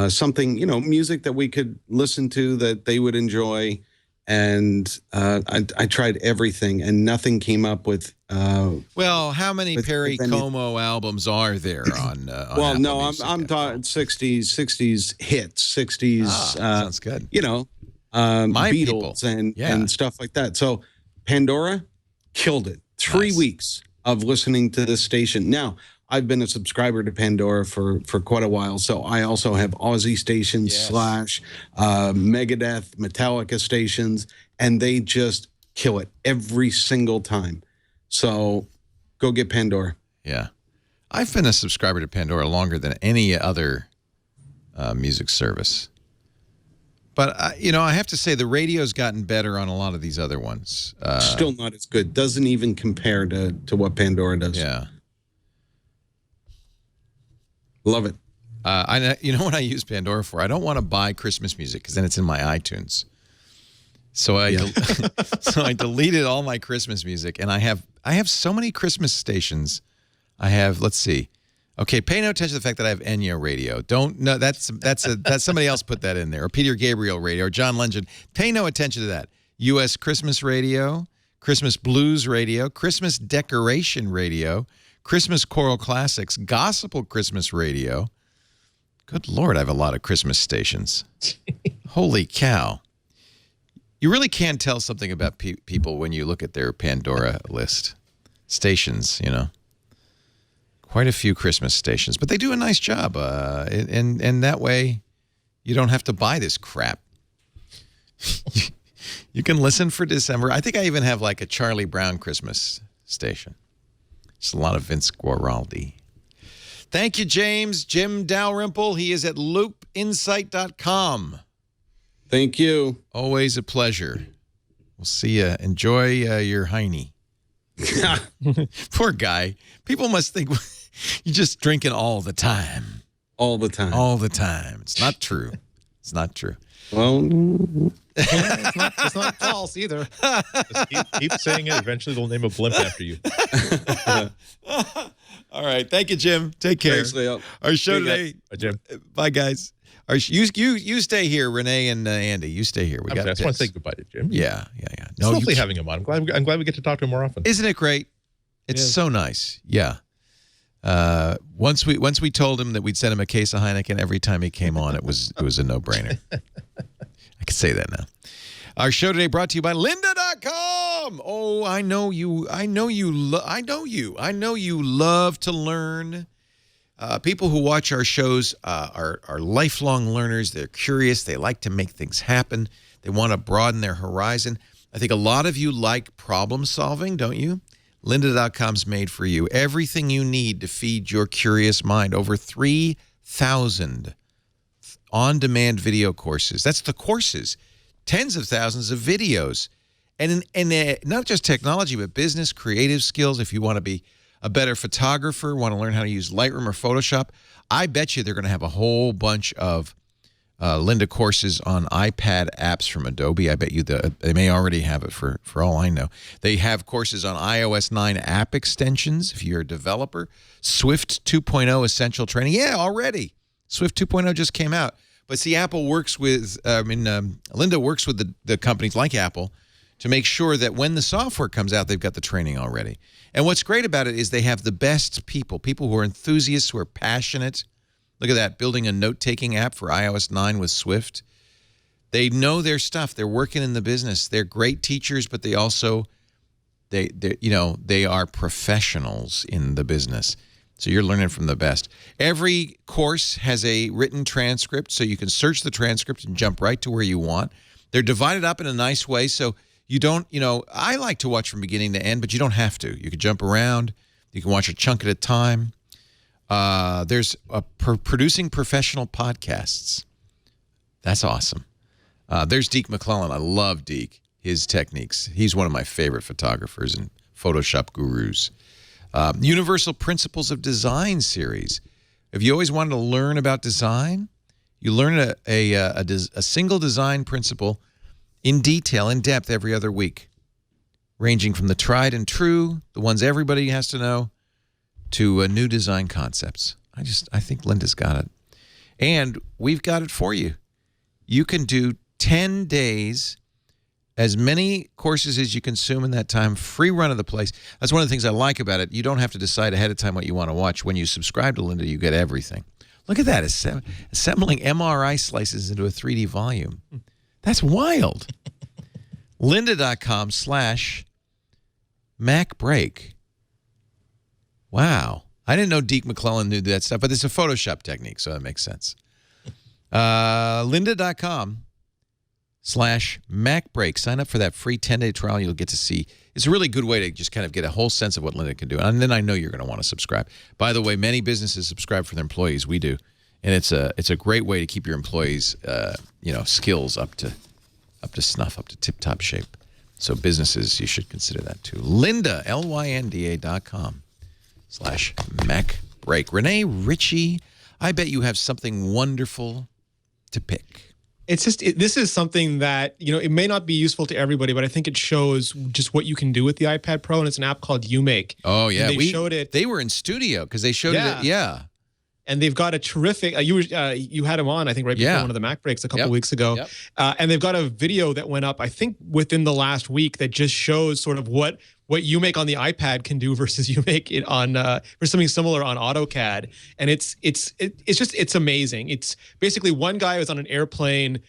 something, music that we could listen to that they would enjoy. And I tried everything, and nothing came up with. Well, how many Perry Como albums are there on? Well, Apple no, Music? I'm talking 60s hits, 60s. Sounds good. My Beatles and stuff like that. So Pandora killed it. 3 weeks of listening to this station. Now, I've been a subscriber to Pandora for quite a while, so I also have Aussie stations / Megadeth, Metallica stations, and they just kill it every single time. So go get Pandora. Yeah. I've been a subscriber to Pandora longer than any other music service. But, I have to say the radio's gotten better on a lot of these other ones. Still not as good. Doesn't even compare to what Pandora does. Yeah. Love it. You know what I use Pandora for? I don't want to buy Christmas music because then it's in my iTunes. So I deleted all my Christmas music, and I have so many Christmas stations. I have, let's see. Okay, pay no attention to the fact that I have Enya radio. That's somebody else put that in there, or Peter Gabriel radio, or John Legend. Pay no attention to that. U.S. Christmas radio, Christmas blues radio, Christmas decoration radio, Christmas choral classics, gospel Christmas radio. Good Lord, I have a lot of Christmas stations. Holy cow. You really can tell something about people when you look at their Pandora list. Stations, Quite a few Christmas stations, but they do a nice job. And that way, you don't have to buy this crap. You can listen for December. I think I even have like a Charlie Brown Christmas station. Just a lot of Vince Guaraldi. Thank you, James. Jim Dalrymple. He is at loopinsight.com. Thank you. Always a pleasure. We'll see you. Enjoy your Heine. Poor guy. People must think you're just drinking all the time. All the time. All the time. It's not true. It's not true. Well, it's not false either. Just keep saying it. Eventually, they'll name a blimp after you. All right. Thank you, Jim. Take care. Thanks, Leo. Our show today. Bye, Jim. Bye, guys. You stay here, Rene and Andy. You stay here. I just want to say goodbye to Jim. Yeah. It's lovely having him on. I'm glad we get to talk to him more often. Isn't it great? It's so nice. Yeah. Once we told him that we'd send him a case of Heineken every time he came on, it was a no-brainer. I can say that now. Our show today brought to you by lynda.com. Oh, I know you love to learn. People who watch our shows are lifelong learners. They're curious. They like to make things happen. They want to broaden their horizon. I think a lot of you like problem solving, don't you? Lynda.com's made for you. Everything you need to feed your curious mind. Over 3,000 on-demand video courses. That's the courses. Tens of thousands of videos. And not just technology, but business, creative skills. If you want to be a better photographer, want to learn how to use Lightroom or Photoshop, I bet you they're going to have a whole bunch of Lynda courses on iPad apps from Adobe. I bet you they may already have it for all I know. They have courses on iOS 9 app extensions if you're a developer. Swift 2.0 essential training. Yeah, already. Swift 2.0 just came out. But see, Apple works with, Linda works with the companies like Apple to make sure that when the software comes out, they've got the training already. And what's great about it is they have the best people who are enthusiasts, who are passionate. Look at that, building a note-taking app for iOS 9 with Swift. They know their stuff. They're working in the business. They're great teachers, but they also, they are professionals in the business. So you're learning from the best. Every course has a written transcript, so you can search the transcript and jump right to where you want. They're divided up in a nice way, so you don't, I like to watch from beginning to end, but you don't have to. You can jump around. You can watch a chunk at a time. There's producing professional podcasts. That's awesome. There's Deke McClellan. I love Deke, his techniques. He's one of my favorite photographers and Photoshop gurus. Universal Principles of Design series. If you always wanted to learn about design, you learn a single design principle in detail, in depth, every other week, ranging from the tried and true, the ones everybody has to know, to new design concepts. I think Linda's got it. And we've got it for you. You can do 10 days, as many courses as you consume in that time, free run of the place. That's one of the things I like about it. You don't have to decide ahead of time what you want to watch. When you subscribe to Linda, you get everything. Look at that, assembling MRI slices into a 3D volume. That's wild. Lynda.com/MacBreak. Wow. I didn't know Deke McClellan knew that stuff, but it's a Photoshop technique, so that makes sense. Lynda.com/MacBreak. Sign up for that free 10-day trial. You'll get to see. It's a really good way to just kind of get a whole sense of what Linda can do. And then I know you're going to want to subscribe. By the way, many businesses subscribe for their employees. We do. And it's a great way to keep your employees' skills up to snuff, up to tip-top shape. So businesses, you should consider that too. Lynda, LYNDA.com/MacBreak. Rene, Ritchie, I bet you have something wonderful to pick. It's just, this is something that, it may not be useful to everybody, but I think it shows just what you can do with the iPad Pro, and it's an app called YouMake. Oh, yeah. And they showed it. They were in studio because they showed it. Yeah. And they've got a terrific, you had him on, I think, right before one of the Mac breaks a couple weeks ago. Yep. And they've got a video that went up, I think, within the last week that just shows sort of what YouMake on the iPad can do versus YouMake it on for something similar on AutoCAD. And it's amazing. It's basically one guy was on an airplane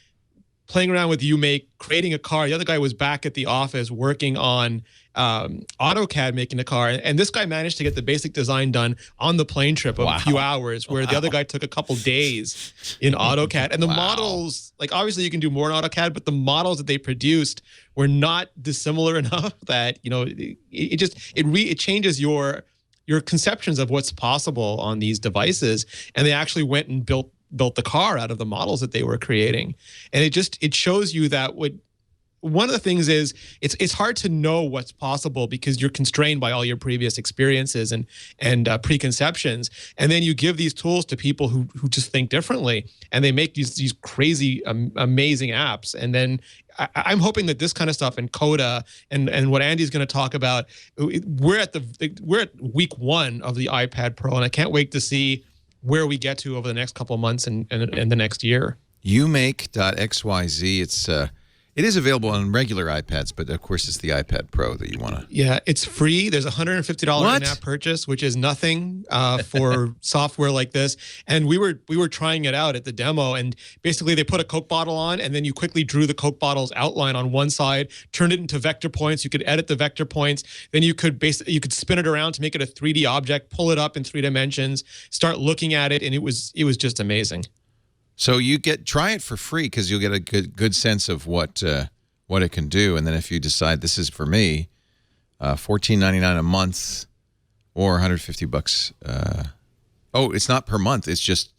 playing around with YouMake, creating a car. The other guy was back at the office working on AutoCAD, making a car. And this guy managed to get the basic design done on the plane trip of a few hours, where the other guy took a couple days in AutoCAD. And the models, like, obviously you can do more in AutoCAD, but the models that they produced were not dissimilar enough that, it changes your conceptions of what's possible on these devices. And they actually went and built the car out of the models that they were creating. And it shows you that one of the things is it's hard to know what's possible because you're constrained by all your previous experiences and preconceptions. And then you give these tools to people who just think differently, and they make these crazy, amazing apps. And then I'm hoping that this kind of stuff and Coda and what Andy's going to talk about, we're at week 1 of the iPad Pro, and I can't wait to see where we get to over the next couple of months and the next year. YouMake.xyz. It is available on regular iPads, but of course it's the iPad Pro that you want to. Yeah, it's free. There's a $150 in-app purchase, which is nothing for software like this. And we were trying it out at the demo, and basically they put a Coke bottle on, and then you quickly drew the Coke bottle's outline on one side, turned it into vector points. You could edit the vector points. Then you could spin it around to make it a 3D object, pull it up in 3 dimensions, start looking at it, and it was just amazing. So you try it for free because you'll get a good sense of what it can do, and then if you decide this is for me, $14.99 a month or $150. It's not per month. It's just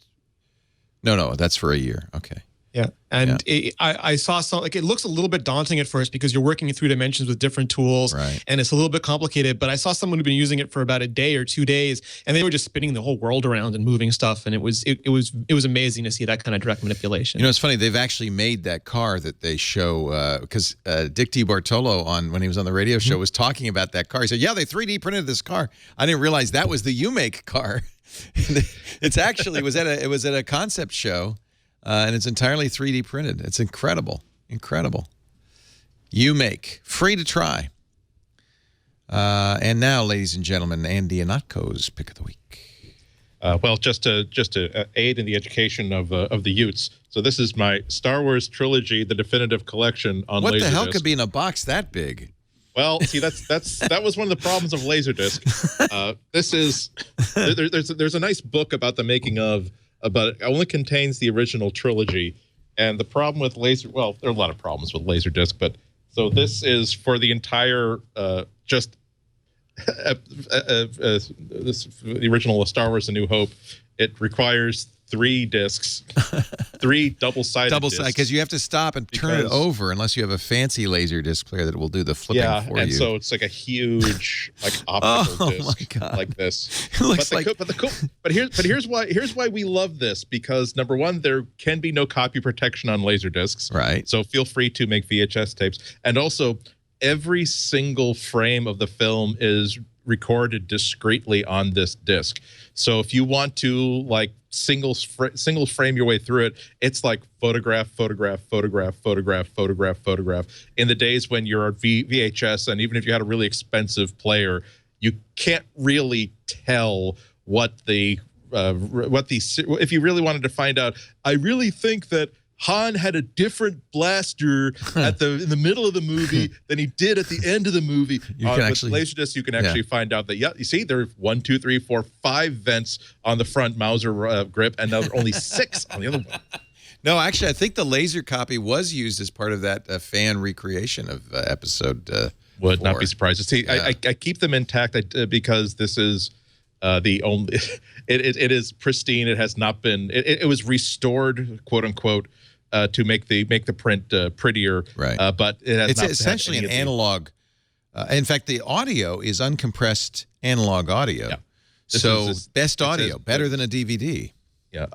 no. That's for a year. Okay. Yeah, and I saw some, it looks a little bit daunting at first because you're working in 3 dimensions with different tools, right, and it's a little bit complicated. But I saw someone who'd been using it for about a day or 2 days, and they were just spinning the whole world around and moving stuff, and it was amazing to see that kind of direct manipulation. It's funny, they've actually made that car that they show because Dick DiBartolo when he was on the radio show was talking about that car. He said, "Yeah, they 3D printed this car." I didn't realize that was the YouMake car. It's actually it was at a concept show. and it's entirely 3D printed. It's incredible. Incredible. You make. Free to try. And now, ladies and gentlemen, Andy Ihnatko's Pick of the Week. Well, just to aid in the education of the Utes. So this is my Star Wars trilogy, the definitive collection on Laserdisc. What the hell could be in a box that big? Well, see, that was one of the problems of Laserdisc. This is there's a nice book about the making of, but it only contains the original trilogy. And the problem with there are a lot of problems with Laserdisc, but so this is for the entire the original Star Wars: A New Hope. It requires 3 discs, 3 double-sided discs. Because you have to stop and turn it over unless you have a fancy laser disc player that will do the flipping for you. Yeah, and so it's like a huge optical disc like this. It looks but here's why we love this, because number one, there can be no copy protection on laser discs. Right. So feel free to make VHS tapes, and also every single frame of the film is recorded discreetly on this disc. So if you want to single frame your way through it, it's like photograph, photograph, photograph, photograph, photograph, photograph. In the days when you're on VHS, and even if you had a really expensive player, you can't really tell if you really wanted to find out. I really think that Han had a different blaster in the middle of the movie than he did at the end of the movie. With Laserdisc, you can actually find out that, you see, there are 1, 2, 3, 4, 5 vents on the front Mauser grip, and now there are only 6 on the other one. No, actually, I think the laser copy was used as part of that fan recreation of episode 4. Not be surprised. See, I keep them intact because this is the only. It is pristine. It has not been. It was restored, quote unquote, to make the print prettier. Right. But it's essentially an analog. In fact, the audio is uncompressed analog audio. Yeah. So best audio, better than a DVD. Yeah.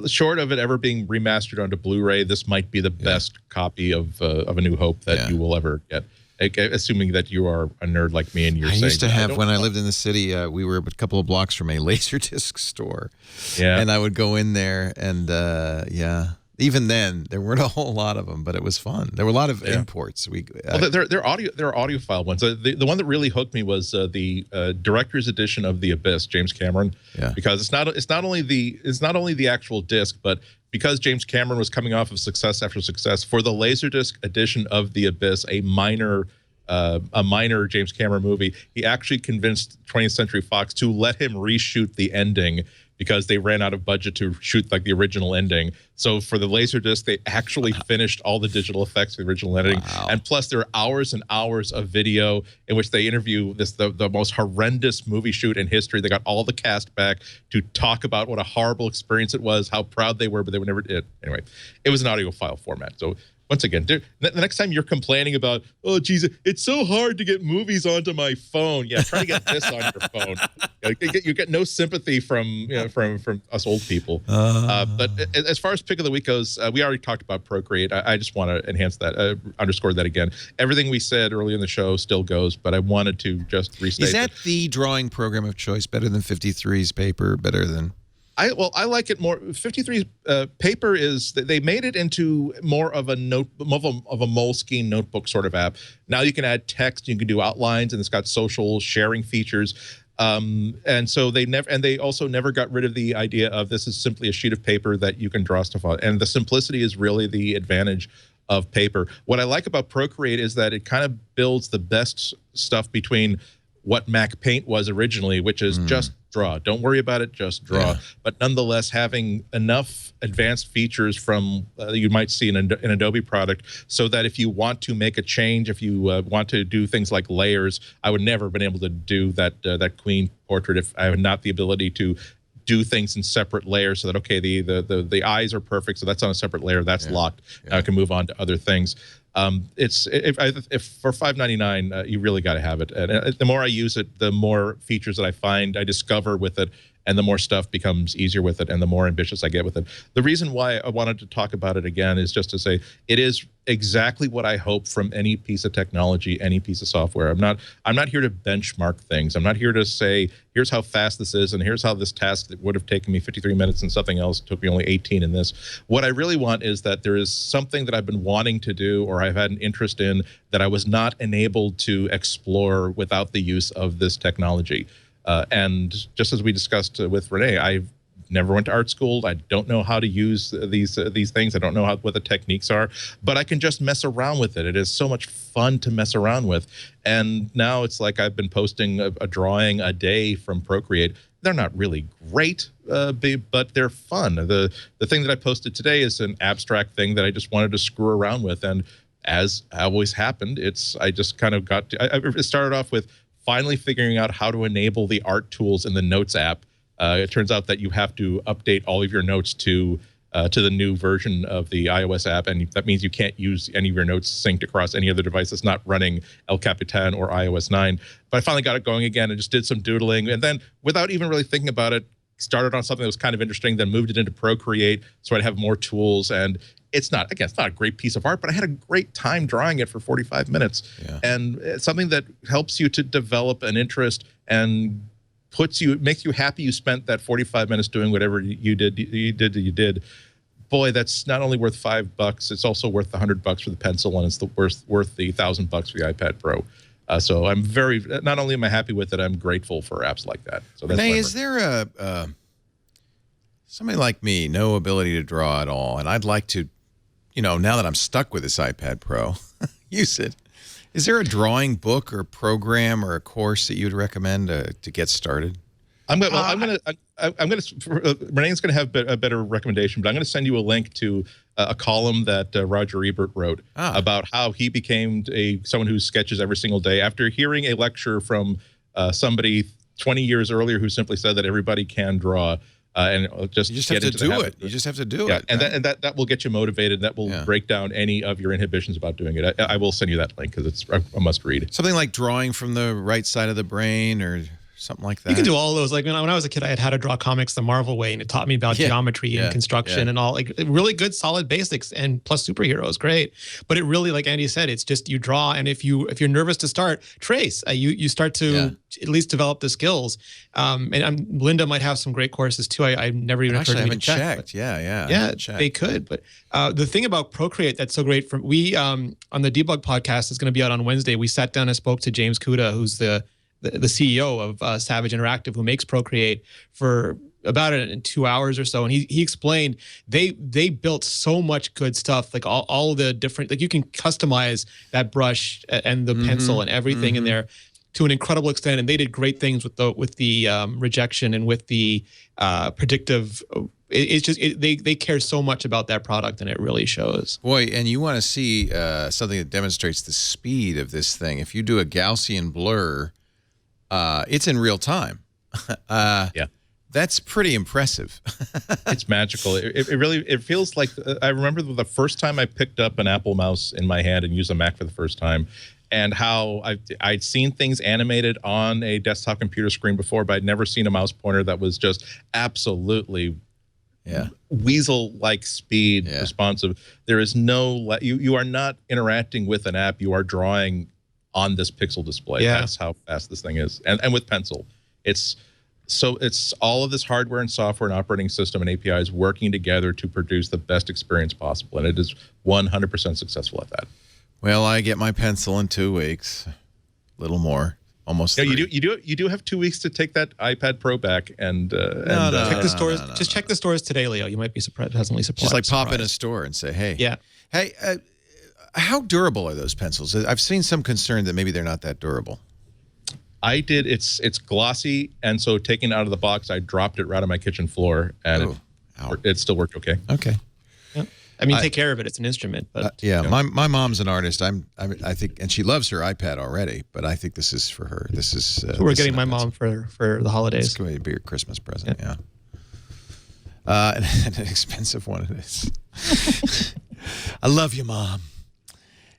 Short of it ever being remastered onto Blu-ray, this might be the best copy of A New Hope that you will ever get. Assuming that you are a nerd like me, and you're saying. I used to have, when I lived in the city, we were a couple of blocks from a Laserdisc store. Yeah. And I would go in there, and even then, there weren't a whole lot of them, but it was fun. There were a lot of imports. They're audiophile ones. The one that really hooked me was the director's edition of The Abyss, James Cameron. Yeah. Because it's not only the actual disc, but because James Cameron was coming off of success after success, for the Laserdisc edition of The Abyss, a minor James Cameron movie, he actually convinced 20th Century Fox to let him reshoot the ending because they ran out of budget to shoot the original ending. So for the Laserdisc, they actually finished all the digital effects of the original editing. Wow. And plus, there are hours and hours of video in which they interview the most horrendous movie shoot in history. They got all the cast back to talk about what a horrible experience it was, how proud they were, but they would never did. Anyway, it was an audio file format. So once again, the next time you're complaining about, oh, geez, it's so hard to get movies onto my phone. Yeah, try to get this on your phone. You get no sympathy from us old people. But as far as Pick of the Week goes, we already talked about Procreate. I just want to enhance that, underscore that again. Everything we said earlier in the show still goes, but I wanted to just restate. Is that the drawing program of choice? Better than 53's paper? Better than... I like it more. 53's paper is, they made it into more of a Moleskine notebook sort of app. Now you can add text, you can do outlines, and it's got social sharing features. And so they also never got rid of the idea of this is simply a sheet of paper that you can draw stuff on. And the simplicity is really the advantage of paper. What I like about Procreate is that it kind of builds the best stuff between what Mac Paint was originally, which is just draw. Don't worry about it, just draw. Yeah. But nonetheless, having enough advanced features from you might see in an Adobe product, so that if you want to make a change, if you want to do things like layers, I would never have been able to do that Queen portrait if I had not the ability to do things in separate layers, so that the eyes are perfect, so that's on a separate layer, that's locked. Now I can move on to other things. If for $5.99, you really got to have it. And the more I use it, the more features that I discover with it, and the more stuff becomes easier with it, and the more ambitious I get with it. The reason why I wanted to talk about it again is just to say it is exactly what I hope from any piece of technology, any piece of software. I'm not here to benchmark things. I'm not here to say, here's how fast this is, and here's how this task that would have taken me 53 minutes and something else took me only 18 in this. What I really want is that there is something that I've been wanting to do or I've had an interest in that I was not enabled to explore without the use of this technology. And just as we discussed with Rene, I've never went to art school. I don't know how to use these things. I don't know what the techniques are, but I can just mess around with it. It is so much fun to mess around with. And now it's like I've been posting a drawing a day from Procreate. They're not really great, but they're fun. The thing that I posted today is an abstract thing that I just wanted to screw around with. And as always happened, I just kind of it started off with finally figuring out how to enable the art tools in the Notes app. It turns out that you have to update all of your notes to the new version of the iOS app, and that means you can't use any of your notes synced across any other device that's not running El Capitan or iOS 9. But I finally got it going again and just did some doodling, and then without even really thinking about it, started on something that was kind of interesting, then moved it into Procreate so I'd have more tools. And it's not a great piece of art, but I had a great time drawing it for 45 minutes. Yeah. And it's something that helps you to develop an interest and makes you happy you spent that 45 minutes doing whatever you did. Boy, that's not only worth $5, it's also worth the $100 for the pencil, and it's worth the $1,000 for the iPad Pro. So I'm not only am I happy with it, I'm grateful for apps like that. So that's Rene, is there somebody like me, no ability to draw at all, and I'd like to, now that I'm stuck with this iPad Pro, use it. Is there a drawing book or program or a course that you'd recommend to get started? Renee's going to have a better recommendation, but I'm going to send you a link to a column that Roger Ebert wrote about how he became someone who sketches every single day after hearing a lecture from somebody 20 years earlier who simply said that everybody can draw. And you just have to do it. You just have to do it. And that will get you motivated. That will break down any of your inhibitions about doing it. I will send you that link because it's a must read. Something like drawing from the right side of the brain or something like that. You can do all those. Like when I was a kid, I had how to draw comics the Marvel way, and it taught me about geometry and construction and all, like really good, solid basics, and plus superheroes, great. But it really, like Andy said, it's just you draw, and if you're nervous to start, trace. You start to at least develop the skills. And Linda might have some great courses too. I never even actually heard haven't checked. Yeah, they could. But the thing about Procreate that's so great, on the Debug podcast is going to be out on Wednesday. We sat down and spoke to James Kuda, who's the CEO of Savage Interactive, who makes Procreate, for about it in 2 hours or so. And he explained they built so much good stuff, like all the different, like you can customize that brush and the pencil and everything in there to an incredible extent. And they did great things with the rejection and with the predictive. It's just they care so much about that product, and it really shows. Boy, and you want to see something that demonstrates the speed of this thing. If you do a Gaussian blur, it's in real time. That's pretty impressive. It's magical. It feels like I remember the first time I picked up an Apple mouse in my hand and used a Mac for the first time, and how I'd seen things animated on a desktop computer screen before, but I'd never seen a mouse pointer that was just absolutely weasel-like speed responsive. There is no you are not interacting with an app. You are drawing on this pixel display. That's how fast this thing is. And with pencil, it's all of this hardware and software and operating system and APIs working together to produce the best experience possible, and it is 100% successful at that. Well, I get my pencil in 2 weeks, a little more, almost. Yeah, you do have 2 weeks to take that iPad Pro back and check the stores. Just check the stores today, Leo. You might be pleasantly surprised. Just like pop in a store and say, "Hey, hey." How durable are those pencils? I've seen some concern that maybe they're not that durable. I did. It's glossy, and so taking it out of the box, I dropped it right on my kitchen floor, and it still worked okay. Okay. Yeah. I mean, take care of it. It's an instrument, but my mom's an artist. I think, and she loves her iPad already. But I think this is for her. This is so we're getting my mom for the holidays. It's going to be your Christmas present. And an expensive one it is. I love you, Mom.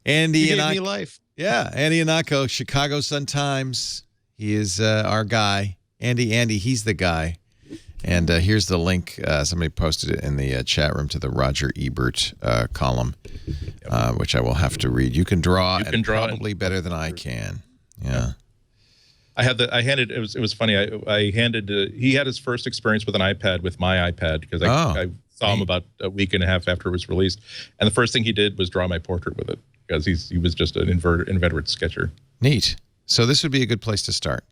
Andy gave me life. Yeah, Andy Ihnatko, Chicago Sun-Times. He is our guy. Andy, he's the guy. And here's the link. Somebody posted it in the chat room to the Roger Ebert column, which I will have to read. You can draw, probably better than I can. Yeah. I handed. It was funny. I handed. He had his first experience with an iPad with my iPad because I saw him about a week and a half after it was released, and the first thing he did was draw my portrait with it because he was just an inveterate sketcher. Neat. So this would be a good place to start.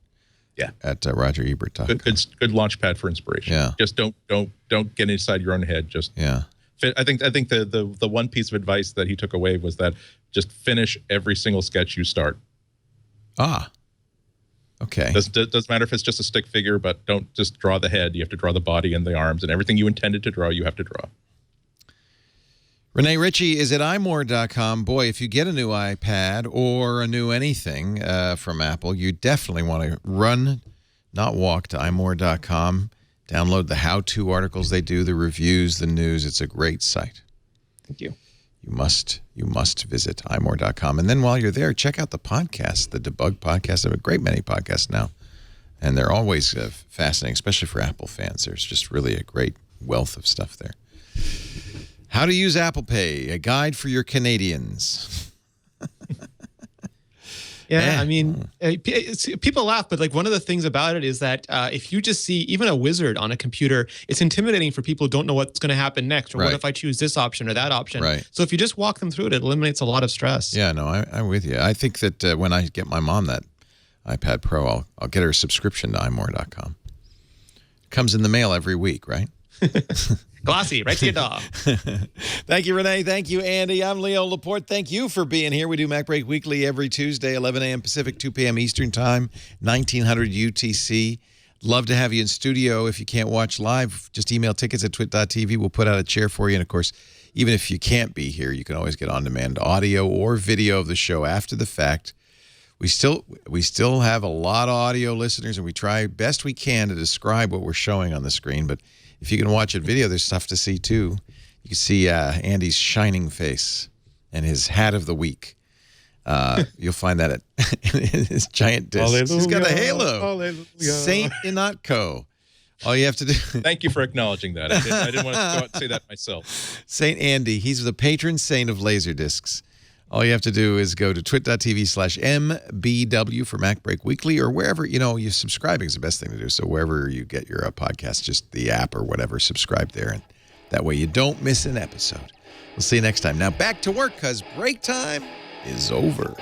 Yeah. At RogerEbert.com. Good launch pad for inspiration. Yeah. Just don't get inside your own head. Just I think the one piece of advice that he took away was that just finish every single sketch you start. Okay. Doesn't matter if it's just a stick figure, but don't just draw the head. You have to draw the body and the arms, and everything you intended to draw, you have to draw. Rene Ritchie is at imore.com. Boy, if you get a new iPad or a new anything from Apple, you definitely want to run, not walk, to imore.com. Download the how-to articles they do, the reviews, the news. It's a great site. Thank you. You must visit imore.com. And then while you're there, check out the podcast, the Debug podcast. There are a great many podcasts now. And they're always fascinating, especially for Apple fans. There's just really a great wealth of stuff there. How to use Apple Pay, a guide for your Canadians. Yeah, I mean, people laugh, but like one of the things about it is that if you just see even a wizard on a computer, it's intimidating for people who don't know what's going to happen next, or what if I choose this option or that option. Right. So if you just walk them through it, it eliminates a lot of stress. Yeah, no, I'm with you. I think that when I get my mom that iPad Pro, I'll get her a subscription to imore.com. It comes in the mail every week, right? Glossy, right to your dog. Thank you, Rene. Thank you, Andy. I'm Leo Laporte. Thank you for being here. We do MacBreak Weekly every Tuesday, 11 a.m. Pacific, 2 p.m. Eastern Time, 1900 UTC. Love to have you in studio. If you can't watch live, just email tickets at twit.tv. We'll put out a chair for you. And, of course, even if you can't be here, you can always get on-demand audio or video of the show after the fact. We still have a lot of audio listeners, and we try best we can to describe what we're showing on the screen. But if you can watch it video, there's stuff to see, too. You can see Andy's shining face and his hat of the week. You'll find that at his giant disc. He's got a halo. Hallelujah. Saint Ihnatko. All you have to do. Thank you for acknowledging that. I didn't want to go out and say that myself. Saint Andy. He's the patron saint of Laserdiscs. All you have to do is go to twit.tv/MBW for MacBreak Weekly, or wherever, you subscribing is the best thing to do. So wherever you get your podcast, just the app or whatever, subscribe there. And that way you don't miss an episode. We'll see you next time. Now back to work, because break time is over.